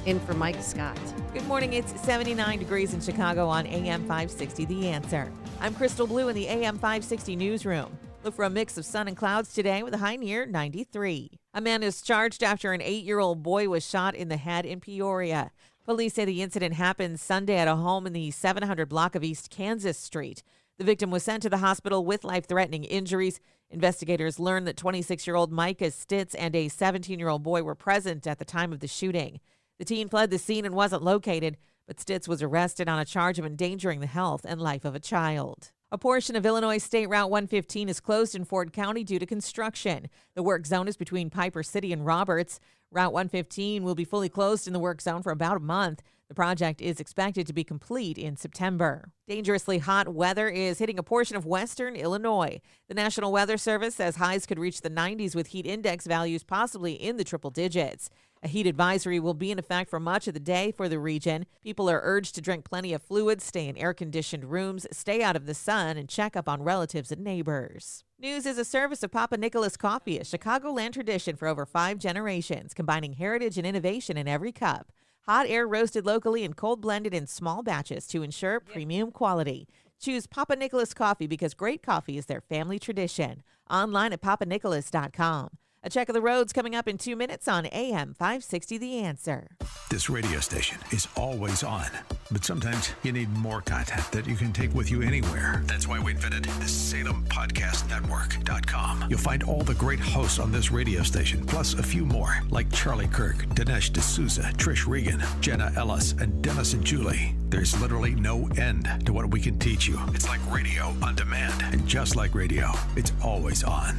in for Mike Scott. Good morning. It's 79 degrees in Chicago on AM 560, The Answer. I'm Crystal Blue in the AM 560 newsroom. Look for a mix of sun and clouds today with a high near 93. A man is charged after an 8-year-old boy was shot in the head in Peoria. Police say the incident happened Sunday at a home in the 700 block of East Kansas Street. The victim was sent to the hospital with life-threatening injuries. Investigators learned that 26-year-old Micah Stitz and a 17-year-old boy were present at the time of the shooting. The teen fled the scene and wasn't located, but Stitz was arrested on a charge of endangering the health and life of a child. A portion of Illinois State Route 115 is closed in Ford County due to construction. The work zone is between Piper City and Roberts. Route 115 will be fully closed in the work zone for about a month. The project is expected to be complete in September. Dangerously hot weather is hitting a portion of western Illinois. The National Weather Service says highs could reach the 90s with heat index values possibly in the triple digits. A heat advisory will be in effect for much of the day for the region. People are urged to drink plenty of fluids, stay in air-conditioned rooms, stay out of the sun, and check up on relatives and neighbors. News is a service of Papa Nicholas Coffee, a Chicagoland tradition for over 5 generations, combining heritage and innovation in every cup. Hot air roasted locally and cold blended in small batches to ensure premium quality. Choose Papa Nicholas Coffee because great coffee is their family tradition. Online at papanicholas.com. A check of the roads coming up in 2 minutes on AM 560 The Answer. This radio station is always on, but sometimes you need more content that you can take with you anywhere. That's why we invented the SalemPodcastNetwork.com. You'll find all the great hosts on this radio station, plus a few more, like Charlie Kirk, Dinesh D'Souza, Trish Reagan, Jenna Ellis, and Dennis and Julie. There's literally no end to what we can teach you. It's like radio on demand, and just like radio, it's always on.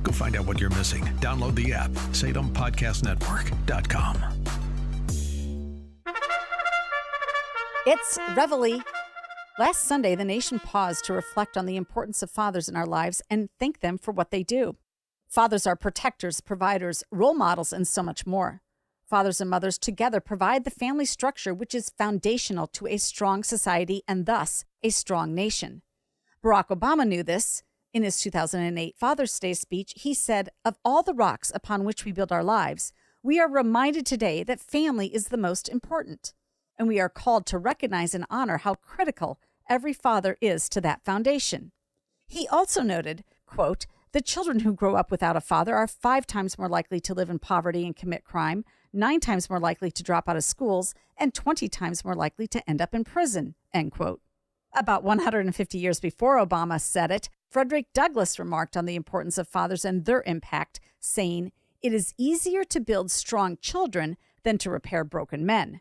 Go find out what you're missing. Download the app, SalemPodcastNetwork.com. It's Reveille. Last Sunday, the nation paused to reflect on the importance of fathers in our lives and thank them for what they do. Fathers are protectors, providers, role models, and so much more. Fathers and mothers together provide the family structure which is foundational to a strong society and thus a strong nation. Barack Obama knew this. In his 2008 Father's Day speech, he said, "Of all the rocks upon which we build our lives, we are reminded today that family is the most important, and we are called to recognize and honor how critical every father is to that foundation." He also noted, quote, "The children who grow up without a father are 5 times more likely to live in poverty and commit crime, 9 times more likely to drop out of schools, and 20 times more likely to end up in prison," end quote. About 150 years before Obama said it, Frederick Douglass remarked on the importance of fathers and their impact, saying, "It is easier to build strong children than to repair broken men.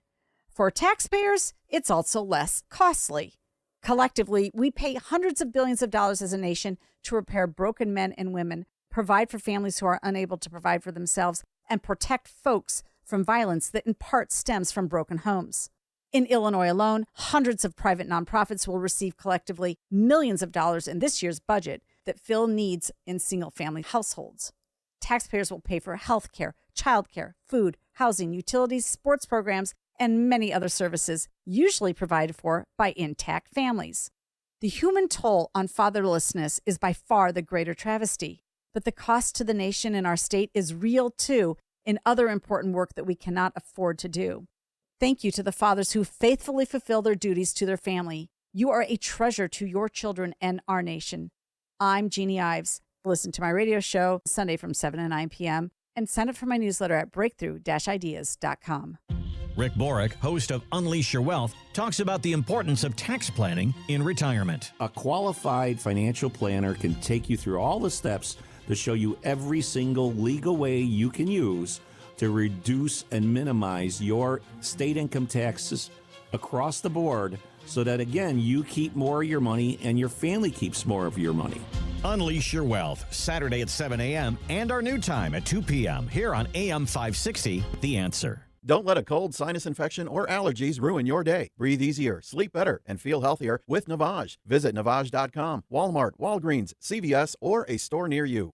For taxpayers, it's also less costly. Collectively, we pay hundreds of billions of dollars as a nation to repair broken men and women, provide for families who are unable to provide for themselves, and protect folks from violence that in part stems from broken homes. In Illinois alone, hundreds of private nonprofits will receive collectively millions of dollars in this year's budget that fill needs in single-family households. Taxpayers will pay for health care, child care, food, housing, utilities, sports programs, and many other services usually provided for by intact families. The human toll on fatherlessness is by far the greater travesty, but the cost to the nation and our state is real too in other important work that we cannot afford to do. Thank you to the fathers who faithfully fulfill their duties to their family. You are a treasure to your children and our nation. I'm Jeannie Ives. Listen to my radio show Sunday from 7 to 9 p.m. and sign up for my newsletter at breakthrough-ideas.com. Rick Borick, host of Unleash Your Wealth, talks about the importance of tax planning in retirement. A qualified financial planner can take you through all the steps to show you every single legal way you can use to reduce and minimize your state income taxes across the board so that, again, you keep more of your money and your family keeps more of your money. Unleash Your Wealth, Saturday at 7 a.m. and our new time at 2 p.m. here on AM 560, The Answer. Don't let a cold, sinus infection, or allergies ruin your day. Breathe easier, sleep better, and feel healthier with Navage. Visit Navage.com, Walmart, Walgreens, CVS, or a store near you.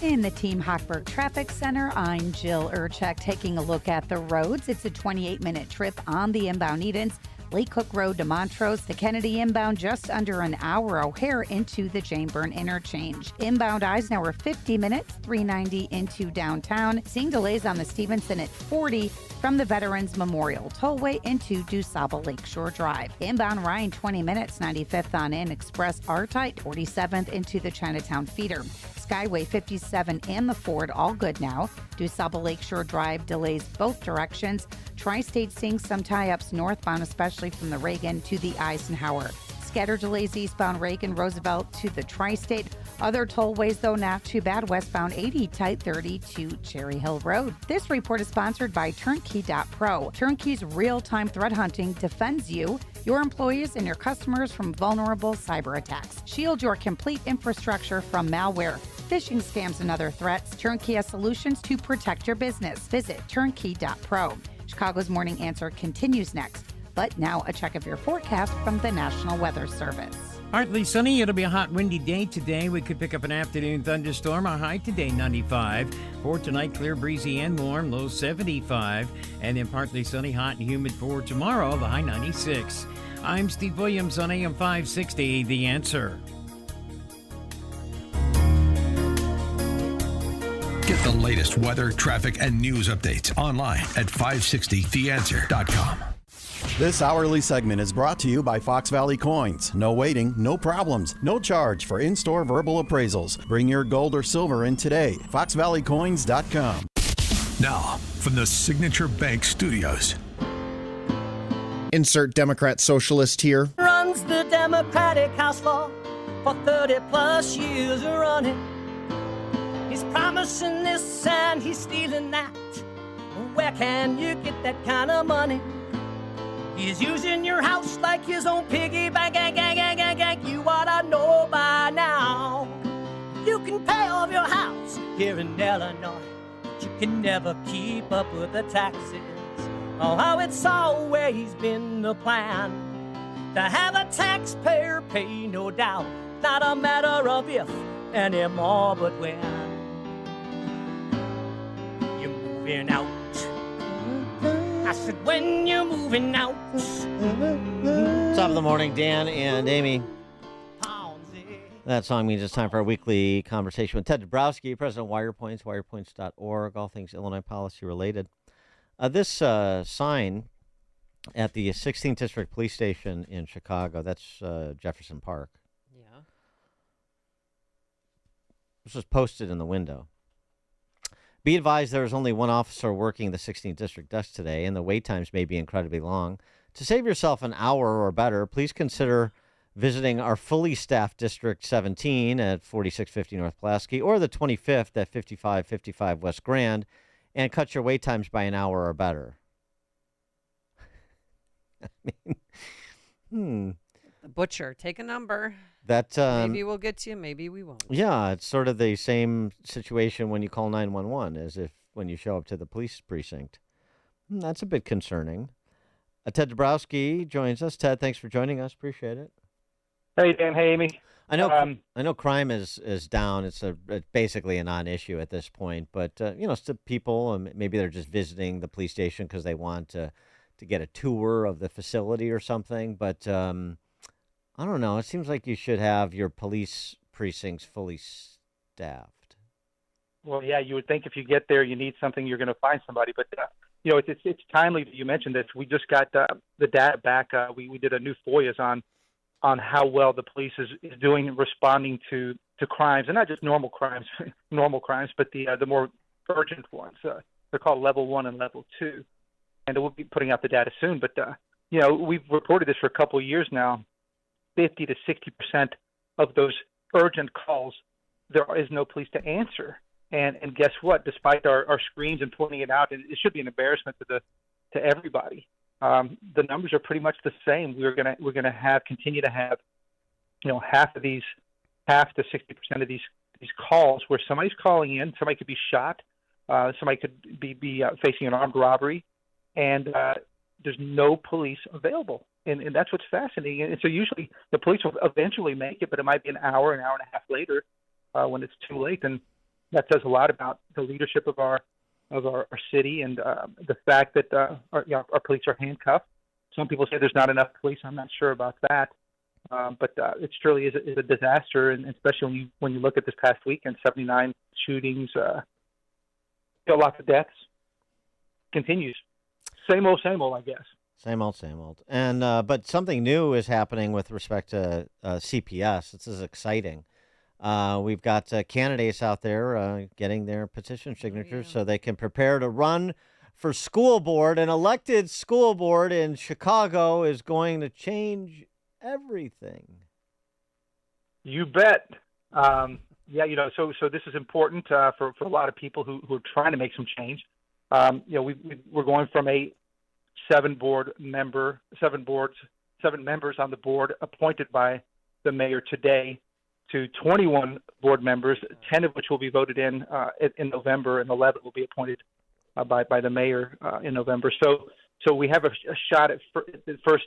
In the Team Hochberg Traffic Center, I'm Jill Urchek taking a look at the roads. It's a 28-minute trip on the inbound Edens. Lake Cook Road to Montrose, the Kennedy inbound just under an hour. O'Hare into the Jane Byrne interchange. Inbound Eisenhower 50 minutes, 390 into downtown. Seeing delays on the Stevenson at 40 from the Veterans Memorial Tollway into DuSable Lakeshore Drive. Inbound Ryan 20 minutes, 95th on in. Express R-Tight 47th into the Chinatown feeder. Skyway 57 and the Ford all good now. DuSable Lakeshore Drive delays both directions. Tri-State seeing some tie-ups northbound, especially from the Reagan to the Eisenhower. Scattered delays eastbound Reagan, Roosevelt to the Tri-State. Other tollways, though, not too bad. Westbound 80 tight 30 to Cherry Hill Road. This report is sponsored by Turnkey.pro. Turnkey's real-time threat hunting defends you, your employees, and your customers from vulnerable cyber attacks. Shield your complete infrastructure from malware, phishing scams, and other threats. Turnkey has solutions to protect your business. Visit Turnkey.pro. Chicago's Morning Answer continues next. But now a check of your forecast from the National Weather Service. Partly sunny. It'll be a hot, windy day today. We could pick up an afternoon thunderstorm. Our high today, 95. For tonight, clear, breezy, and warm. Low 75. And then partly sunny, hot, and humid for tomorrow. The high 96. I'm Steve Williams on AM 560. The Answer. Get the latest weather, traffic, and news updates online at 560theanswer.com. This hourly segment is brought to you by Fox Valley Coins. No waiting, no problems, no charge for in-store verbal appraisals. Bring your gold or silver in today. FoxValleyCoins.com. Now, from the Signature Bank Studios. Insert Democrat socialist here. Runs the Democratic House floor for 30 plus years running. He's promising this and he's stealing that. Where can you get that kind of money? He's using your house like his own piggy bank. You ought to know by now. You can pay off your house here in Illinois, but you can never keep up with the taxes. Oh, how it's always been the plan to have a taxpayer pay, no doubt. Not a matter of if anymore, but when. You're moving out. I said, when you're moving out. Top of the morning, Dan and Amy. That song means it's time for our weekly conversation with Ted Dabrowski, president of WirePoints, wirepoints.org, all things Illinois policy related. This sign at the 16th District Police Station in Chicago, that's Jefferson Park. Yeah. This was posted in the window. Be advised there is only one officer working the 16th District desk today, and the wait times may be incredibly long. To save yourself an hour or better, please consider visiting our fully staffed District 17 at 4650 North Pulaski or the 25th at 5555 West Grand and cut your wait times by an hour or better. I mean, The butcher, take a number. That Maybe we'll get to you, maybe we won't. Yeah, it's sort of the same situation when you call 911 as if when you show up to the police precinct. That's a bit concerning. Ted Dabrowski joins us. Ted, thanks for joining us. Appreciate it. Hey, Dan. Hey, Amy. I know crime is down. It's basically a non-issue at this point. But, still people, maybe they're just visiting the police station because they want to get a tour of the facility or something. But I don't know. It seems like you should have your police precincts fully staffed. Well, yeah, you would think if you get there, you need something, you're going to find somebody. But, it's timely that you mentioned this. We just got the data back. We did a new FOIAs on how well the police is doing in responding to crimes, and not just normal crimes, but the more urgent ones. They're called level 1 and level 2. And we'll be putting out the data soon. But, we've reported this for a couple of years now. 50 to 60% of those urgent calls, there is no police to answer. And guess what? Despite our screens and pointing it out, it should be an embarrassment to everybody. The numbers are pretty much the same. We're gonna continue to have, half to 60% of these calls where somebody's calling in. Somebody could be shot. Somebody could be facing an armed robbery, and there's no police available. And that's what's fascinating. And so usually the police will eventually make it, but it might be an hour and a half later when it's too late. And that says a lot about the leadership of our city and the fact that our police are handcuffed. Some people say there's not enough police. I'm not sure about that. But it truly is a disaster, and especially when you look at this past weekend, 79 shootings, lots of deaths. Continues. Same old, I guess. Same old. And but something new is happening with respect to CPS. This is exciting. We've got candidates out there getting their petition signatures so they can prepare to run for school board. An elected school board in Chicago is going to change everything. You bet. So this is important for a lot of people who are trying to make some change. We're going from a seven members on the board appointed by the mayor today to 21 board members, 10 of which will be voted in November, and 11 will be appointed by the mayor in November. So we have a shot at first,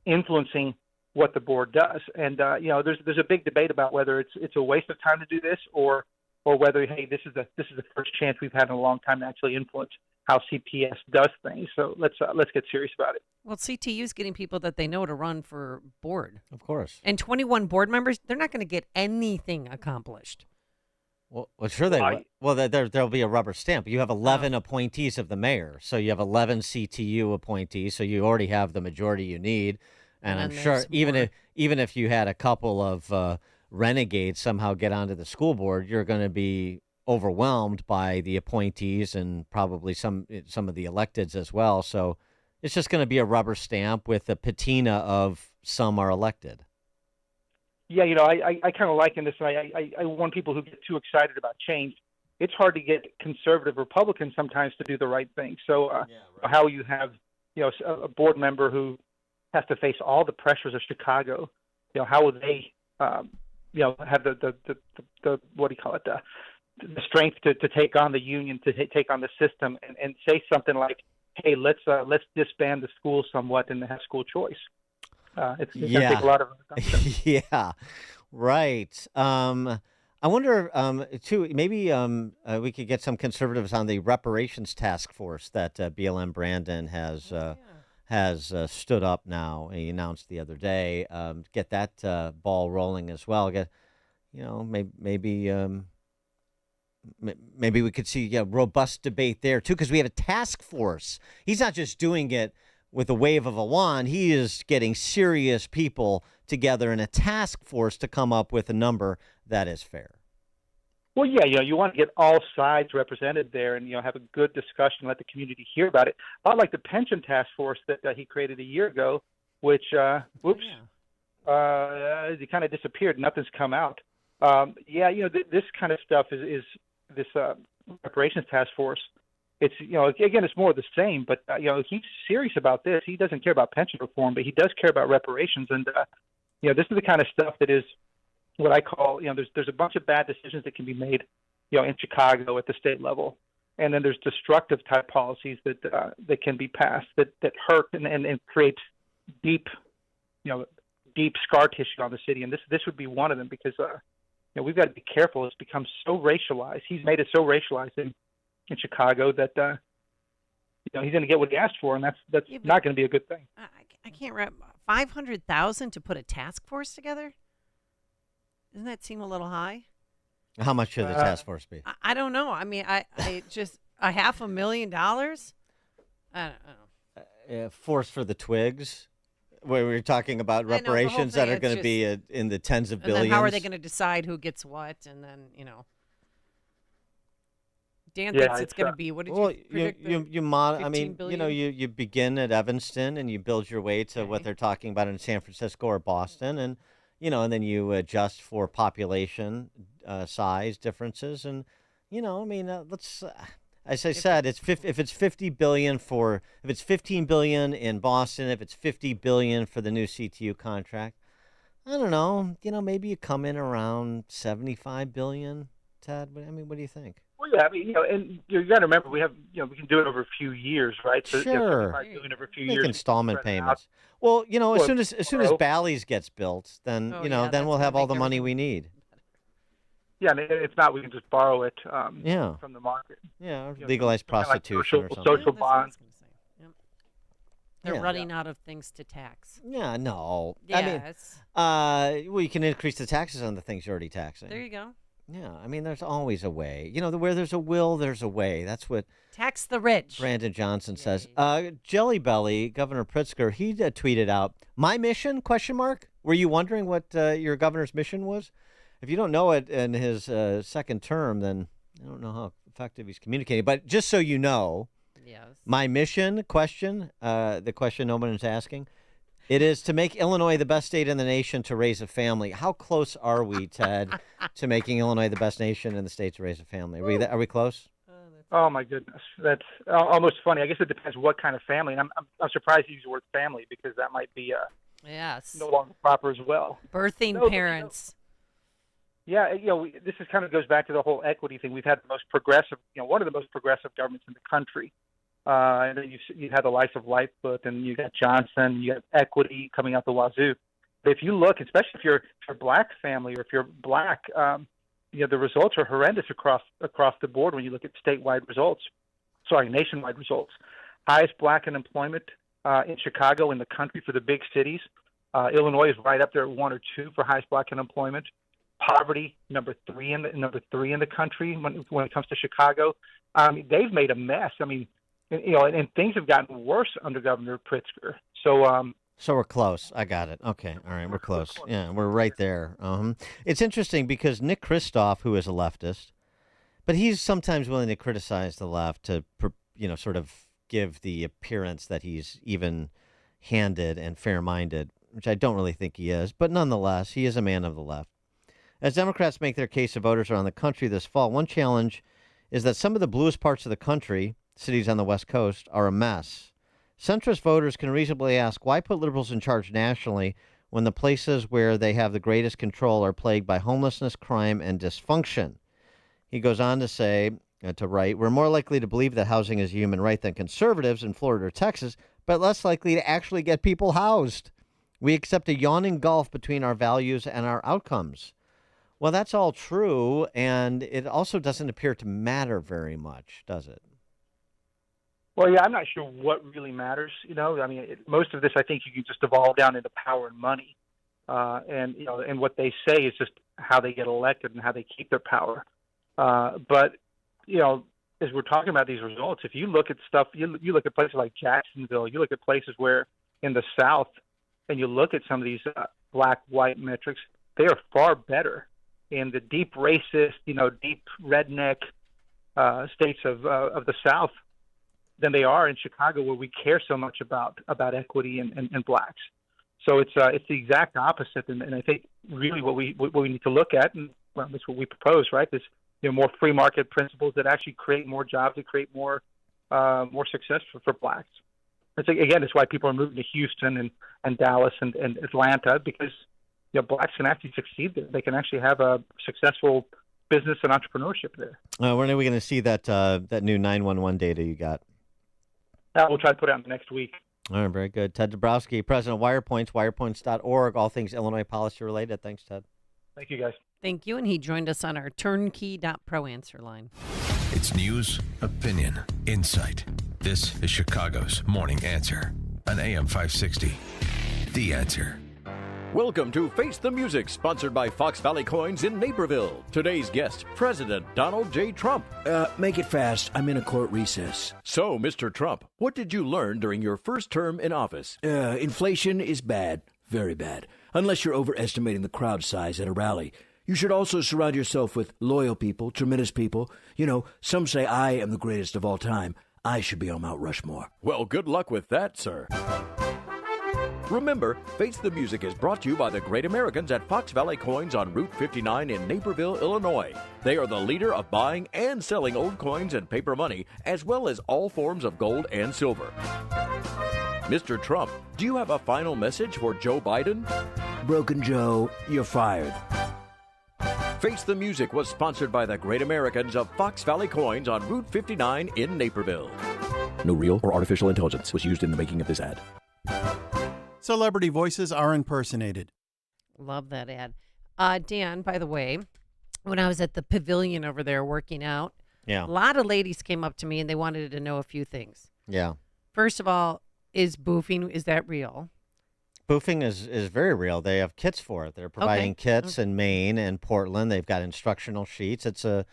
influencing what the board does. And there's a big debate about whether it's a waste of time to do this or whether, hey, this is the first chance we've had in a long time to actually influence how CPS does things. So let's get serious about it. Well, CTU is getting people that they know to run for board. Of course. And 21 board members, they're not going to get anything accomplished. Well, sure they will. Well, there'll be a rubber stamp. You have 11 appointees of the mayor, so you have 11 CTU appointees, so you already have the majority you need. And I'm sure even if you had a couple of renegades somehow get onto the school board, you're going to be overwhelmed by the appointees and probably some of the electeds as well. So it's just going to be a rubber stamp with a patina of some are elected. Yeah, I kind of liken this. I want people who get too excited about change. It's hard to get conservative Republicans sometimes to do the right thing. So how you have a board member who has to face all the pressures of Chicago, how will they have the what do you call it, the strength to take on the union, to take on the system, and say something like, hey, let's disband the school somewhat and have school choice. It's going to take a lot of yeah, right. I wonder, too, maybe we could get some conservatives on the reparations task force that BLM Brandon has stood up now. He announced the other day. Get that ball rolling as well. Maybe we could see robust debate there too, because we have a task force. He's not just doing it with a wave of a wand. He is getting serious people together in a task force to come up with a number that is fair. Well, yeah, you want to get all sides represented there and, have a good discussion, let the community hear about it. A lot like the pension task force that he created a year ago, which, it kind of disappeared. Nothing's come out. This kind of stuff is this reparations task force. It's, again, it's more of the same, but, he's serious about this. He doesn't care about pension reform, but he does care about reparations. And, this is the kind of stuff that is what I call, there's a bunch of bad decisions that can be made, in Chicago at the state level. And then there's destructive type policies that can be passed that hurt and create deep scar tissue on the city. And this would be one of them because, we've got to be careful. It's become so racialized. He's made it so racialized in Chicago that he's going to get what he asked for, and that's not going to be a good thing. I can't wrap $500,000 to put a task force together. Doesn't that seem a little high? How much should the task force be? I don't know. I mean, I just $500,000. I don't know. Force for the Twigs. Where we're talking about reparations that are going to be in the tens of billions. And then how are they going to decide who gets what? And then, Dan thinks it's going to be, what did you predict? You begin at Evanston and you build your way to what they're talking about in San Francisco or Boston. And, and then you adjust for population size differences. And, let's... As I said, if it's $15 billion in Boston, if it's $50 billion for the new CTU contract, I don't know. Maybe you come in around $75 billion. Ted, what do you think? Well, Yeah, I mean, and you got to remember we have, we can do it over a few years, right? So, Sure. doing it over a few Make years. installment spread it out. payments. Well, as Well, soon as Bally's gets built, then then that's we'll have gonna all the make money everything we need. Yeah, and if not, we can just borrow it Yeah. from the market. Yeah, or You know, legalize some kind of like prostitution or something. social bonds. They're Yeah. running out of things to tax. Yeah, no. Yes. I mean, well, you can increase the taxes on the things you're already taxing. There you go. Yeah, I mean, there's always a way. Where there's a will, there's a way. That's what Tax the rich. Brandon Johnson says. Jelly Belly, Governor Pritzker, he tweeted out, "My mission?" ? Were you wondering what your governor's mission was? If you don't know it in his second term, then I don't know how effective he's communicating. But just so you know, yes. My mission, the question no one is asking, it is to make Illinois the best state in the nation to raise a family. How close are we, Ted, to making Illinois the best nation in the state to raise a family? Are we close? Oh my goodness, that's almost funny. I guess it depends what kind of family. And I'm surprised you use the word family because that might be yes no longer proper as well. Birthing parents. Yeah, this is kind of goes back to the whole equity thing. We've had the most progressive, one of the most progressive governments in the country. And then you had the likes of Lightfoot, and you got Johnson, you got equity coming out the wazoo. But if you look, especially if you're a black family or if you're black, the results are horrendous across the board when you look at nationwide results. Highest black unemployment in Chicago in the country for the big cities. Illinois is right up there at 1 or 2 for highest black unemployment. Poverty number 3 in the country when it comes to Chicago. They've made a mess. I mean, and things have gotten worse under Governor Pritzker. So we're close. I got it. Okay. All right. We're close. Yeah, we're right there. It's interesting because Nick Kristof, who is a leftist, but he's sometimes willing to criticize the left to, sort of give the appearance that he's even-handed and fair-minded, which I don't really think he is. But nonetheless, he is a man of the left. As Democrats make their case to voters around the country this fall, one challenge is that some of the bluest parts of the country, cities on the West Coast, are a mess. Centrist voters can reasonably ask, why put liberals in charge nationally when the places where they have the greatest control are plagued by homelessness, crime, and dysfunction? He goes on to say, to write, we're more likely to believe that housing is a human right than conservatives in Florida or Texas, but less likely to actually get people housed. We accept a yawning gulf between our values and our outcomes. Well, that's all true, and it also doesn't appear to matter very much, does it? Well, yeah, I'm not sure what really matters. I mean, most of this, I think, you can just evolve down into power and money, and what they say is just how they get elected and how they keep their power. But as we're talking about these results, if you look at stuff, you look at places like Jacksonville, you look at places where in the South, and you look at some of these black-white metrics, they are far better in the deep racist, deep redneck states of the South than they are in Chicago, where we care so much about equity and blacks. So it's the exact opposite, and I think really what we need to look at, and that's what we propose, right? Is more free market principles that actually create more jobs, that create more success for blacks. It's why people are moving to Houston and Dallas and Atlanta, because blacks can actually succeed there. They can actually have a successful business and entrepreneurship there. When are we going to see that new 911 data you got? We'll try to put it out next week. All right, very good. Ted Dabrowski, president of WirePoints, wirepoints.org, all things Illinois policy related. Thanks, Ted. Thank you, guys. Thank you, and he joined us on our turnkey.pro answer line. It's news, opinion, insight. This is Chicago's Morning Answer on AM 560. The Answer. Welcome to Face the Music, sponsored by Fox Valley Coins in Naperville. Today's guest, President Donald J. Trump. Make it fast. I'm in a court recess. So, Mr. Trump, what did you learn during your first term in office? Inflation is bad. Very bad. Unless you're overestimating the crowd size at a rally. You should also surround yourself with loyal people, tremendous people. Some say I am the greatest of all time. I should be on Mount Rushmore. Well, good luck with that, sir. Remember, Face the Music is brought to you by the great Americans at Fox Valley Coins on Route 59 in Naperville, Illinois. They are the leader of buying and selling old coins and paper money, as well as all forms of gold and silver. Mr. Trump, do you have a final message for Joe Biden? Broken Joe, you're fired. Face the Music was sponsored by the Great Americans of Fox Valley Coins on Route 59 in Naperville. No real or artificial intelligence was used in the making of this ad. Celebrity voices are impersonated. Love that ad. Dan, by the way, when I was at the pavilion over there working out, Yeah. a lot of ladies came up to me and they wanted to know a few things. Yeah. First of all, is boofing, is that real? Boofing is very real. They have kits for it. They're providing kits Okay. in Maine and Portland. They've got instructional sheets. It's a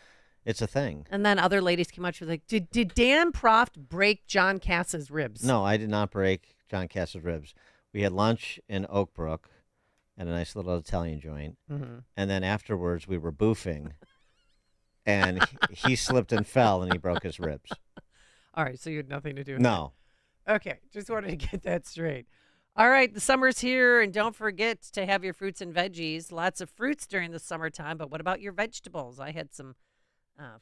thing. And then other ladies came up to me like, did Dan Proft break John Cass's ribs? No, I did not break John Cass's ribs. We had lunch in Oak Brook at a nice little Italian joint. Mhm. And then afterwards we were boofing. And he slipped and fell and he broke his ribs. All right, so you had nothing to do with No. that. Okay, just wanted to get that straight. All right, the summer's here, and don't forget to have your fruits and veggies. Lots of fruits during the summertime, but what about your vegetables? I had some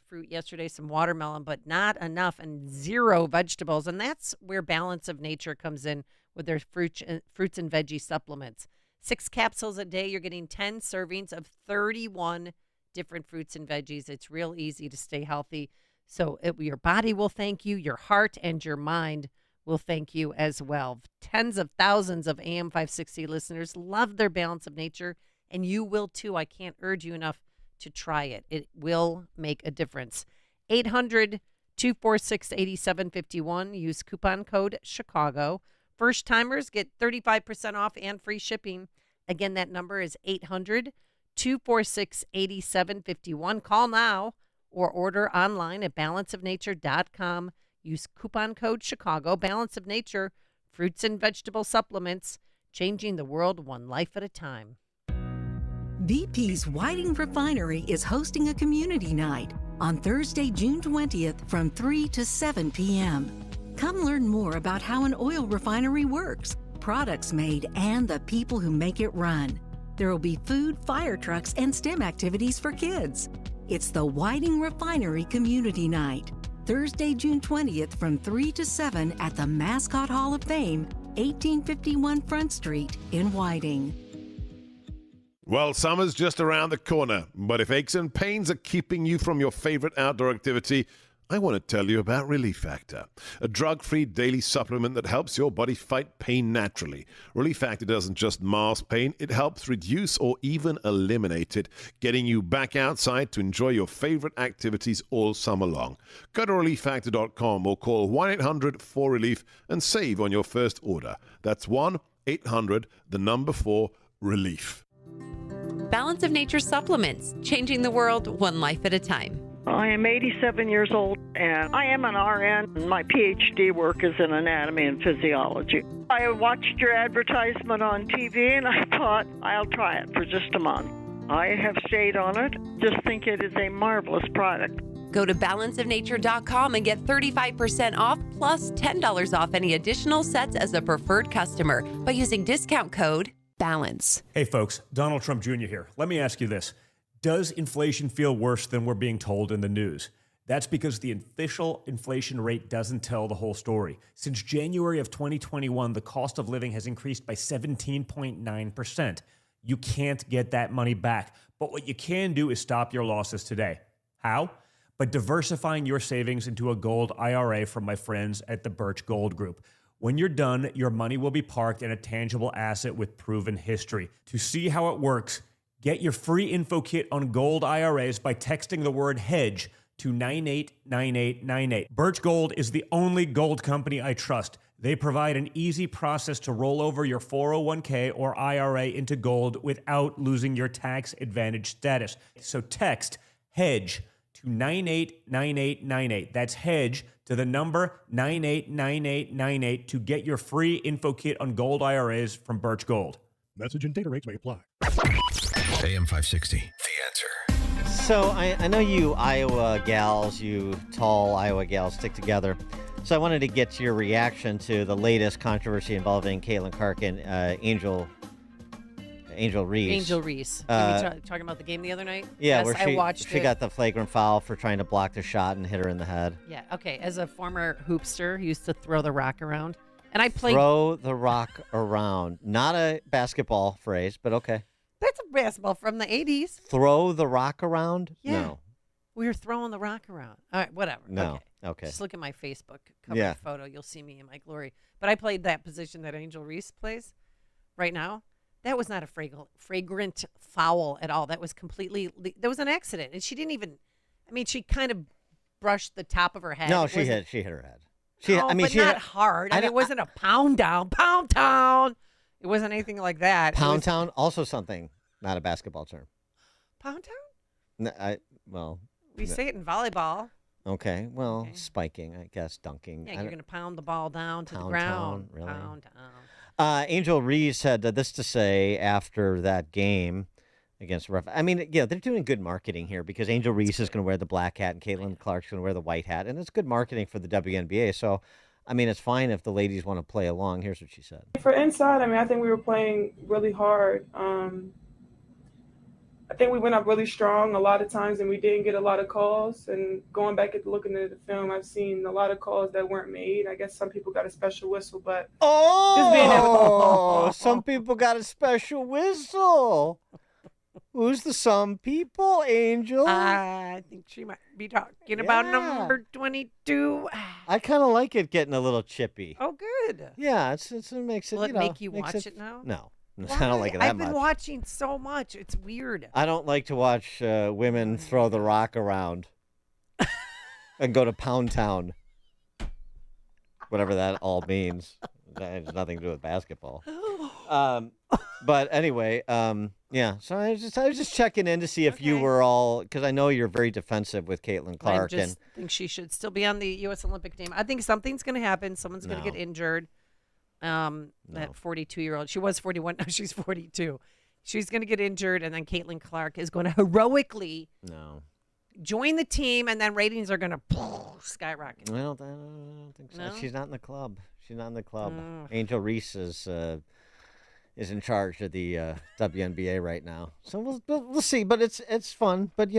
fruit yesterday, some watermelon, but not enough, and zero vegetables. And that's where Balance of Nature comes in with their fruits and veggie supplements. 6 capsules a day, you're getting 10 servings of 31 different fruits and veggies. It's real easy to stay healthy. So your body will thank you, your heart and your mind will thank you as well. Tens of thousands of AM 560 listeners love their Balance of Nature, and you will too. I can't urge you enough to try it. It will make a difference. 800-246-8751. Use coupon code Chicago. First timers get 35% off and free shipping. Again, that number is 800-246-8751. Call now or order online at balanceofnature.com. Use coupon code Chicago. Balance of Nature, fruits and vegetable supplements, changing the world one life at a time. BP's Whiting Refinery is hosting a community night on Thursday, June 20th from 3 to 7 p.m. Come learn more about how an oil refinery works, products made, and the people who make it run. There will be food, fire trucks, and STEM activities for kids. It's the Whiting Refinery Community Night, Thursday, June 20th from 3 to 7 at the Mascot Hall of Fame, 1851 Front Street in Whiting. Well, summer's just around the corner, but if aches and pains are keeping you from your favorite outdoor activity, I want to tell you about Relief Factor, a drug-free daily supplement that helps your body fight pain naturally. Relief Factor doesn't just mask pain, it helps reduce or even eliminate it, getting you back outside to enjoy your favorite activities all summer long. Go to relieffactor.com or call 1-800-4RELIEF and save on your first order. That's 1-800-4-RELIEF. Balance of Nature supplements, changing the world one life at a time. I am 87 years old, and I am an RN, and my PhD work is in anatomy and physiology. I watched your advertisement on TV, and I thought, I'll try it for just a month. I have stayed on it. Just think it is a marvelous product. Go to balanceofnature.com and get 35% off plus $10 off any additional sets as a preferred customer by using discount code BALANCE. Hey folks, Donald Trump Jr. here. Let me ask you this. Does inflation feel worse than we're being told in the news? That's because the official inflation rate doesn't tell the whole story. Since January of 2021, the cost of living has increased by 17.9%. You can't get that money back. But what you can do is stop your losses today. How? By diversifying your savings into a gold IRA from my friends at the Birch Gold Group. When you're done, your money will be parked in a tangible asset with proven history. To see how it works, get your free info kit on gold IRAs by texting the word HEDGE to 989898. Birch Gold is the only gold company I trust. They provide an easy process to roll over your 401k or IRA into gold without losing your tax advantage status. So text HEDGE to 989898. That's HEDGE to the number 989898 to get your free info kit on gold IRAs from Birch Gold. Message and data rates may apply. AM 560, The Answer. So I know you Iowa gals, you tall Iowa gals stick together. So I wanted to get your reaction to the latest controversy involving Caitlin Clark and Angel Reese. Angel Reese. Talking about the game the other night? Yeah, yes, where I watched she it. got the flagrant foul for trying to block the shot and hit her in the head. Yeah, okay. As a former hoopster who used to throw the rock around, and I played... Throw the rock around. Not a basketball phrase, but okay. That's a basketball from the 80s. Throw the rock around? Yeah. No. We were throwing the rock around. All right, whatever. No. Okay. Just look at my Facebook cover Yeah. photo. You'll see me in my glory. But I played that position that Angel Reese plays right now. That was not a fragrant foul at all. That was completely, there was an accident. And she didn't even, she kind of brushed the top of her head. No, she hit her head. But not hard. It wasn't a pound down. It wasn't anything like that. Pound town, also something, not a basketball term. Pound town? We say it in volleyball. Okay, well, spiking, I guess, dunking. Yeah, you're going to pound the ball down to the Pound ground. town, really? Pound town. Angel Reese had this to say after that game against ref. They're doing good marketing here because Angel Reese is going to wear the black hat and Caitlin Clark's going to wear the white hat, and it's good marketing for the WNBA. So, it's fine if the ladies want to play along. Here's what she said. For inside, I think we were playing really hard. I think we went up really strong a lot of times, and we didn't get a lot of calls. And going back and looking at the film, I've seen a lot of calls that weren't made. I guess some people got a special whistle, but some people got a special whistle. Who's the some people, Angel? I think she might be talking about number 22. I kind of like it getting a little chippy. Oh, good. Yeah, it makes it. Will it make you watch it now? No. Why? I don't like it that much. I've been watching so much. It's weird. I don't like to watch women throw the rock around and go to Pound Town. Whatever that all means. That has nothing to do with basketball. But anyway, so I was just checking in to see if you were all, because I know you're very defensive with Caitlin Clark. I think she should still be on the U.S. Olympic team. I think something's going to happen. Someone's going to get injured. That 42-year-old. She was 41. Now she's 42. She's going to get injured, and then Caitlin Clark is going to heroically join the team, and then ratings are going to skyrocket. I don't think so. No? She's not in the club. Angel Reese is in charge of the WNBA right now. So we'll see. But it's fun. But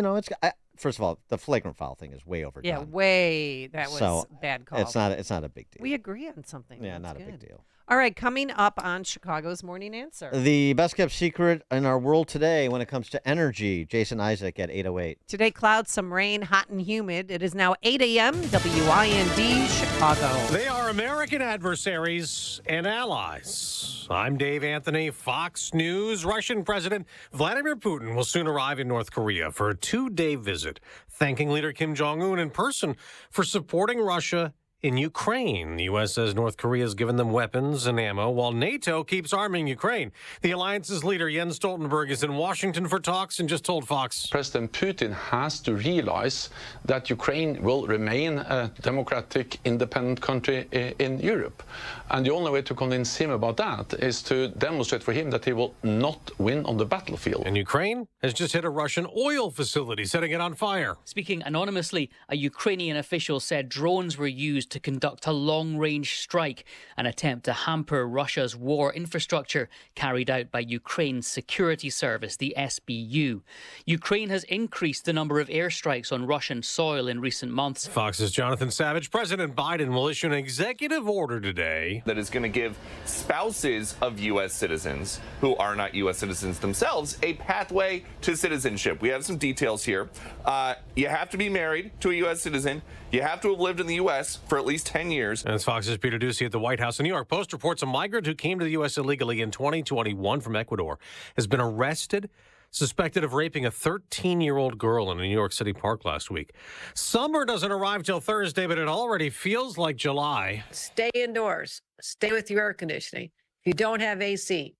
first of all, the flagrant foul thing is way overdone. Yeah, way. That was bad call. It's not a big deal. We agree on something. Yeah, That's not good. a big deal. All right, coming up on Chicago's Morning Answer. The best kept secret in our world today when it comes to energy. Jason Isaac at 8:08. Today, clouds, some rain, hot and humid. It is now 8 a.m. WIND Chicago. They are American adversaries and allies. I'm Dave Anthony, Fox News. Russian President Vladimir Putin will soon arrive in North Korea for a 2-day visit, thanking leader Kim Jong-un in person for supporting Russia in Ukraine. The U.S. says North Korea has given them weapons and ammo, while NATO keeps arming Ukraine. The alliance's leader, Jens Stoltenberg, is in Washington for talks and just told Fox. President Putin has to realize that Ukraine will remain a democratic, independent country in Europe. And the only way to convince him about that is to demonstrate for him that he will not win on the battlefield. And Ukraine has just hit a Russian oil facility, setting it on fire. Speaking anonymously, a Ukrainian official said drones were used to conduct a long-range strike, an attempt to hamper Russia's war infrastructure carried out by Ukraine's security service, the SBU. Ukraine has increased the number of airstrikes on Russian soil in recent months. Fox's Jonathan Savage. President Biden will issue an executive order today that is going to give spouses of U.S. citizens who are not U.S. citizens themselves a pathway to citizenship. We have some details here. You have to be married to a U.S. citizen. You have to have lived in the U.S. for at least 10 years. And Fox's Peter Ducey at the White House. The New York Post reports a migrant who came to the U.S. illegally in 2021 from Ecuador has been arrested, suspected of raping a 13-year-old girl in a New York City park last week. Summer doesn't arrive till Thursday, but it already feels like July. Stay indoors. Stay with your air conditioning. If you don't have AC,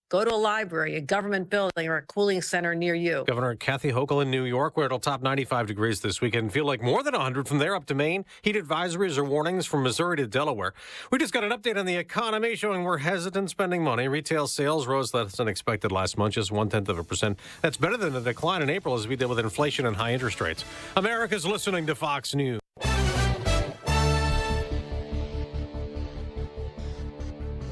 go to a library, a government building, or a cooling center near you. Governor Kathy Hochul in New York, where it'll top 95 degrees this weekend and feel like more than 100 from there up to Maine. Heat advisories or warnings from Missouri to Delaware. We just got an update on the economy showing we're hesitant spending money. Retail sales rose less than expected last month, just 0.1%. That's better than the decline in April as we deal with inflation and high interest rates. America's listening to Fox News.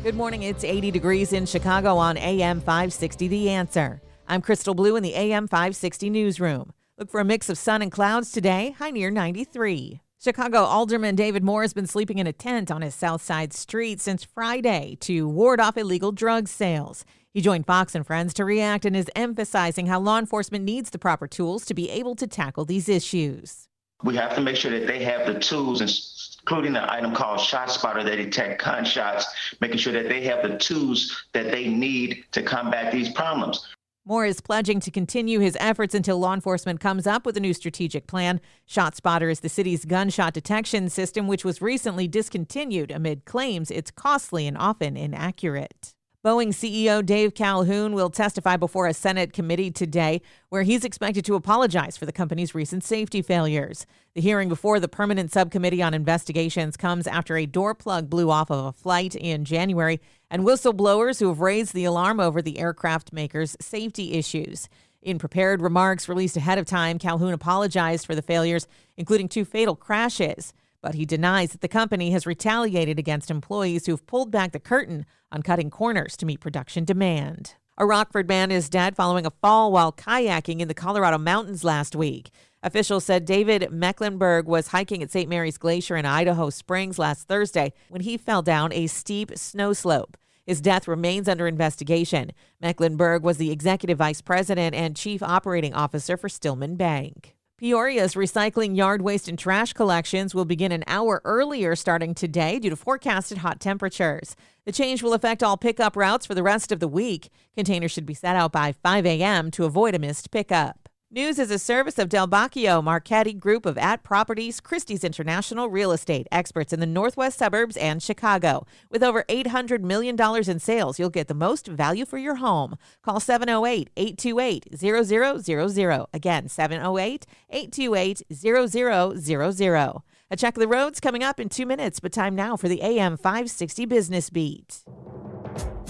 Good morning. It's 80 degrees in Chicago on AM 560 The Answer. I'm Crystal Blue in the AM 560 newsroom. Look for a mix of sun and clouds today, high near 93. Chicago Alderman David Moore has been sleeping in a tent on his South Side street since Friday to ward off illegal drug sales. He joined Fox and Friends to react and is emphasizing how law enforcement needs the proper tools to be able to tackle these issues. We have to make sure that they have the tools, including the item called Shot Spotter that detect gunshots, making sure that they have the tools that they need to combat these problems. Moore is pledging to continue his efforts until law enforcement comes up with a new strategic plan. ShotSpotter is the city's gunshot detection system, which was recently discontinued amid claims it's costly and often inaccurate. Boeing CEO Dave Calhoun will testify before a Senate committee today, where he's expected to apologize for the company's recent safety failures. The hearing before the Permanent Subcommittee on Investigations comes after a door plug blew off of a flight in January and whistleblowers who have raised the alarm over the aircraft maker's safety issues. In prepared remarks released ahead of time, Calhoun apologized for the failures, including 2 fatal crashes. But he denies that the company has retaliated against employees who've pulled back the curtain on cutting corners to meet production demand. A Rockford man is dead following a fall while kayaking in the Colorado mountains last week. Officials said David Mecklenburg was hiking at St. Mary's Glacier in Idaho Springs last Thursday when he fell down a steep snow slope. His death remains under investigation. Mecklenburg was the executive vice president and chief operating officer for Stillman Bank. Peoria's recycling, yard waste, and trash collections will begin an hour earlier starting today due to forecasted hot temperatures. The change will affect all pickup routes for the rest of the week. Containers should be set out by 5 a.m. to avoid a missed pickup. News is a service of Del Bacchio, Marchetti Group of At Properties, Christie's International Real Estate, experts in the northwest suburbs and Chicago. With over $800 million in sales, you'll get the most value for your home. Call 708-828-0000. Again, 708-828-0000. A check of the roads coming up in 2 minutes, but time now for the AM 560 Business Beat.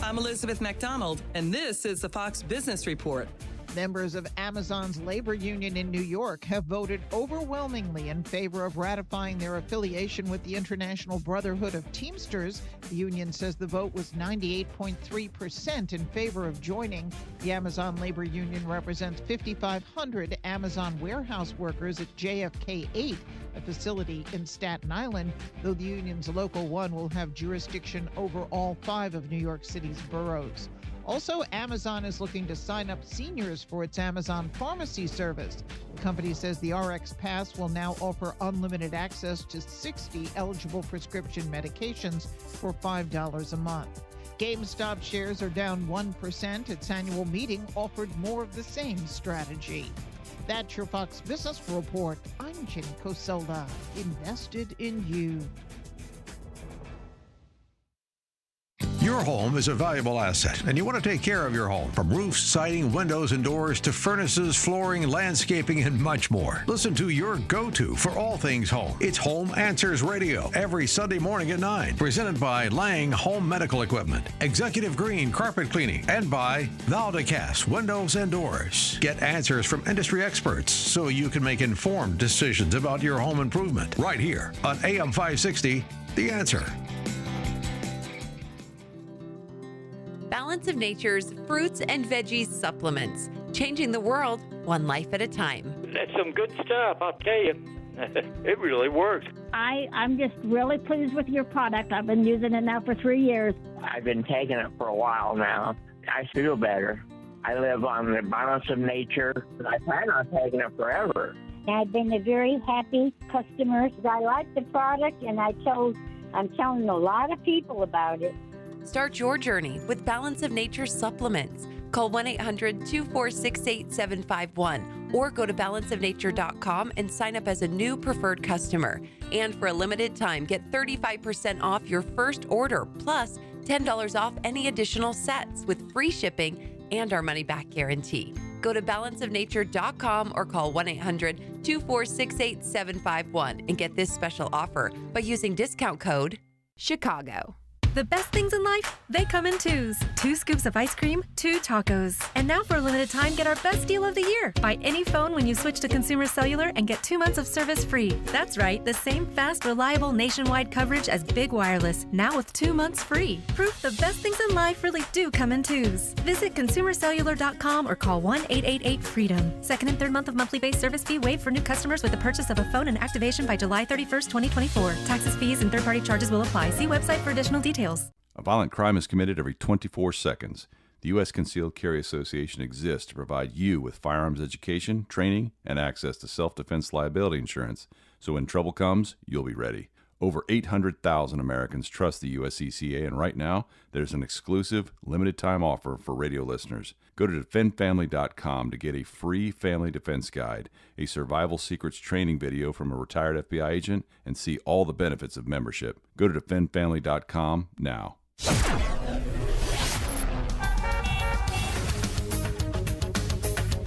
I'm Elizabeth McDonald, and this is the Fox Business Report. Members of Amazon's labor union in New York have voted overwhelmingly in favor of ratifying their affiliation with the International Brotherhood of Teamsters. The union says the vote was 98.3% in favor of joining. The Amazon labor union represents 5,500 Amazon warehouse workers at JFK 8, a facility in Staten Island, though the union's local one will have jurisdiction over all 5 of New York City's boroughs. Also, Amazon is looking to sign up seniors for its Amazon pharmacy service. The company says the RX Pass will now offer unlimited access to 60 eligible prescription medications for $5 a month. GameStop shares are down 1%. Its annual meeting offered more of the same strategy. That's your Fox Business Report. I'm Jenny Coselda, invested in you. Your home is a valuable asset, and you want to take care of your home. From roofs, siding, windows, and doors to furnaces, flooring, landscaping, and much more. Listen to your go-to for all things home. It's Home Answers Radio every Sunday morning at 9. Presented by Lang Home Medical Equipment, Executive Green Carpet Cleaning, and by Valdecast Windows and Doors. Get answers from industry experts so you can make informed decisions about your home improvement. Right here on AM 560, The Answer. Balance of Nature's fruits and veggies supplements, changing the world one life at a time. That's some good stuff, I'll tell you. It really works. I'm just really pleased with your product. I've been using it now for 3 years. I've been taking it for a while now. I feel better. I live on the Balance of Nature. I plan on taking it forever. I've been a very happy customer. I like the product, and I'm telling a lot of people about it. Start your journey with Balance of Nature supplements. Call 1-800-246-8751 or go to balanceofnature.com and sign up as a new preferred customer. And for a limited time, get 35% off your first order plus $10 off any additional sets with free shipping and our money-back guarantee. Go to balanceofnature.com or call 1-800-246-8751 and get this special offer by using discount code CHICAGO. The best things in life, they come in twos. 2 scoops of ice cream, 2 tacos. And now for a limited time, get our best deal of the year. Buy any phone when you switch to Consumer Cellular and get 2 months of service free. That's right, the same fast, reliable nationwide coverage as Big Wireless, now with 2 months free. Proof the best things in life really do come in twos. Visit consumercellular.com or call 1-888-FREEDOM. Second and third month of monthly base service fee waived for new customers with the purchase of a phone and activation by July 31st, 2024. Taxes, fees, and third-party charges will apply. See website for additional details. A violent crime is committed every 24 seconds. The U.S. Concealed Carry Association exists to provide you with firearms education, training, and access to self-defense liability insurance, so when trouble comes, you'll be ready. Over 800,000 Americans trust the USCCA, and right now, there's an exclusive, limited-time offer for radio listeners. Go to defendfamily.com to get a free family defense guide, a survival secrets training video from a retired FBI agent, and see all the benefits of membership. Go to defendfamily.com now.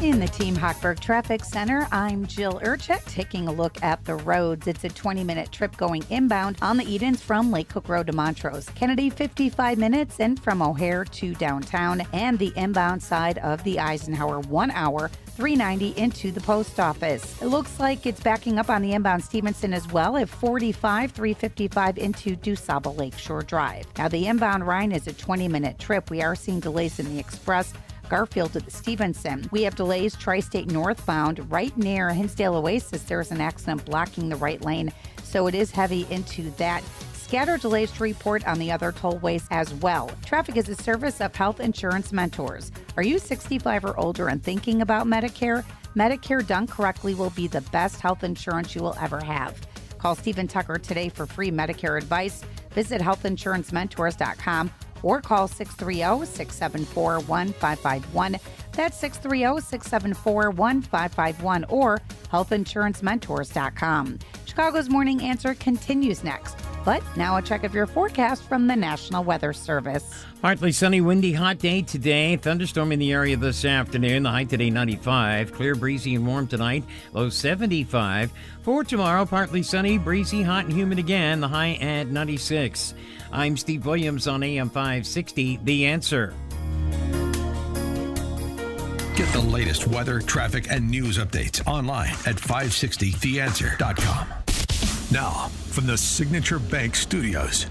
In the Team Hochberg Traffic Center, I'm Jill Urchek taking a look at the roads. It's a 20-minute trip going inbound on the Edens from Lake Cook Road to Montrose. Kennedy, 55 minutes, and from O'Hare to downtown. And the inbound side of the Eisenhower, 1 hour, 390 into the post office. It looks like it's backing up on the inbound Stevenson as well at 45, 355 into DuSable Lakeshore Drive. Now, the inbound Rhine is a 20-minute trip. We are seeing delays in the Express Garfield to the Stevenson. We have delays tri-state northbound right near Hinsdale Oasis. There's an accident blocking the right lane, so it is heavy into that. Scattered delays to report on the other tollways as well. Traffic is a service of Health Insurance Mentors. Are you 65 or older and thinking about Medicare? Medicare done correctly will be the best health insurance you will ever have. Call Stephen Tucker today for free Medicare advice. Visit healthinsurancementors.com or call 630-674-1551. That's 630-674-1551 or healthinsurancementors.com. Chicago's Morning Answer continues next. But now a check of your forecast from the National Weather Service. Partly sunny, windy, hot day today. Thunderstorm in the area this afternoon. The high today 95. Clear, breezy, and warm tonight. Low 75. For tomorrow, partly sunny, breezy, hot, and humid again. The high at 96. I'm Steve Williams on AM 560, The Answer. Get the latest weather, traffic, and news updates online at 560theanswer.com. Now, from the Signature Bank Studios.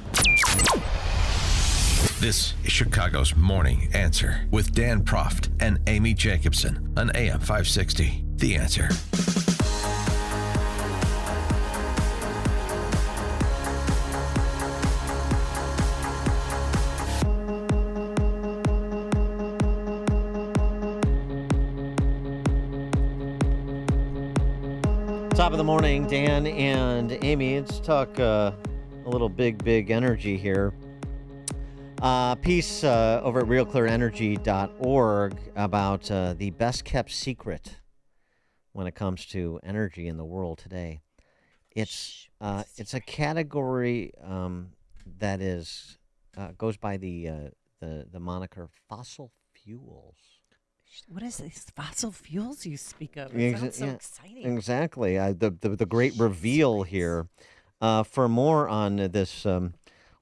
This is Chicago's Morning Answer with Dan Proft and Amy Jacobson on AM 560. The Answer. Top of the morning, Dan and Amy. Let's talk a little big energy here. Piece over at realclearenergy.org about the best kept secret when it comes to energy in the world today. It's a category that is goes by the moniker fossil fuels. What is these fossil fuels you speak of? It sounds so exciting. Exactly. The great reveal here. For more on this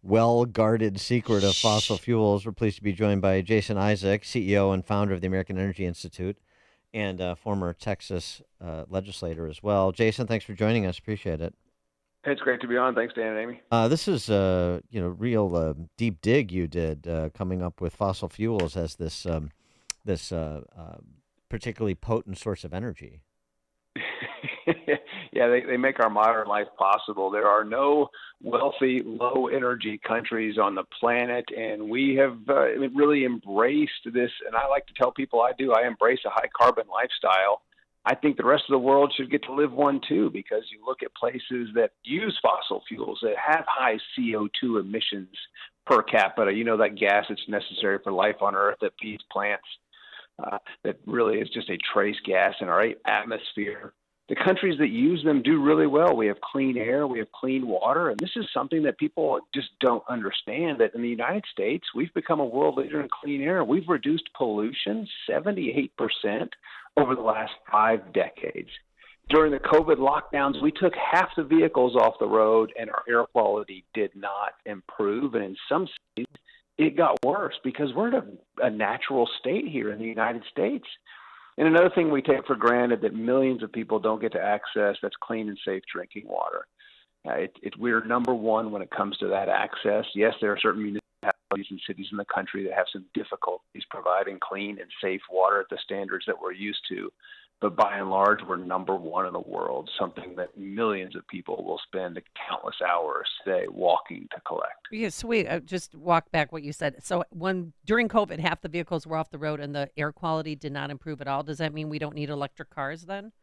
well-guarded secret of fossil fuels, we're pleased to be joined by Jason Isaac, CEO and founder of the American Energy Institute, and former Texas legislator as well. Jason, thanks for joining us. Appreciate it. It's great to be on. Thanks, Dan and Amy. This is real deep dig you did coming up with fossil fuels as this particularly potent source of energy. Yeah, they make our modern life possible. There are no wealthy, low-energy countries on the planet, and we have really embraced this. And I like to tell people I embrace a high-carbon lifestyle. I think the rest of the world should get to live one, too, because you look at places that use fossil fuels that have high CO2 emissions per capita. You know, that gas that's necessary for life on Earth that feeds plants. That really is just a trace gas in our atmosphere. The countries that use them do really well. We have clean air, we have clean water, and this is something that people just don't understand, that in the United States, we've become a world leader in clean air. We've reduced pollution 78% over the last 5 decades. During the COVID lockdowns, we took half the vehicles off the road, and our air quality did not improve. And in some cities, it got worse because we're in a natural state here in the United States. And another thing we take for granted that millions of people don't get to access, that's clean and safe drinking water. We're number one when it comes to that access. Yes, there are certain municipalities and cities in the country that have some difficulties providing clean and safe water at the standards that we're used to. But by and large, we're number one in the world, something that millions of people will spend countless hours today walking to collect. Yeah, sweet. Just walk back what you said. So when during COVID, half the vehicles were off the road and the air quality did not improve at all. Does that mean we don't need electric cars then?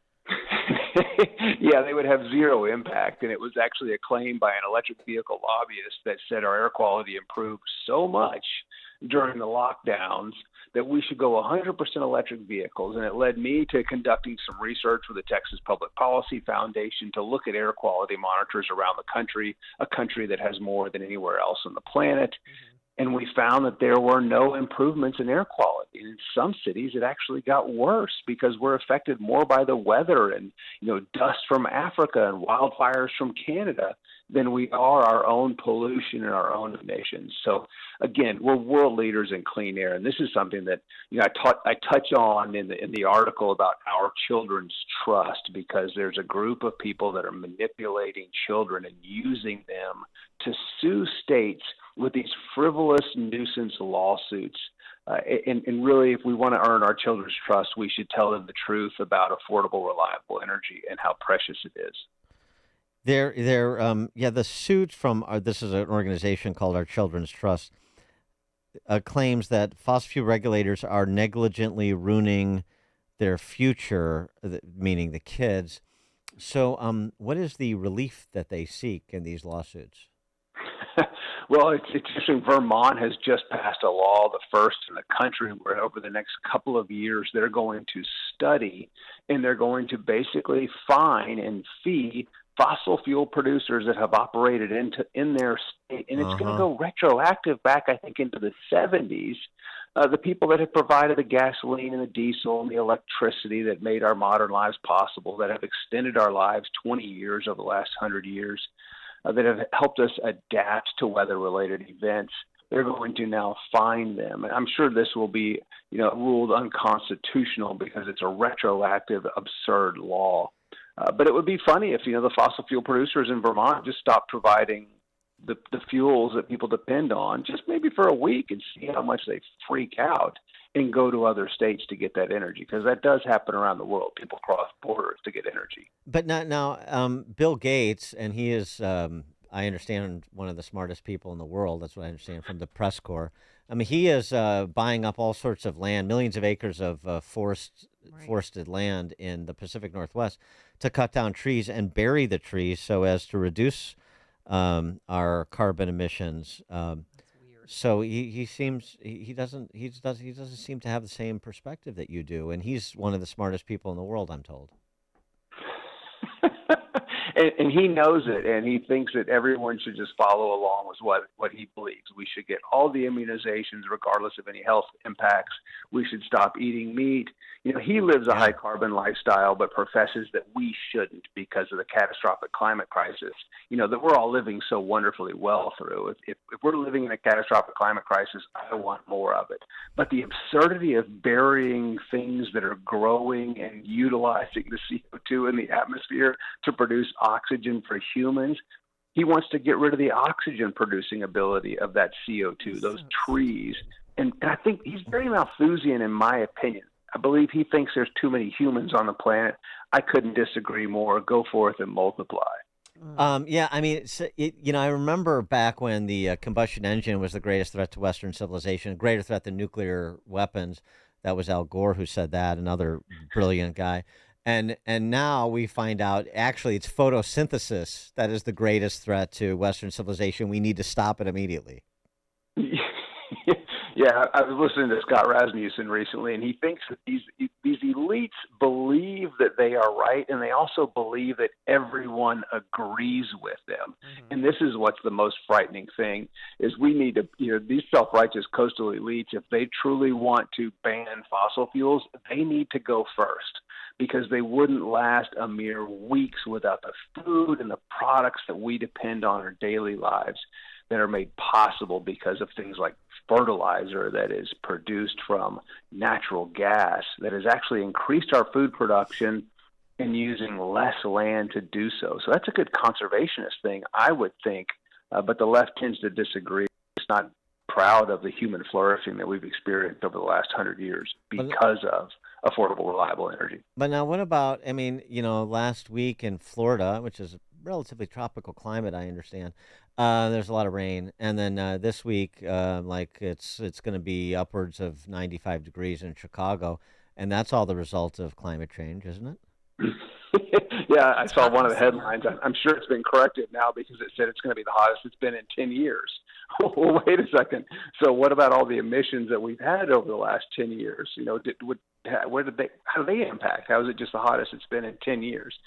Yeah, they would have zero impact. And it was actually a claim by an electric vehicle lobbyist that said our air quality improved so much during the lockdowns that we should go 100% electric vehicles. And it led me to conducting some research with the Texas Public Policy Foundation to look at air quality monitors around the country, a country that has more than anywhere else on the planet. And we found that there were no improvements in air quality. And in some cities, it actually got worse because we're affected more by the weather and, dust from Africa and wildfires from Canada than we are our own pollution and our own emissions. So, again, we're world leaders in clean air. And this is something that, I touch on in the article about our children's trust, because there's a group of people that are manipulating children and using them to sue states with these frivolous nuisance lawsuits. And really, if we want to earn our children's trust, we should tell them the truth about affordable, reliable energy and how precious it is. The suit from this is an organization called Our Children's Trust claims that fossil fuel regulators are negligently ruining their future, meaning the kids. So, what is the relief that they seek in these lawsuits? Well, it's interesting. Vermont has just passed a law, the first in the country, where over the next couple of years they're going to study and they're going to basically fine and fee fossil fuel producers that have operated in their state. And it's going to go retroactive back, I think, into the 70s. The people that have provided the gasoline and the diesel and the electricity that made our modern lives possible, that have extended our lives 20 years over the last 100 years, that have helped us adapt to weather-related events, they're going to now fine them. And I'm sure this will be, ruled unconstitutional because it's a retroactive, absurd law. But it would be funny if, the fossil fuel producers in Vermont just stopped providing the fuels that people depend on, just maybe for a week, and see how much they freak out and go to other states to get that energy, because that does happen around the world. People cross borders to get energy. But now, Bill Gates, and he is, I understand, one of the smartest people in the world. That's what I understand from the press corps. I mean, he is buying up all sorts of land, millions of acres of forested land in the Pacific Northwest to cut down trees and bury the trees so as to reduce our carbon emissions. So he doesn't seem to have the same perspective that you do, and he's one of the smartest people in the world, I'm told. And he knows it, and he thinks that everyone should just follow along with what he believes. We should get all the immunizations regardless of any health impacts. We should stop eating meat. He lives a high-carbon lifestyle but professes that we shouldn't because of the catastrophic climate crisis, that we're all living so wonderfully well through. If we're living in a catastrophic climate crisis, I want more of it. But the absurdity of burying things that are growing and utilizing the CO2 in the atmosphere to produce oxygen for humans, he wants to get rid of the oxygen producing ability of that CO2, those trees. And I think he's very Malthusian, in my opinion. I believe he thinks there's too many humans on the planet. I couldn't disagree more. Go forth and multiply. I remember back when the combustion engine was the greatest threat to Western civilization, a greater threat than nuclear weapons. That was Al Gore who said that, another brilliant guy. And now we find out, actually, it's photosynthesis that is the greatest threat to Western civilization. We need to stop it immediately. Yeah, I was listening to Scott Rasmussen recently, and he thinks that these elites believe that they are right, and they also believe that everyone agrees with them. And this is what's the most frightening thing, is we need to, these self-righteous coastal elites, if they truly want to ban fossil fuels, they need to go first, because they wouldn't last a mere weeks without the food and the products that we depend on in our daily lives that are made possible because of things like fertilizer that is produced from natural gas that has actually increased our food production and using less land to do so. So that's a good conservationist thing, I would think, but the left tends to disagree. It's not proud of the human flourishing that we've experienced over the last 100 years because of affordable, reliable energy. But now what about, last week in Florida, which is a relatively tropical climate, I understand, there's a lot of rain. And then this week, it's going to be upwards of 95 degrees in Chicago. And that's all the result of climate change, isn't it? Yeah, I saw one of the headlines. I'm sure it's been corrected now because it said it's going to be the hottest it's been in 10 years. Well, wait a second. So what about all the emissions that we've had over the last 10 years? How do they impact? How is it just the hottest it's been in 10 years?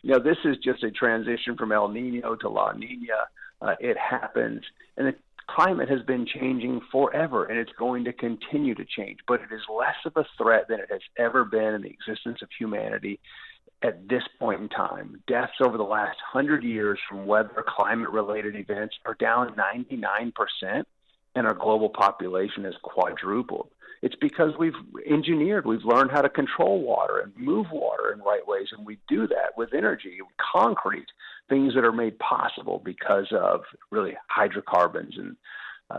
This is just a transition from El Nino to La Nina. It happens, and the climate has been changing forever, and it's going to continue to change. But it is less of a threat than it has ever been in the existence of humanity at this point in time. Deaths over the last 100 years from weather, climate-related events are down 99%, and our global population has quadrupled. It's because we've learned how to control water and move water in right ways, and we do that with energy, concrete, things that are made possible because of really hydrocarbons and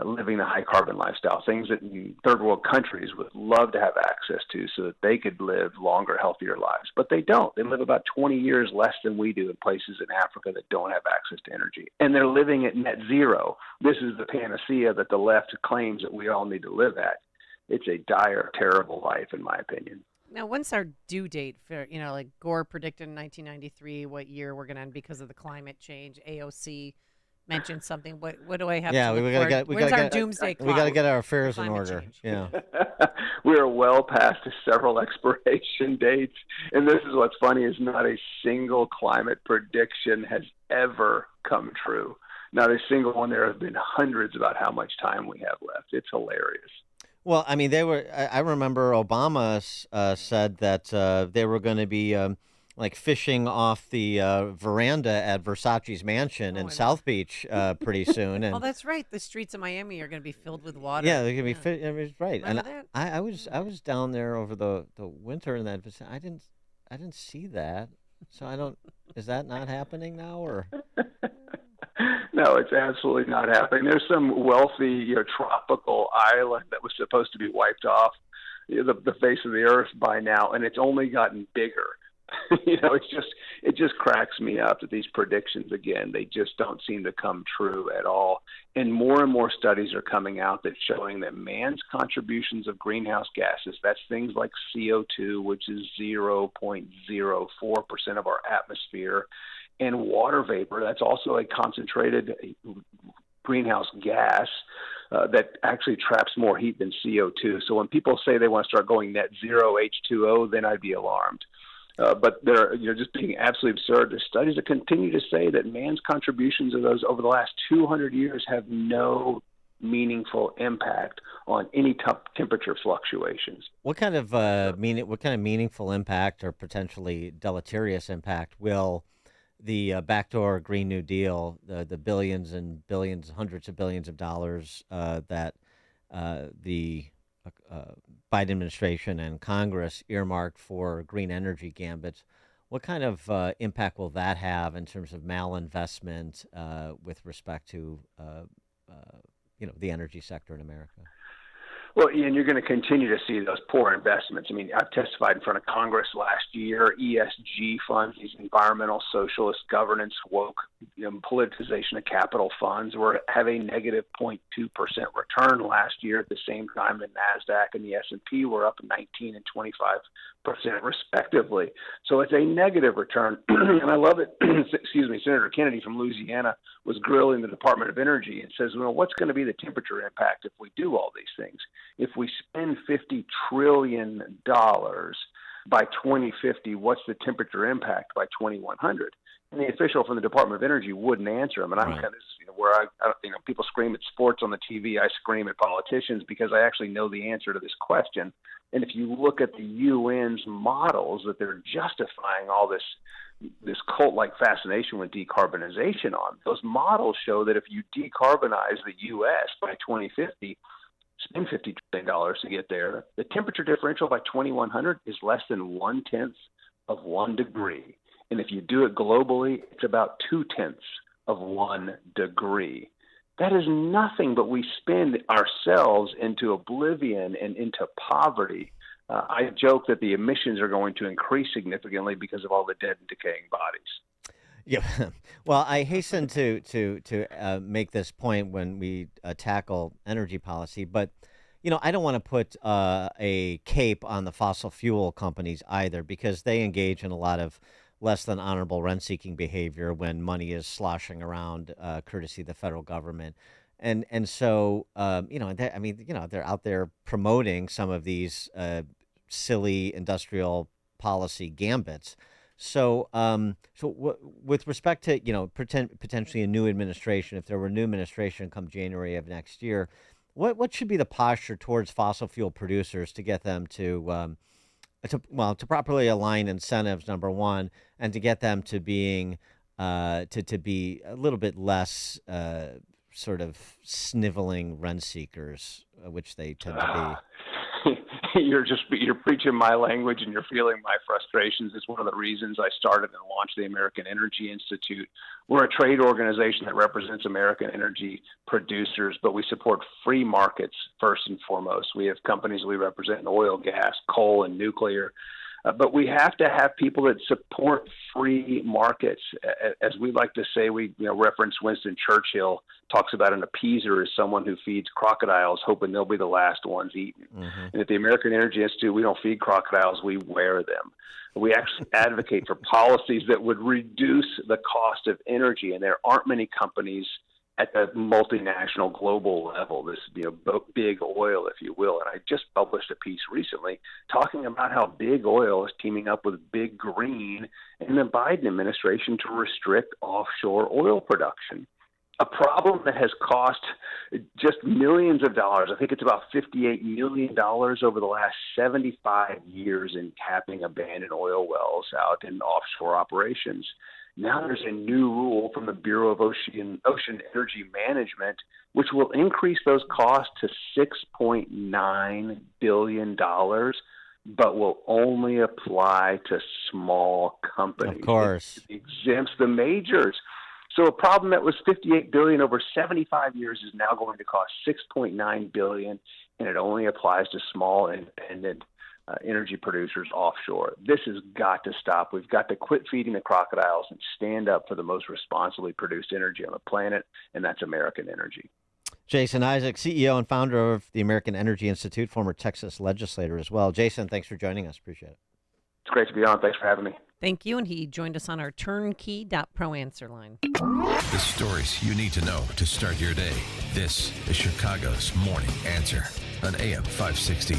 living the high-carbon lifestyle, things that third-world countries would love to have access to so that they could live longer, healthier lives. But they don't. They live about 20 years less than we do in places in Africa that don't have access to energy. And they're living at net zero. This is the panacea that the left claims that we all need to live at. It's a dire, terrible life, in my opinion. Now, when's our due date for, like Gore predicted in 1993, what year we're going to end because of the climate change? AOC mentioned something. What do I have to look for? When's our doomsday clock? We got to get our affairs in order. Change. Yeah. We're well past several expiration dates. And this is what's funny is not a single climate prediction has ever come true. Not a single one. There have been hundreds about how much time we have left. It's hilarious. Well, I mean, I remember Obama said that they were going to be fishing off the veranda at Versace's mansion in South Beach pretty soon. And that's right. The streets of Miami are going to be filled with water. Yeah, they're going to be right. Remember and that? I was down there over the winter in that. I didn't see that. So I don't. Is that not happening now or? No, it's absolutely not happening. There's some wealthy, tropical island that was supposed to be wiped off the face of the earth by now, and it's only gotten bigger. It just cracks me up that these predictions, again, they just don't seem to come true at all. And more studies are coming out that showing that man's contributions of greenhouse gases, that's things like CO2, which is 0.04% of our atmosphere, and water vapor, that's also a concentrated greenhouse gas that actually traps more heat than CO2. So when people say they want to start going net zero H2O, then I'd be alarmed. But they're just being absolutely absurd. There's studies that continue to say that man's contributions of those over the last 200 years have no meaningful impact on any temperature fluctuations. What kind of meaningful impact or potentially deleterious impact will the backdoor Green New Deal, the billions and billions, hundreds of billions of dollars that the Biden administration and Congress earmarked for green energy gambits, what kind of impact will that have in terms of malinvestment with respect to the energy sector in America? Well, Ian, you're going to continue to see those poor investments. I mean, I've testified in front of Congress last year. ESG funds, these environmental, socialist, governance, woke, politicization of capital funds, were have a negative 0.2% return last year. At the same time, the NASDAQ and the S&P were up 19 and 25% respectively. So it's a negative return, and I love it. Excuse me, Senator Kennedy from Louisiana was grilling the Department of Energy and says, well, what's going to be the temperature impact if we do all these things? If we spend $50 trillion by 2050, what's the temperature impact by 2100? And the official from the Department of Energy wouldn't answer them. And I'm kind of, where I people scream at sports on the TV, I scream at politicians because I actually know the answer to this question. And if you look at the UN's models that they're justifying all this cult-like fascination with decarbonization on, those models show that if you decarbonize the U.S. by 2050, spend $50 trillion to get there, the temperature differential by 2100 is less than 1/10 of 1 degree. And if you do it globally, it's about 2/10 of 1 degree. That is nothing, but we spend ourselves into oblivion and into poverty. I joke that the emissions are going to increase significantly because of all the dead and decaying bodies. Yeah. Well, I hasten to make this point when we tackle energy policy, but I don't want to put a cape on the fossil fuel companies either, because they engage in a lot of less than honorable rent-seeking behavior when money is sloshing around, courtesy of the federal government. And so, they're out there promoting some of these silly industrial policy gambits. So, with respect to, potentially a new administration, if there were a new administration come January of next year, what should be the posture towards fossil fuel producers to get them to properly align incentives, number one, and to get them to being to be a little bit less sort of sniveling rent seekers, which they tend to be. You're preaching my language and you're feeling my frustrations. It's one of the reasons I started and launched the American Energy Institute. We're a trade organization that represents American energy producers, but we support free markets first and foremost. We have companies we represent in oil, gas, coal, and nuclear. But we have to have people that support free markets. As we like to say, we reference Winston Churchill talks about an appeaser as someone who feeds crocodiles, hoping they'll be the last ones eaten. Mm-hmm. And at the American Energy Institute, we don't feed crocodiles, we wear them. We actually advocate for policies that would reduce the cost of energy, and there aren't many companies at the multinational global level, this big oil, if you will. And I just published a piece recently talking about how big oil is teaming up with big green in the Biden administration to restrict offshore oil production. A problem that has cost just millions of dollars. I think it's about $58 million over the last 75 years in capping abandoned oil wells out in offshore operations. Now there's a new rule from the Bureau of Ocean Energy Management, which will increase those costs to $6.9 billion, but will only apply to small companies. Of course. It exempts the majors. So a problem that was $58 billion over 75 years is now going to cost $6.9 billion, and it only applies to small independent energy producers offshore. This has got to stop. We've got to quit feeding the crocodiles and stand up for the most responsibly produced energy on the planet, and that's American energy. Jason Isaac, CEO and founder of the American Energy Institute, former Texas legislator as well. Jason, thanks for joining us. Appreciate it. It's great to be on. Thanks for having me. Thank you. And he joined us on our turnkey.pro answer line. The stories you need to know to start your day. This is Chicago's Morning Answer on AM 560.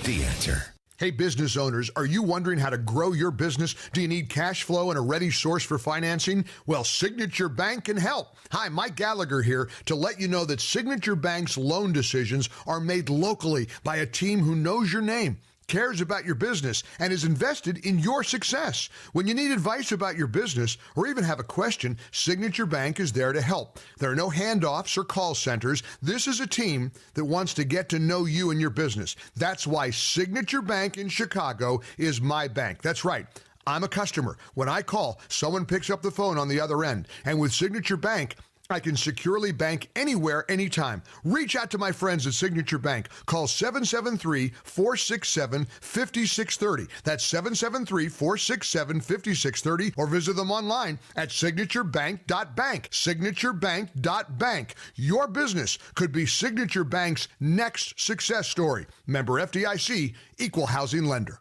The Answer. Hey, business owners, are you wondering how to grow your business? Do you need cash flow and a ready source for financing? Well, Signature Bank can help. Hi, Mike Gallagher here to let you know that Signature Bank's loan decisions are made locally by a team who knows your name, cares about your business, and is invested in your success. When you need advice about your business or even have a question, Signature Bank is there to help. There are no handoffs or call centers. This is a team that wants to get to know you and your business. That's why Signature Bank in Chicago is my bank. That's right. I'm a customer. When I call, someone picks up the phone on the other end. And with Signature Bank, I can securely bank anywhere, anytime. Reach out to my friends at Signature Bank. Call 773-467-5630. That's 773-467-5630. Or visit them online at signaturebank.bank. Signaturebank.bank. Your business could be Signature Bank's next success story. Member FDIC, Equal Housing Lender.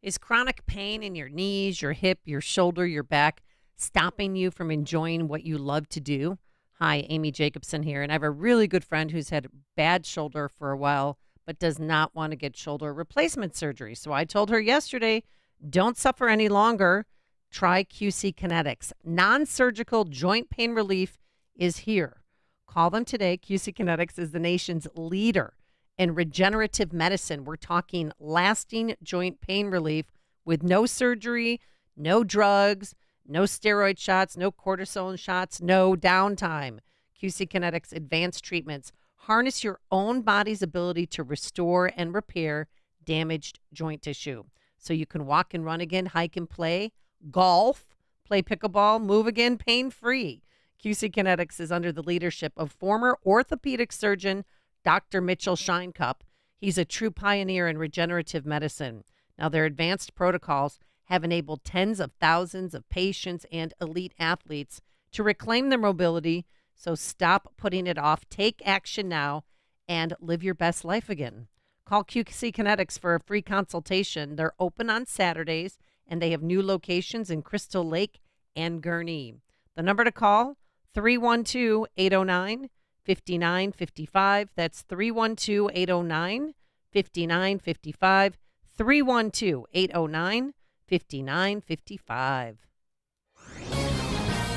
Is chronic pain in your knees, your hip, your shoulder, your back stopping you from enjoying what you love to do? Hi, Amy Jacobson here, and I have a really good friend who's had a bad shoulder for a while, but does not want to get shoulder replacement surgery. So I told her yesterday, don't suffer any longer. Try QC Kinetics. Non-surgical joint pain relief is here. Call them today. QC Kinetics is the nation's leader in regenerative medicine. We're talking lasting joint pain relief with no surgery, no drugs, no steroid shots, no cortisone shots, no downtime. QC Kinetics advanced treatments harness your own body's ability to restore and repair damaged joint tissue. So you can walk and run again, hike and play, golf, play pickleball, move again pain-free. QC Kinetics is under the leadership of former orthopedic surgeon Dr. Mitchell Shinecup. He's a true pioneer in regenerative medicine. Now, their advanced protocols have enabled tens of thousands of patients and elite athletes to reclaim their mobility. So stop putting it off. Take action now and live your best life again. Call QC Kinetics for a free consultation. They're open on Saturdays, and they have new locations in Crystal Lake and Gurnee. The number to call, 312-809-5955. That's 312-809-5955. 312-809-5955.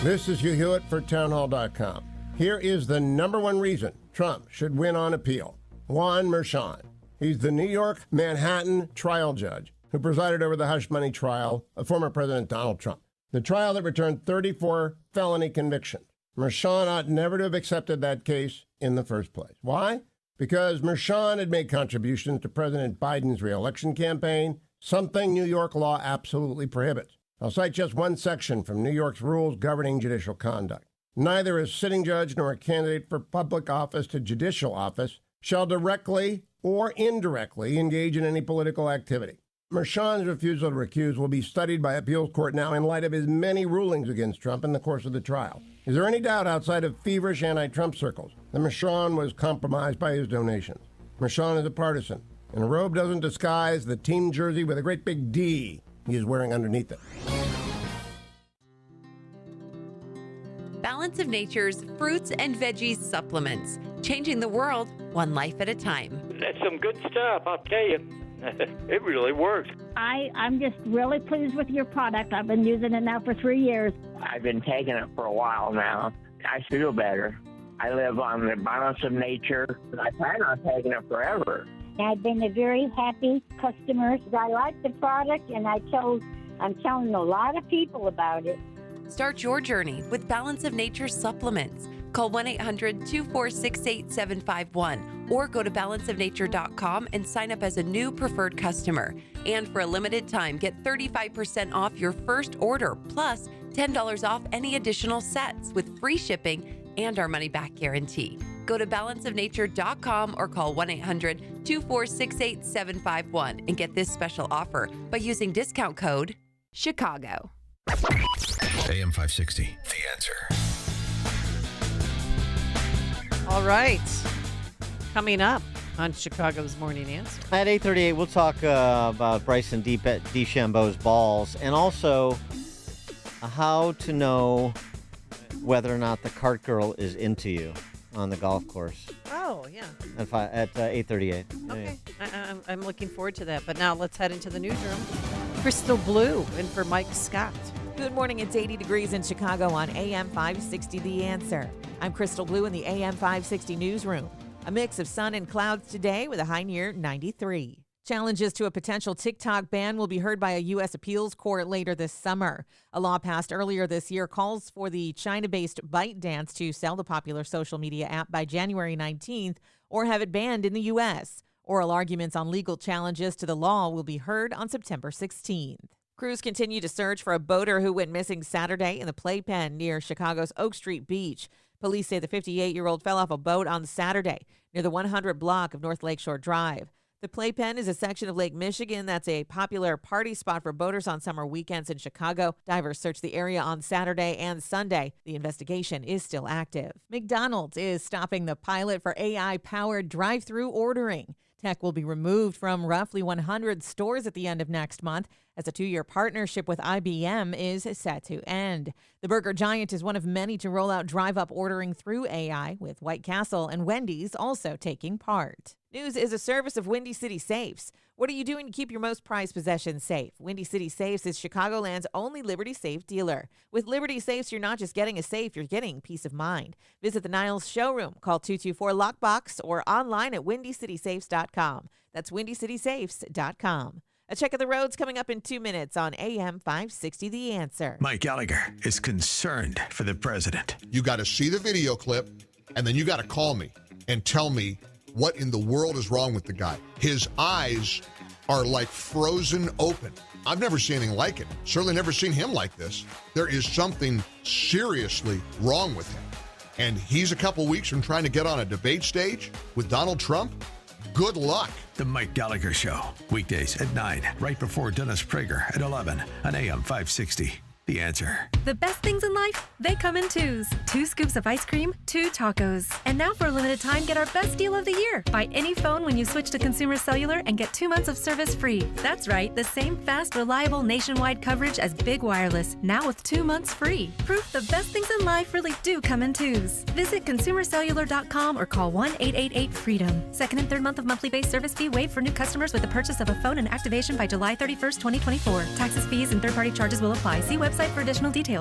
This is Hugh Hewitt for townhall.com. Here is the number one reason Trump should win on appeal. Juan Merchan. He's the New York Manhattan trial judge who presided over the hush money trial of former President Donald Trump. The trial that returned 34 felony convictions. Merchan ought never to have accepted that case in the first place. Why? Because Merchan had made contributions to President Biden's reelection campaign, something New York law absolutely prohibits. I'll cite just one section from New York's rules governing judicial conduct. Neither a sitting judge nor a candidate for public office to judicial office shall directly or indirectly engage in any political activity. Merchan's refusal to recuse will be studied by appeals court now in light of his many rulings against Trump in the course of the trial. Is there any doubt outside of feverish anti-Trump circles that Merchan was compromised by his donations? Merchan is a partisan, and a robe doesn't disguise the team jersey with a great big D he is wearing underneath it. Balance of Nature's fruits and veggies supplements, changing the world one life at a time. That's some good stuff, I'll tell you. It really works. I'm just really pleased with your product. I've been using it now for 3 years. I've been taking it for a while now. I feel better. I live on the balance of nature. I plan on taking it forever. I've been a very happy customer. I like the product, and I'm telling a lot of people about it. Start your journey with Balance of Nature supplements. Call 1-800-246-8751 or go to balanceofnature.com and sign up as a new preferred customer. And for a limited time, get 35% off your first order, plus $10 off any additional sets with free shipping and our money-back guarantee. Go to balanceofnature.com or call 1-800-246-8751 and get this special offer by using discount code CHICAGO. AM 560, The Answer. All right. Coming up on Chicago's Morning Answer. At 8:38, we'll talk about Bryson DeChambeau's balls and also how to know whether or not the cart girl is into you on the golf course. Oh, yeah. At 8:38. Okay. I'm looking forward to that. But now let's head into the newsroom. Crystal Blue in for Mike Scott. Good morning. It's 80 degrees in Chicago on AM 560 The Answer. I'm Crystal Blue in the AM 560 newsroom. A mix of sun and clouds today with a high near 93. Challenges to a potential TikTok ban will be heard by a U.S. appeals court later this summer. A law passed earlier this year calls for the China-based ByteDance to sell the popular social media app by January 19th or have it banned in the U.S. Oral arguments on legal challenges to the law will be heard on September 16th. Crews continue to search for a boater who went missing Saturday in the playpen near Chicago's Oak Street Beach. Police say the 58-year-old fell off a boat on Saturday near the 100 block of North Lakeshore Drive. The playpen is a section of Lake Michigan that's a popular party spot for boaters on summer weekends in Chicago. Divers searched the area on Saturday and Sunday. The investigation is still active. McDonald's is stopping the pilot for AI-powered drive-through ordering. Tech will be removed from roughly 100 stores at the end of next month as a 2-year partnership with IBM is set to end. The burger giant is one of many to roll out drive-up ordering through AI, with White Castle and Wendy's also taking part. News is a service of Windy City Safes. What are you doing to keep your most prized possessions safe? Windy City Safes is Chicagoland's only Liberty Safe dealer. With Liberty Safes, you're not just getting a safe, you're getting peace of mind. Visit the Niles showroom, call 224-LOCKBOX, or online at windycitysafes.com. That's windycitysafes.com. A check of the roads coming up in 2 minutes on AM 560 The Answer. Mike Gallagher is concerned for the president. You got to see the video clip, and then you got to call me and tell me what in the world is wrong with the guy. His eyes are like frozen open. I've never seen anything like it. Certainly never seen him like this. There is something seriously wrong with him. And he's a couple weeks from trying to get on a debate stage with Donald Trump. Good luck. The Mike Gallagher Show, weekdays at 9, right before Dennis Prager at 11 on AM 560. The Answer. The best things in life, they come in twos. 2 scoops of ice cream, 2 tacos. And now for a limited time, get our best deal of the year. Buy any phone when you switch to Consumer Cellular and get 2 months of service free. That's right, the same fast, reliable nationwide coverage as Big Wireless, now with 2 months free. Proof the best things in life really do come in twos. Visit consumercellular.com or call 1-888-FREEDOM. Second and third month of monthly base service fee waived for new customers with the purchase of a phone and activation by July 31st, 2024. Taxes, fees, and third-party charges will apply. See website for additional details.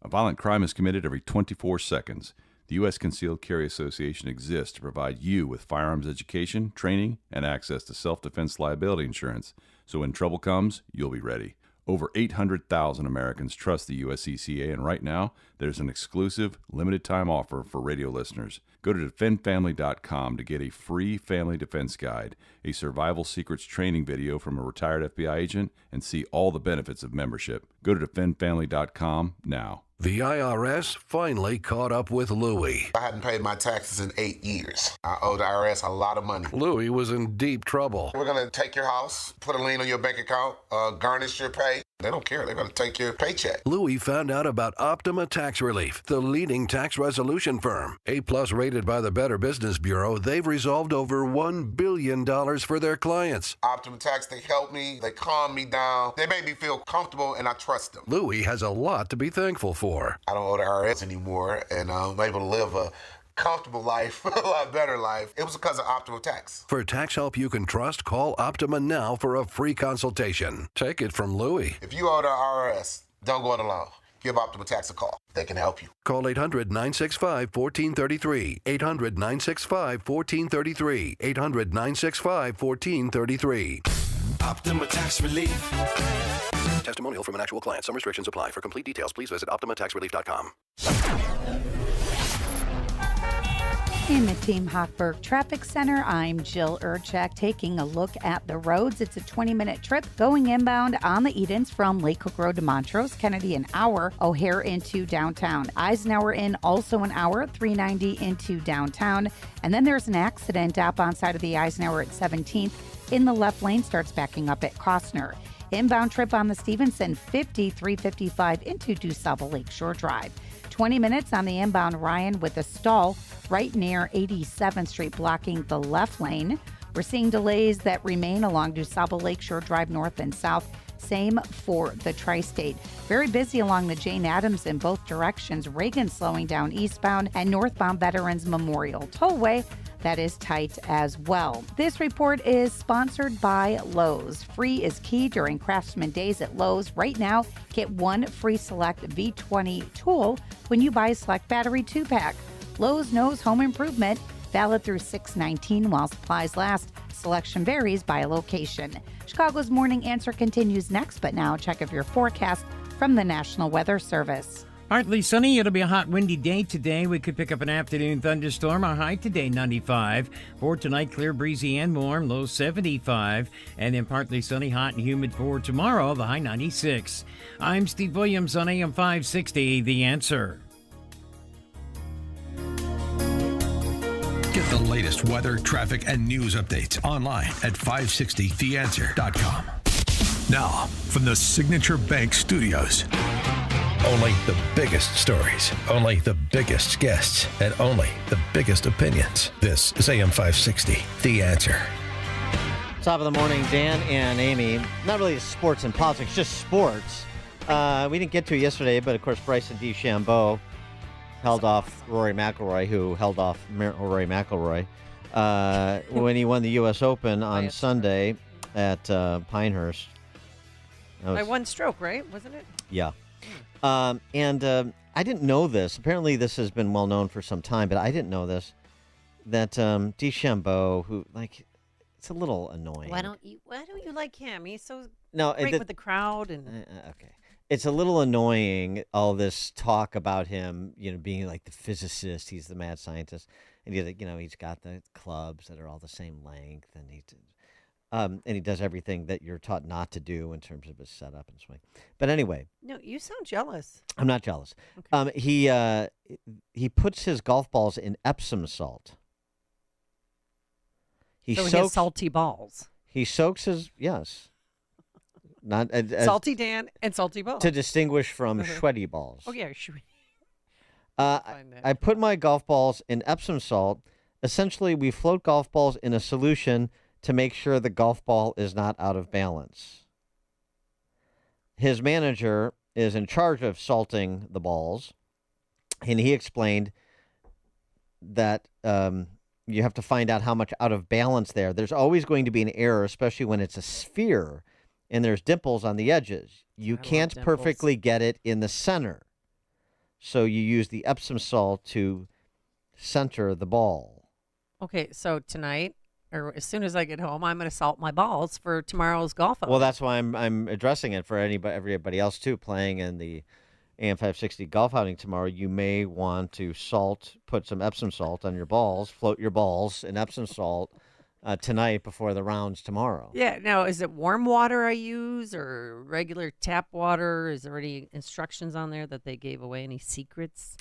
A violent crime is committed every 24 seconds. The U.S. Concealed Carry Association exists to provide you with firearms education, training, and access to self-defense liability insurance. So when trouble comes, you'll be ready. Over 800,000 Americans trust the USCCA, and right now, there's an exclusive, limited-time offer for radio listeners. Go to defendfamily.com to get a free family defense guide, a survival secrets training video from a retired FBI agent, and see all the benefits of membership. Go to defendfamily.com now. The IRS finally caught up with Louie. I hadn't paid my taxes in 8 years. I owe the IRS a lot of money. Louie was in deep trouble. We're going to take your house, put a lien on your bank account, garnish your pay. They don't care. They're going to take your paycheck. Louie found out about Optima Tax Relief, the leading tax resolution firm. A-plus rated by the Better Business Bureau, they've resolved over $1 billion for their clients. Optima Tax, they helped me. They calmed me down. They made me feel comfortable, and I trust them. Louie has a lot to be thankful for. I don't owe the IRS anymore, and I'm able to live a comfortable life, a lot better life. It was because of Optima Tax. For tax help you can trust, call Optima now for a free consultation. Take it from Louie. If you owe the IRS, don't go it alone. Give Optima Tax a call. They can help you. Call 800-965-1433. 800-965-1433. 800-965-1433. Optima Tax Relief. Testimonial from an actual client. Some restrictions apply. For complete details, please visit OptimaTaxRelief.com. In the Team Hochberg Traffic Center, I'm Jill Urchak taking a look at the roads. It's a 20-minute trip going inbound on the Edens from Lake Cook Road to Montrose, Kennedy an hour, O'Hare into downtown. Eisenhower in also an hour, 390 into downtown. And then there's an accident outbound side of the Eisenhower at 17th. In the left lane starts backing up at Costner. Inbound trip on the Stevenson, 5355 into DuSable Lakeshore Drive. 20 minutes on the inbound Ryan with a stall right near 87th Street blocking the left lane. We're seeing delays that remain along DuSable Lakeshore Drive north and south. Same for the Tri-State. Very busy along the Jane Addams in both directions. Reagan slowing down eastbound and northbound Veterans Memorial Tollway. That is tight as well. This report is sponsored by Lowe's. Free is key during Craftsman Days at Lowe's. Right now, get one free Select V20 tool when you buy a Select Battery 2-pack. Lowe's knows home improvement. Valid through 6/19 while supplies last. Selection varies by location. Chicago's Morning Answer continues next, but now check of your forecast from the National Weather Service. Partly sunny. It'll be a hot, windy day today. We could pick up an afternoon thunderstorm. Our high today, 95. For tonight, clear, breezy, and warm. Low 75. And then partly sunny, hot, and humid for tomorrow. The high, 96. I'm Steve Williams on AM 560. The Answer. Get the latest weather, traffic, and news updates online at 560theanswer.com. Now, from the Signature Bank Studios. Only the biggest stories, only the biggest guests, and only the biggest opinions. This is AM 560, The Answer. Top of the morning, Dan and Amy. Not really sports and politics, just sports. We didn't get to it yesterday, but of course Bryson DeChambeau held off Rory McIlroy, who held off Rory McIlroy. when he won the U.S. Open on Sunday at Pinehurst. By one stroke, right? Wasn't it? Yeah. And I didn't know this. Apparently, this has been well known for some time, but I didn't know this. That DeChambeau, who it's a little annoying. Why don't you like him? He's so No, great with the crowd and. Okay. It's a little annoying, all this talk about him, being like the physicist. He's the mad scientist, and he's got the clubs that are all the same length, and he does everything that you're taught not to do in terms of his setup and swing. But anyway, No, you sound jealous. I'm not jealous. He puts his golf balls in Epsom salt. He has salty balls. He soaks his not Salty Dan and salty balls. to distinguish from sweaty balls. Oh yeah, sweaty. I put my golf balls in Epsom salt. Essentially, we float golf balls in a solution to make sure the golf ball is not out of balance. His manager is in charge of salting the balls, and he explained that you have to find out how much out of balance there. There's always going to be an error, especially when it's a sphere and there's dimples on the edges. You can't perfectly get it in the center. So you use the Epsom salt to center the ball. Okay, so tonight, or as soon as I get home, I'm going to salt my balls for tomorrow's golf outing. Well, that's why I'm addressing it for everybody else too, playing in the AM 560 golf outing tomorrow. You may want to put some Epsom salt on your balls, float your balls in Epsom salt tonight before the rounds tomorrow. Yeah. Now, is it warm water I use or regular tap water? Is there any instructions on there that they gave away? Any secrets?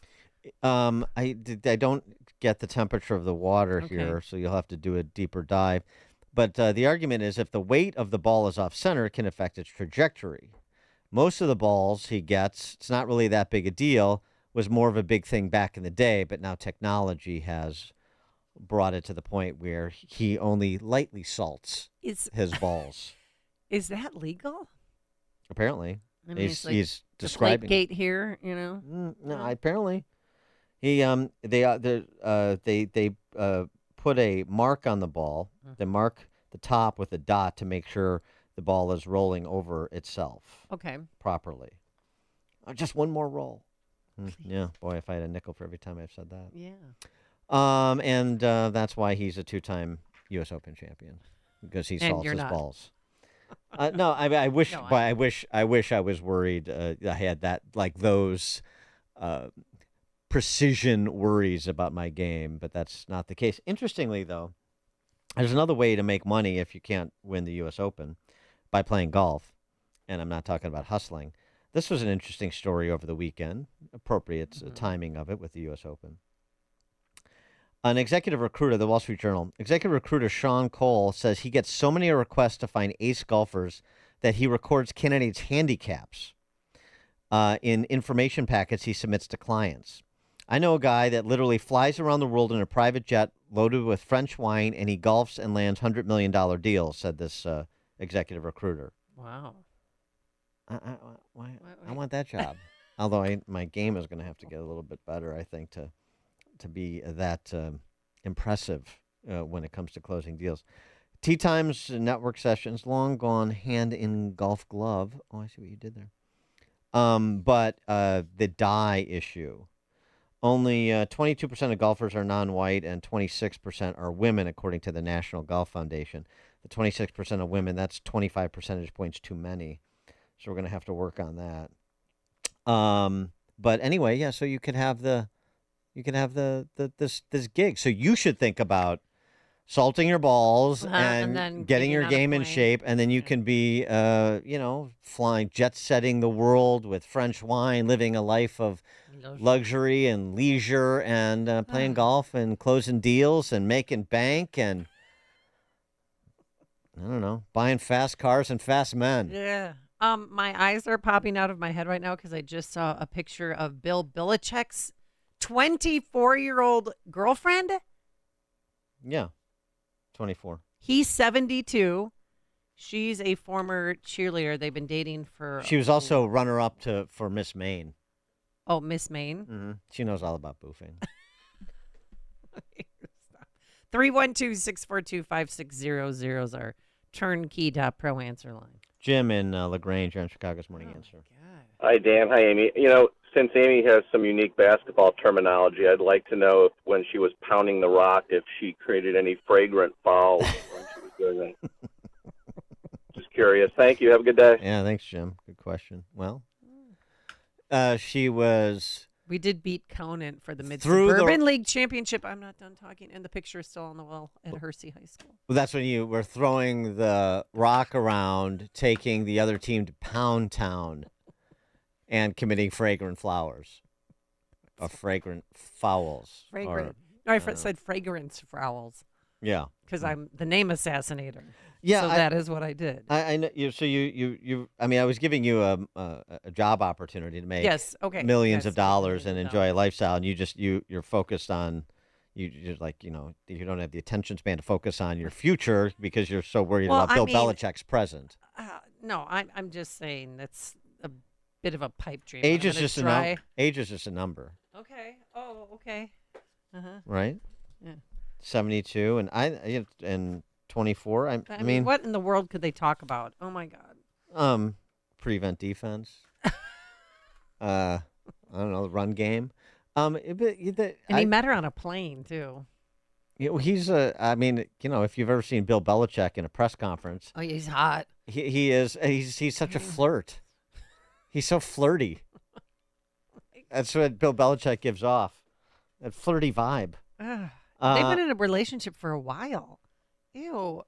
I don't get the temperature of the water here, so you'll have to do a deeper dive. But the argument is if the weight of the ball is off center, it can affect its trajectory. Most of the balls he gets, it's not really that big a deal, was more of a big thing back in the day, but now technology has brought it to the point where he only lightly salts his balls. Is that legal? Apparently. I mean, he's describing Deflategate here, you know? No, apparently. They put a mark on the ball. They mark the top with a dot to make sure the ball is rolling over itself. Okay. Properly. Just one more roll. Yeah, boy, if I had a nickel for every time I've said that. Yeah. And that's why he's a two-time U.S. Open champion, because he salts his balls. No, I wish. No, I wish I was worried. I had those precision worries about my game, but that's not the case. Interestingly, though, there's another way to make money if you can't win the U.S. Open by playing golf, and I'm not talking about hustling. This was an interesting story over the weekend. Appropriate timing of it with the U.S. Open. An executive recruiter, the Wall Street Journal, executive recruiter Sean Cole says he gets so many requests to find ace golfers that he records candidates' handicaps in information packets he submits to clients. I know a guy that literally flies around the world in a private jet loaded with French wine, and he golfs and lands $100 million deals, said this executive recruiter. Wow. I want that job. Although my game is going to have to get a little bit better, I think, to be that impressive when it comes to closing deals. Tee times, network sessions, long gone hand in golf glove. Oh, I see what you did there. But the dye issue. Only 22% of golfers are non-white and 26% are women, according to the National Golf Foundation. The 26% of women, that's 25 percentage points too many. So we're going to have to work on that. But anyway, yeah, so you could have this gig. So you should think about salting your balls and then getting your game in shape, and then you can be flying, jet setting the world with French wine, living a life of luxury and leisure, and playing golf and closing deals and making bank and I don't know, buying fast cars and fast men. Yeah. My eyes are popping out of my head right now because I just saw a picture of Bill Belichick's 24-year-old girlfriend. Yeah, 24. He's 72. She's a former cheerleader. They've been dating for... She was also runner-up for Miss Maine. Oh, Miss Maine? Mm-hmm. She knows all about boofing. 312-642-5600 is our turnkey.pro answer line. Jim in LaGrange, you're on Chicago's Morning Answer. Hi, Dan. Hi, Amy. You know, since Amy has some unique basketball terminology, I'd like to know if when she was pounding the rock, if she created any fragrant fouls when she was doing that. Just curious. Thank you. Have a good day. Yeah, thanks, Jim. Good question. Well, she was... We did beat Conant for the Through the- Mid-Suburban League Championship. I'm not done talking. And the picture is still on the wall at Hersey High School. Well, that's when you were throwing the rock around, taking the other team to Pound Town, and committing fragrant flowers. Or fragrant fouls. Fragrant. Or, No, I said fragrance fouls. Yeah. Because I'm the name assassinator. Yeah, so that is what I did. I know you. So you. I mean, I was giving you a job opportunity to make millions of dollars and enjoy a lifestyle, and you're focused on, you're like, you don't have the attention span to focus on your future because you're so worried about Bill Belichick's present. No, I'm just saying that's a bit of a pipe dream. Age is just a number. Age is just a number. Okay. Oh, okay. Right. Yeah. 72 and 24. I mean, what in the world could they talk about? Oh my God. Prevent defense. I don't know, the run game. And he met her on a plane too. He's I mean, if you've ever seen Bill Belichick in a press conference. Oh, he's hot. He is. He's such a flirt. He's so flirty. That's what Bill Belichick gives off. That flirty vibe. They've been in a relationship for a while. Ew.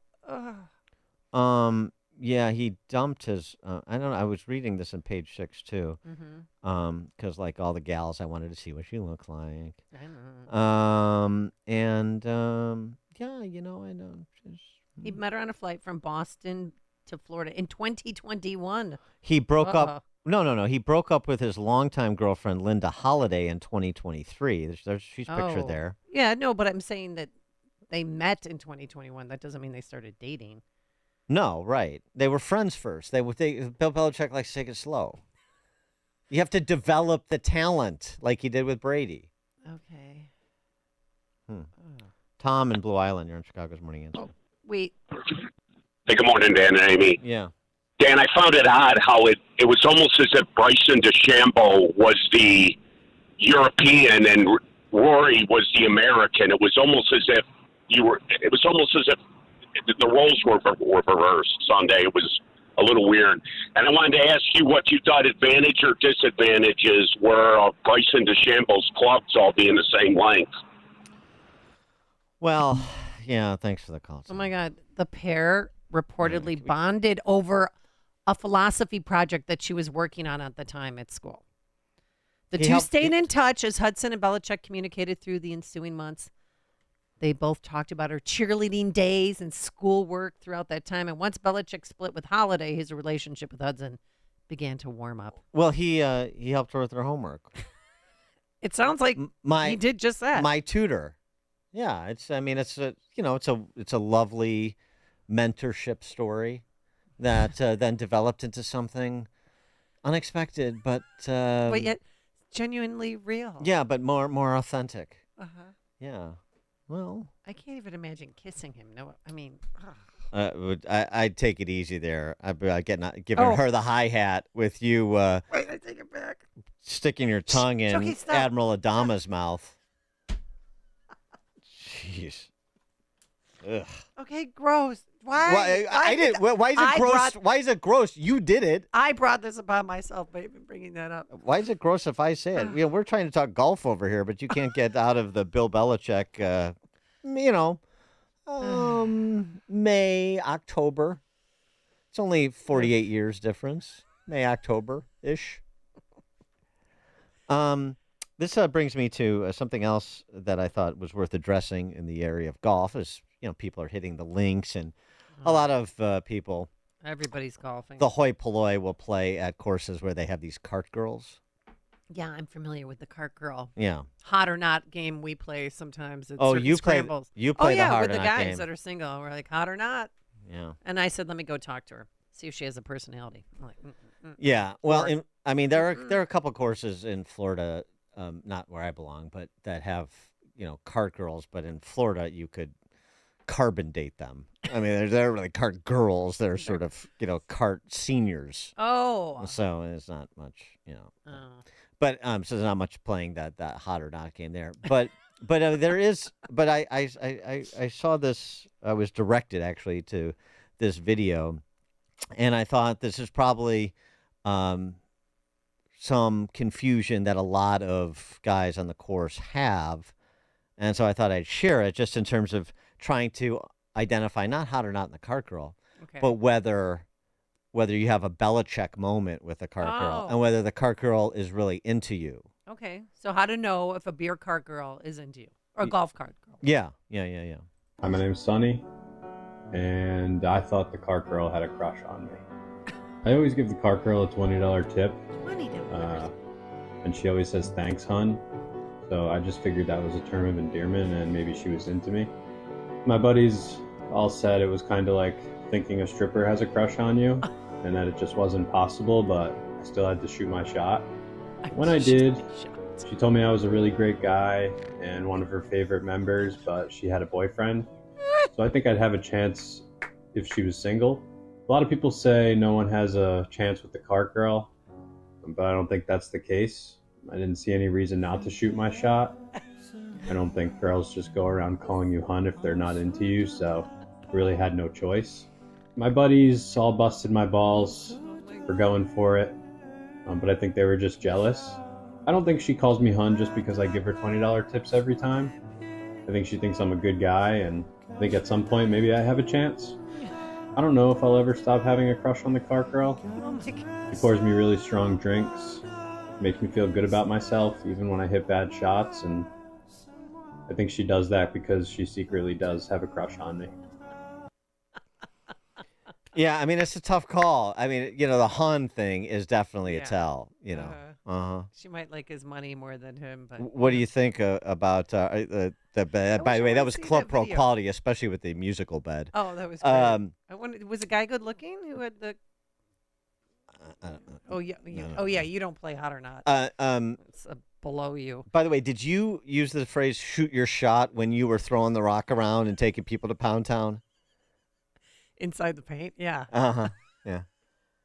Yeah, he dumped his. I don't know. I was reading this on page 6 too. Because like all the gals, I wanted to see what she looked like. I know. Yeah, I know. He met her on a flight from Boston to Florida in 2021. He broke up. No. He broke up with his longtime girlfriend Linda Holiday in 2023. She's pictured there. Yeah, no, but I'm saying that they met in 2021. That doesn't mean they started dating. No, right. They were friends first. Bill Belichick likes to take it slow. You have to develop the talent like he did with Brady. Okay. Tom in Blue Island, you're on Chicago's Morning Answer. Oh, wait. Hey, good morning, Dan and Amy. Yeah. Dan, I found it odd how it was almost as if Bryson DeChambeau was the European and Rory was the American. It was almost as if the roles were reversed Sunday. It was a little weird. And I wanted to ask you what you thought advantage or disadvantages were of Bryson DeChambeau's clubs all being the same length. Well, yeah, thanks for the call. Oh, my God. The pair reportedly bonded over a philosophy project that she was working on at the time at school. The two stayed in touch as Hudson and Belichick communicated through the ensuing months. They both talked about her cheerleading days and schoolwork throughout that time. And once Belichick split with Holiday, his relationship with Hudson began to warm up. Well, he helped her with her homework. It sounds like he did just that. My tutor. Yeah, it's a lovely mentorship story that then developed into something unexpected, but yet genuinely real. Yeah, but more authentic. Yeah. Well, I can't even imagine kissing him. No, I mean, I'd take it easy there. I'd be giving her the hi hat with you. Wait, I take it back. Sticking your tongue in Okay, stop. Admiral Adama's mouth. Jeez. Ugh. Okay, gross. Why? Why is it gross? Why is it gross? You did it. I brought this upon myself by even bringing that up. Why is it gross if I say it? We're trying to talk golf over here, but you can't get out of the Bill Belichick, May, October. It's only 48 years difference. May, October-ish. This brings me to something else that I thought was worth addressing in the area of golf is, people are hitting the links and a lot of people. Everybody's golfing. The hoi polloi will play at courses where they have these cart girls. Yeah, I'm familiar with the cart girl. Yeah. Hot or not game we play sometimes. At you play scrambles. the hot or not with the guys game. that are single. We're like, hot or not. Yeah. And I said, let me go talk to her, see if she has a personality. I'm like, yeah. Well, there are a couple courses in Florida, not where I belong, but that have cart girls. But in Florida, you could carbon date them. I mean, they're really cart girls. They're sort of, cart seniors. Oh. So it's not much, Oh. But so there's not much playing that hot or not game there. But there is. But I saw this. I was directed actually to this video, and I thought this is probably some confusion that a lot of guys on the course have, and so I thought I'd share it just in terms of trying to identify not hot or not in the cart girl, but whether you have a Belichick moment with a cart girl and whether the cart girl is really into you. Okay, so how to know if a beer cart girl is into you or a golf cart girl? Yeah. Hi, my name's Sonny, and I thought the cart girl had a crush on me. I always give the cart girl a $20 tip. $20. And she always says, "Thanks, hun." So I just figured that was a term of endearment and maybe she was into me. My buddies all said it was kind of like thinking a stripper has a crush on you and that it just wasn't possible, but I still had to shoot my shot. When I did, she told me I was a really great guy and one of her favorite members, but she had a boyfriend. So I think I'd have a chance if she was single. A lot of people say no one has a chance with the cart girl, but I don't think that's the case. I didn't see any reason not to shoot my shot. I don't think girls just go around calling you hun if they're not into you, so I really had no choice. My buddies all busted my balls for going for it, but I think they were just jealous. I don't think she calls me hun just because I give her $20 tips every time. I think she thinks I'm a good guy, and I think at some point maybe I have a chance. I don't know if I'll ever stop having a crush on the cart girl. She pours me really strong drinks, makes me feel good about myself even when I hit bad shots, and I think she does that because she secretly does have a crush on me. Yeah, I mean, it's a tough call. I mean, the hun thing is definitely a tell, She might like his money more than him. But What do you think about the bed? By the way, that was Club Pro quality, especially with the musical bed. Oh, that was great. I wonder, was the guy good looking who had the... Oh, yeah. You don't play hot or not. It's below you. By the way, did you use the phrase shoot your shot when you were throwing the rock around and taking people to Pound Town? Inside the paint, yeah. Yeah.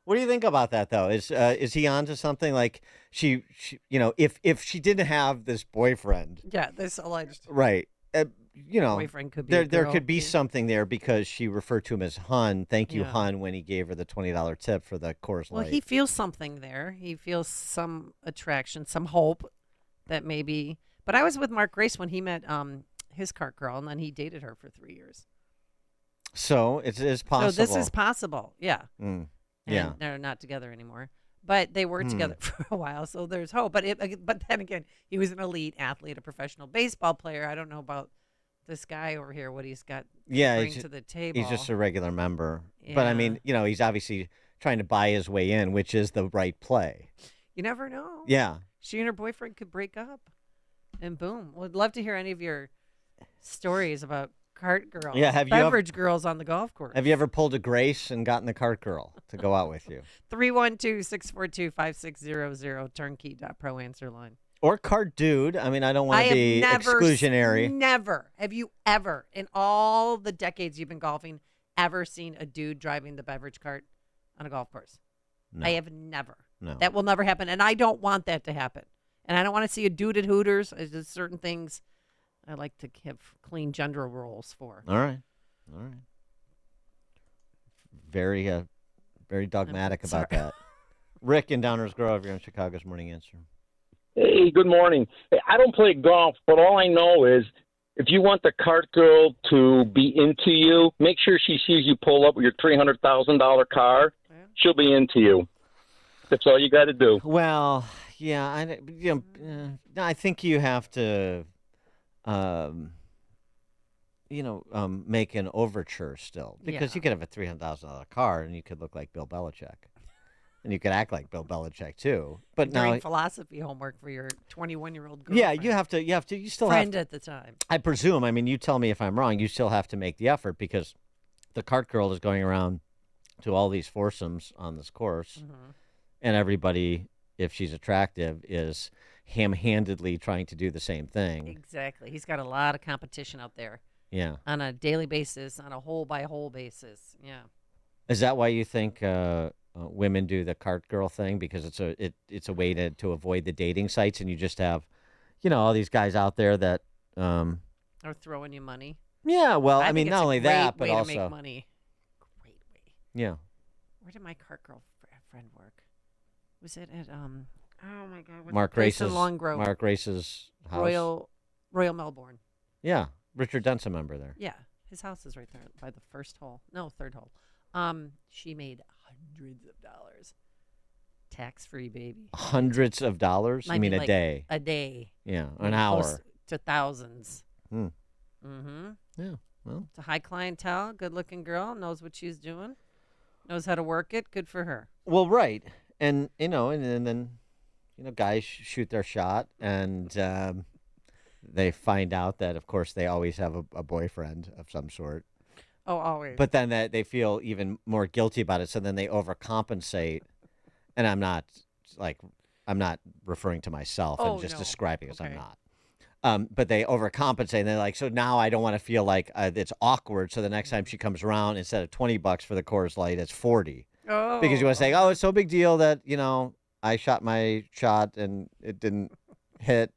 What do you think about that, though? Is he onto something? Like she if she didn't have this boyfriend, this alleged right? boyfriend could be there could be something there because she referred to him as hun. Thank you, hun, when he gave her the $20 tip for the Coors Light. Well, he feels something there. He feels some attraction, some hope that maybe. But I was with Mark Grace when he met his cart girl, and then he dated her for 3 years. So it is possible. So this is possible, yeah. Yeah. And they're not together anymore, but they were together for a while, so there's hope. But then again, he was an elite athlete, a professional baseball player. I don't know about this guy over here, what he's got to bring to the table. He's just a regular member. Yeah. But I mean, he's obviously trying to buy his way in, which is the right play. You never know. Yeah. She and her boyfriend could break up, and boom. Would love to hear any of your stories about cart girls. Yeah, beverage girls on the golf course. Have you ever pulled a Grace and gotten the cart girl to go out with you? 312-642-5600, turnkey.pro answer line. Or cart dude. I mean, I don't want to be exclusionary. Never. Have you ever, in all the decades you've been golfing, ever seen a dude driving the beverage cart on a golf course? No. I have never. No. That will never happen, and I don't want that to happen. And I don't want to see a dude at Hooters. There's certain things I like to have clean gender roles for. All right. Very dogmatic about that. Rick in Downers Grove, you're on Chicago's Morning Answer. Hey, good morning. Hey, I don't play golf, but all I know is if you want the cart girl to be into you, make sure she sees you pull up with your $300,000 car. She'll be into you. That's all you got to do. Well, yeah, I think you have to, make an overture still, because you could have a $300,000 car and you could look like Bill Belichick, and you could act like Bill Belichick too. But doing now, philosophy homework for your 21-year-old girl. yeah, you still friend have at the time. I presume. I mean, you tell me if I'm wrong. You still have to make the effort because the cart girl is going around to all these foursomes on this course, and everybody, if she's attractive, is ham-handedly trying to do the same thing. Exactly. He's got a lot of competition out there. Yeah. On a daily basis, on a hole by hole basis. Yeah. Is that why you think women do the cart girl thing? Because it's a way to avoid the dating sites, and you just have, all these guys out there that. Or throwing you money. Yeah, well, I think mean, it's not a only great that, but way also to make money. Great way. Yeah. Where did my cart girl friend work? Was it at oh my God, what's Mark the place in Race's Long Grove? Mark Race's house. Royal Melbourne. Yeah, Richard Dunn's a member there. Yeah, his house is right there by the first hole. No, third hole. She made hundreds of dollars, tax-free, baby. Hundreds of dollars? I mean, a like day. A day. Yeah, an Maybe hour. close to thousands. Mm-hmm. Yeah. Well, it's a high clientele, good-looking girl, knows what she's doing, knows how to work it. Good for her. Well, right, and then guys shoot their shot, and they find out that, of course, they always have a boyfriend of some sort. Oh, always. But then that they feel even more guilty about it, so then they overcompensate. And I'm not referring to myself. I'm just describing it. I'm not. But they overcompensate. And they're like, so now I don't want to feel like it's awkward. So the next time she comes around, instead of $20 for the Coors Light, it's $40. Oh. Because you want to say, oh, it's so big deal that, I shot my shot and it didn't hit.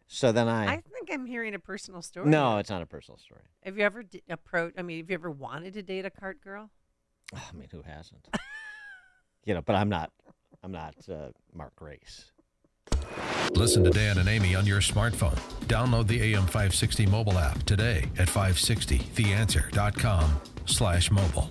So then I think I'm hearing a personal story. No, it's not a personal story. Have you ever have you ever wanted to date a cart girl? Oh, I mean, who hasn't? But I'm not Mark Race. Listen to Dan and Amy on your smartphone. Download the AM 560 mobile app today at 560theanswer.com/mobile.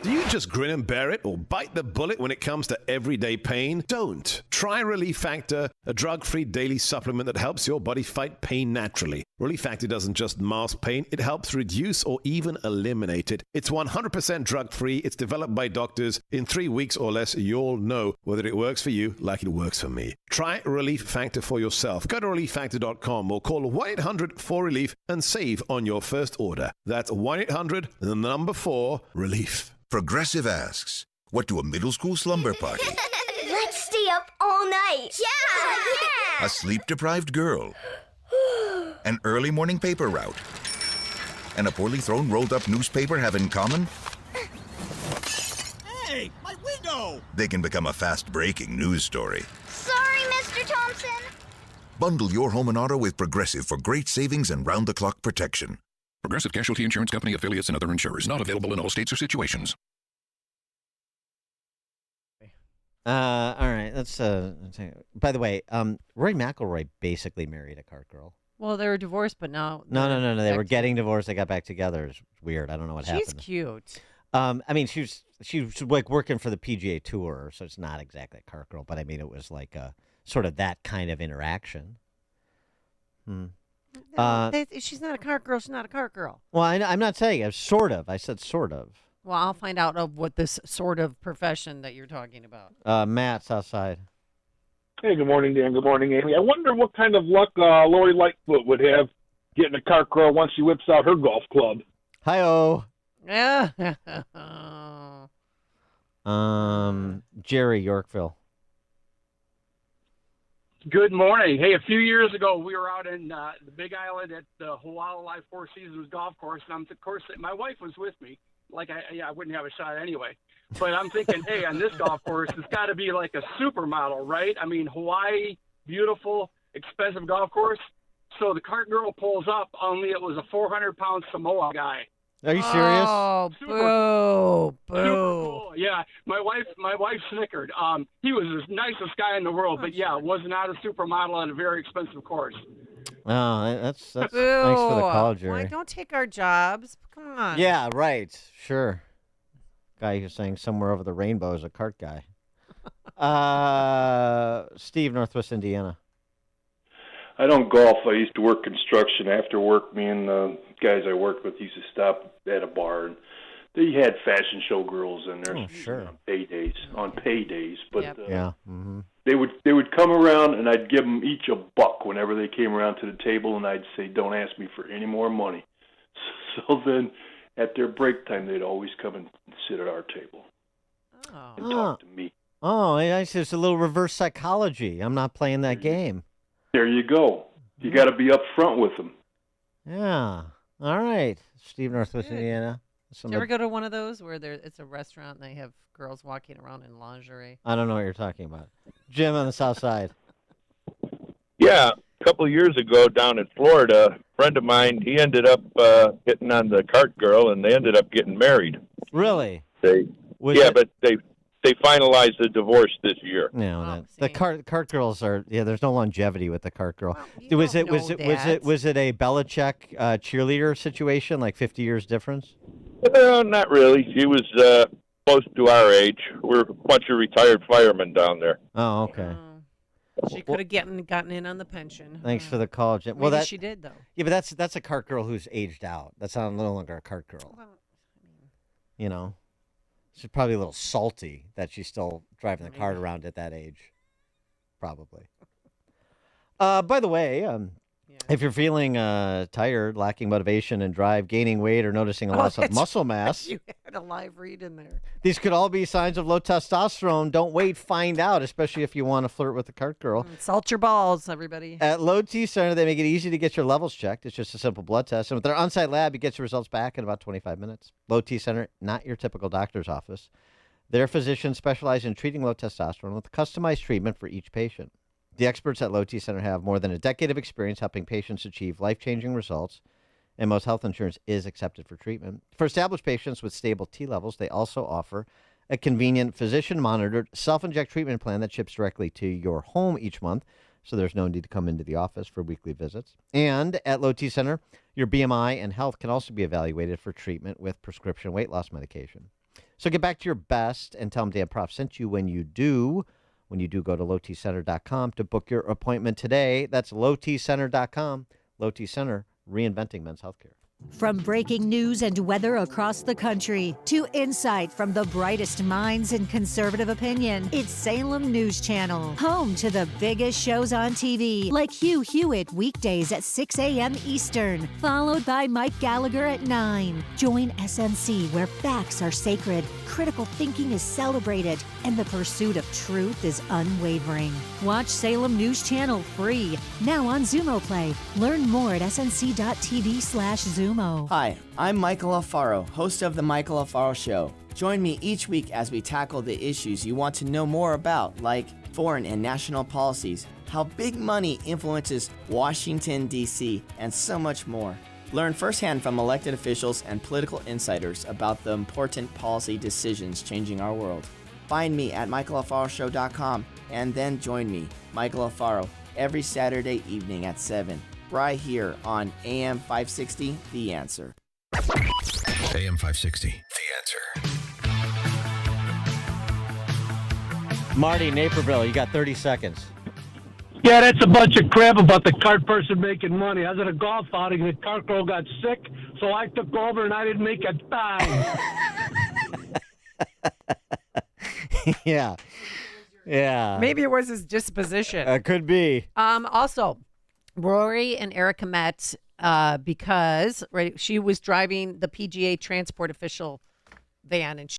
Do you just grin and bear it or bite the bullet when it comes to everyday pain? Don't. Try Relief Factor, a drug-free daily supplement that helps your body fight pain naturally. Relief Factor doesn't just mask pain, it helps reduce or even eliminate it. It's 100% drug-free, it's developed by doctors. In 3 weeks or less, you'll know whether it works for you like it works for me. Try Relief Factor for yourself. Go to relieffactor.com or call 1-800-4RELIEF and save on your first order. That's 1-800-4-RELIEF. Progressive asks, what do a middle school slumber party, Let's stay up all night. Yeah! a sleep-deprived girl, an early morning paper route, and a poorly thrown rolled-up newspaper have in common? Hey, my window! They can become a fast-breaking news story. Sorry, Mr. Thompson. Bundle your home and auto with Progressive for great savings and round-the-clock protection. Progressive Casualty Insurance Company, affiliates, and other insurers. Not available in all states or situations. All right. Let's. By the way, Roy McIlroy basically married a cart girl. Well, they were divorced, but now No. They were getting divorced. They got back together. It's weird. I don't know what happened. She's cute. I mean, she was like working for the PGA Tour, so it's not exactly a cart girl, but I mean, it was like a sort of that kind of interaction. She's not a cart girl. She's not a cart girl. Well, I'm not saying. Sort of. I said sort of. Well, I'll find out of what this sort of profession that you're talking about. Matt's outside. Hey, good morning, Dan. Good morning, Amy. I wonder what kind of luck Lori Lightfoot would have getting a cart girl once she whips out her golf club. Hi-oh. Yeah. Jerry, Yorkville. Good morning. Hey, a few years ago, we were out in the Big Island at the Huala Four Seasons Golf Course, and of course, my wife was with me. Like, I wouldn't have a shot anyway. But I'm thinking, hey, on this golf course, it's got to be like a supermodel, right? I mean, Hawaii, beautiful, expensive golf course. So the cart girl pulls up, only it was a 400-pound Samoa guy. Are you serious? Oh, boo. Super cool. Yeah, my wife snickered. He was the nicest guy in the world, but yeah, was not a supermodel on a very expensive course. Oh, that's thanks for the call, Jerry. Why don't take our jobs? Come on. Yeah, right. Sure. Guy who's saying somewhere over the rainbow is a cart guy. Steve, Northwest Indiana. I don't golf. I used to work construction. After work, me and the guys I worked with used to stop at a bar, and they had fashion show girls in there. Oh, sure. On paydays. But yeah. Mm-hmm. They would come around, and I'd give them each a buck whenever they came around to the table, and I'd say, "Don't ask me for any more money." So then, at their break time, they'd always come and sit at our table and talk to me. Oh, it's a little reverse psychology. I'm not playing that game. There you go. You got to be up front with them. Yeah. All right, Steve, Northwest Indiana. Did you ever go to one of those where it's a restaurant and they have girls walking around in lingerie? I don't know what you're talking about. Jim on the South Side. Yeah, a couple of years ago down in Florida, a friend of mine, he ended up getting on the cart girl, and they ended up getting married. Really? But they finalized the divorce this year. No, the cart girls are. Yeah, there's no longevity with the cart girl. You was don't it was know it was that. it was it a Belichick cheerleader situation, like 50 years difference? Not really. She was close to our age. We're a bunch of retired firemen down there. Oh, okay. She could have gotten in on the pension. Thanks for the call, Jim. Maybe Well, she did, though. Yeah, but that's a cart girl who's aged out. That's no longer a cart girl. You know, she's probably a little salty that she's still driving the cart around at that age. Probably. By the way, if you're feeling tired, lacking motivation and drive, gaining weight, or noticing a loss of muscle mass, You had a live read in there. these could all be signs of low testosterone. Don't wait, find out, especially if you want to flirt with the cart girl. Salt your balls, everybody. At Low T Center, they make it easy to get your levels checked. It's just a simple blood test. And with their on-site lab, you get your results back in about 25 minutes. Low T Center, not your typical doctor's office. Their physicians specialize in treating low testosterone with customized treatment for each patient. The experts at Low T Center have more than a decade of experience helping patients achieve life-changing results, and most health insurance is accepted for treatment. For established patients with stable T levels, they also offer a convenient physician-monitored self-inject treatment plan that ships directly to your home each month, so there's no need to come into the office for weekly visits. And at Low T Center, your BMI and health can also be evaluated for treatment with prescription weight loss medication. So get back to your best and tell them Dan Prof sent you when you do. When you do, go to lowtcenter.com to book your appointment today. That's lowtcenter.com. Low T Center, reinventing men's healthcare. From breaking news and weather across the country to insight from the brightest minds in conservative opinion, it's Salem News Channel, home to the biggest shows on TV, like Hugh Hewitt weekdays at 6 a.m. Eastern, followed by Mike Gallagher at 9. Join SNC, where facts are sacred, critical thinking is celebrated, and the pursuit of truth is unwavering. Watch Salem News Channel free, now on Zumo Play. Learn more at snc.tv/Zumo. Hi, I'm Michael Alfaro, host of The Michael Alfaro Show. Join me each week as we tackle the issues you want to know more about, like foreign and national policies, how big money influences Washington, D.C., and so much more. Learn firsthand from elected officials and political insiders about the important policy decisions changing our world. Find me at michaelalfaroshow.com and then join me, Michael Alfaro, every Saturday evening at 7. Right here on AM 560, The Answer. AM 560, The Answer. Marty, Naperville, you got 30 seconds. Yeah, that's a bunch of crap about the cart person making money. I was at a golf outing, the cart girl got sick, so I took over and I didn't make a dime. Yeah. Maybe it was his disposition. Could be. Also, Rory and Erica met because she was driving the PGA transport official van, and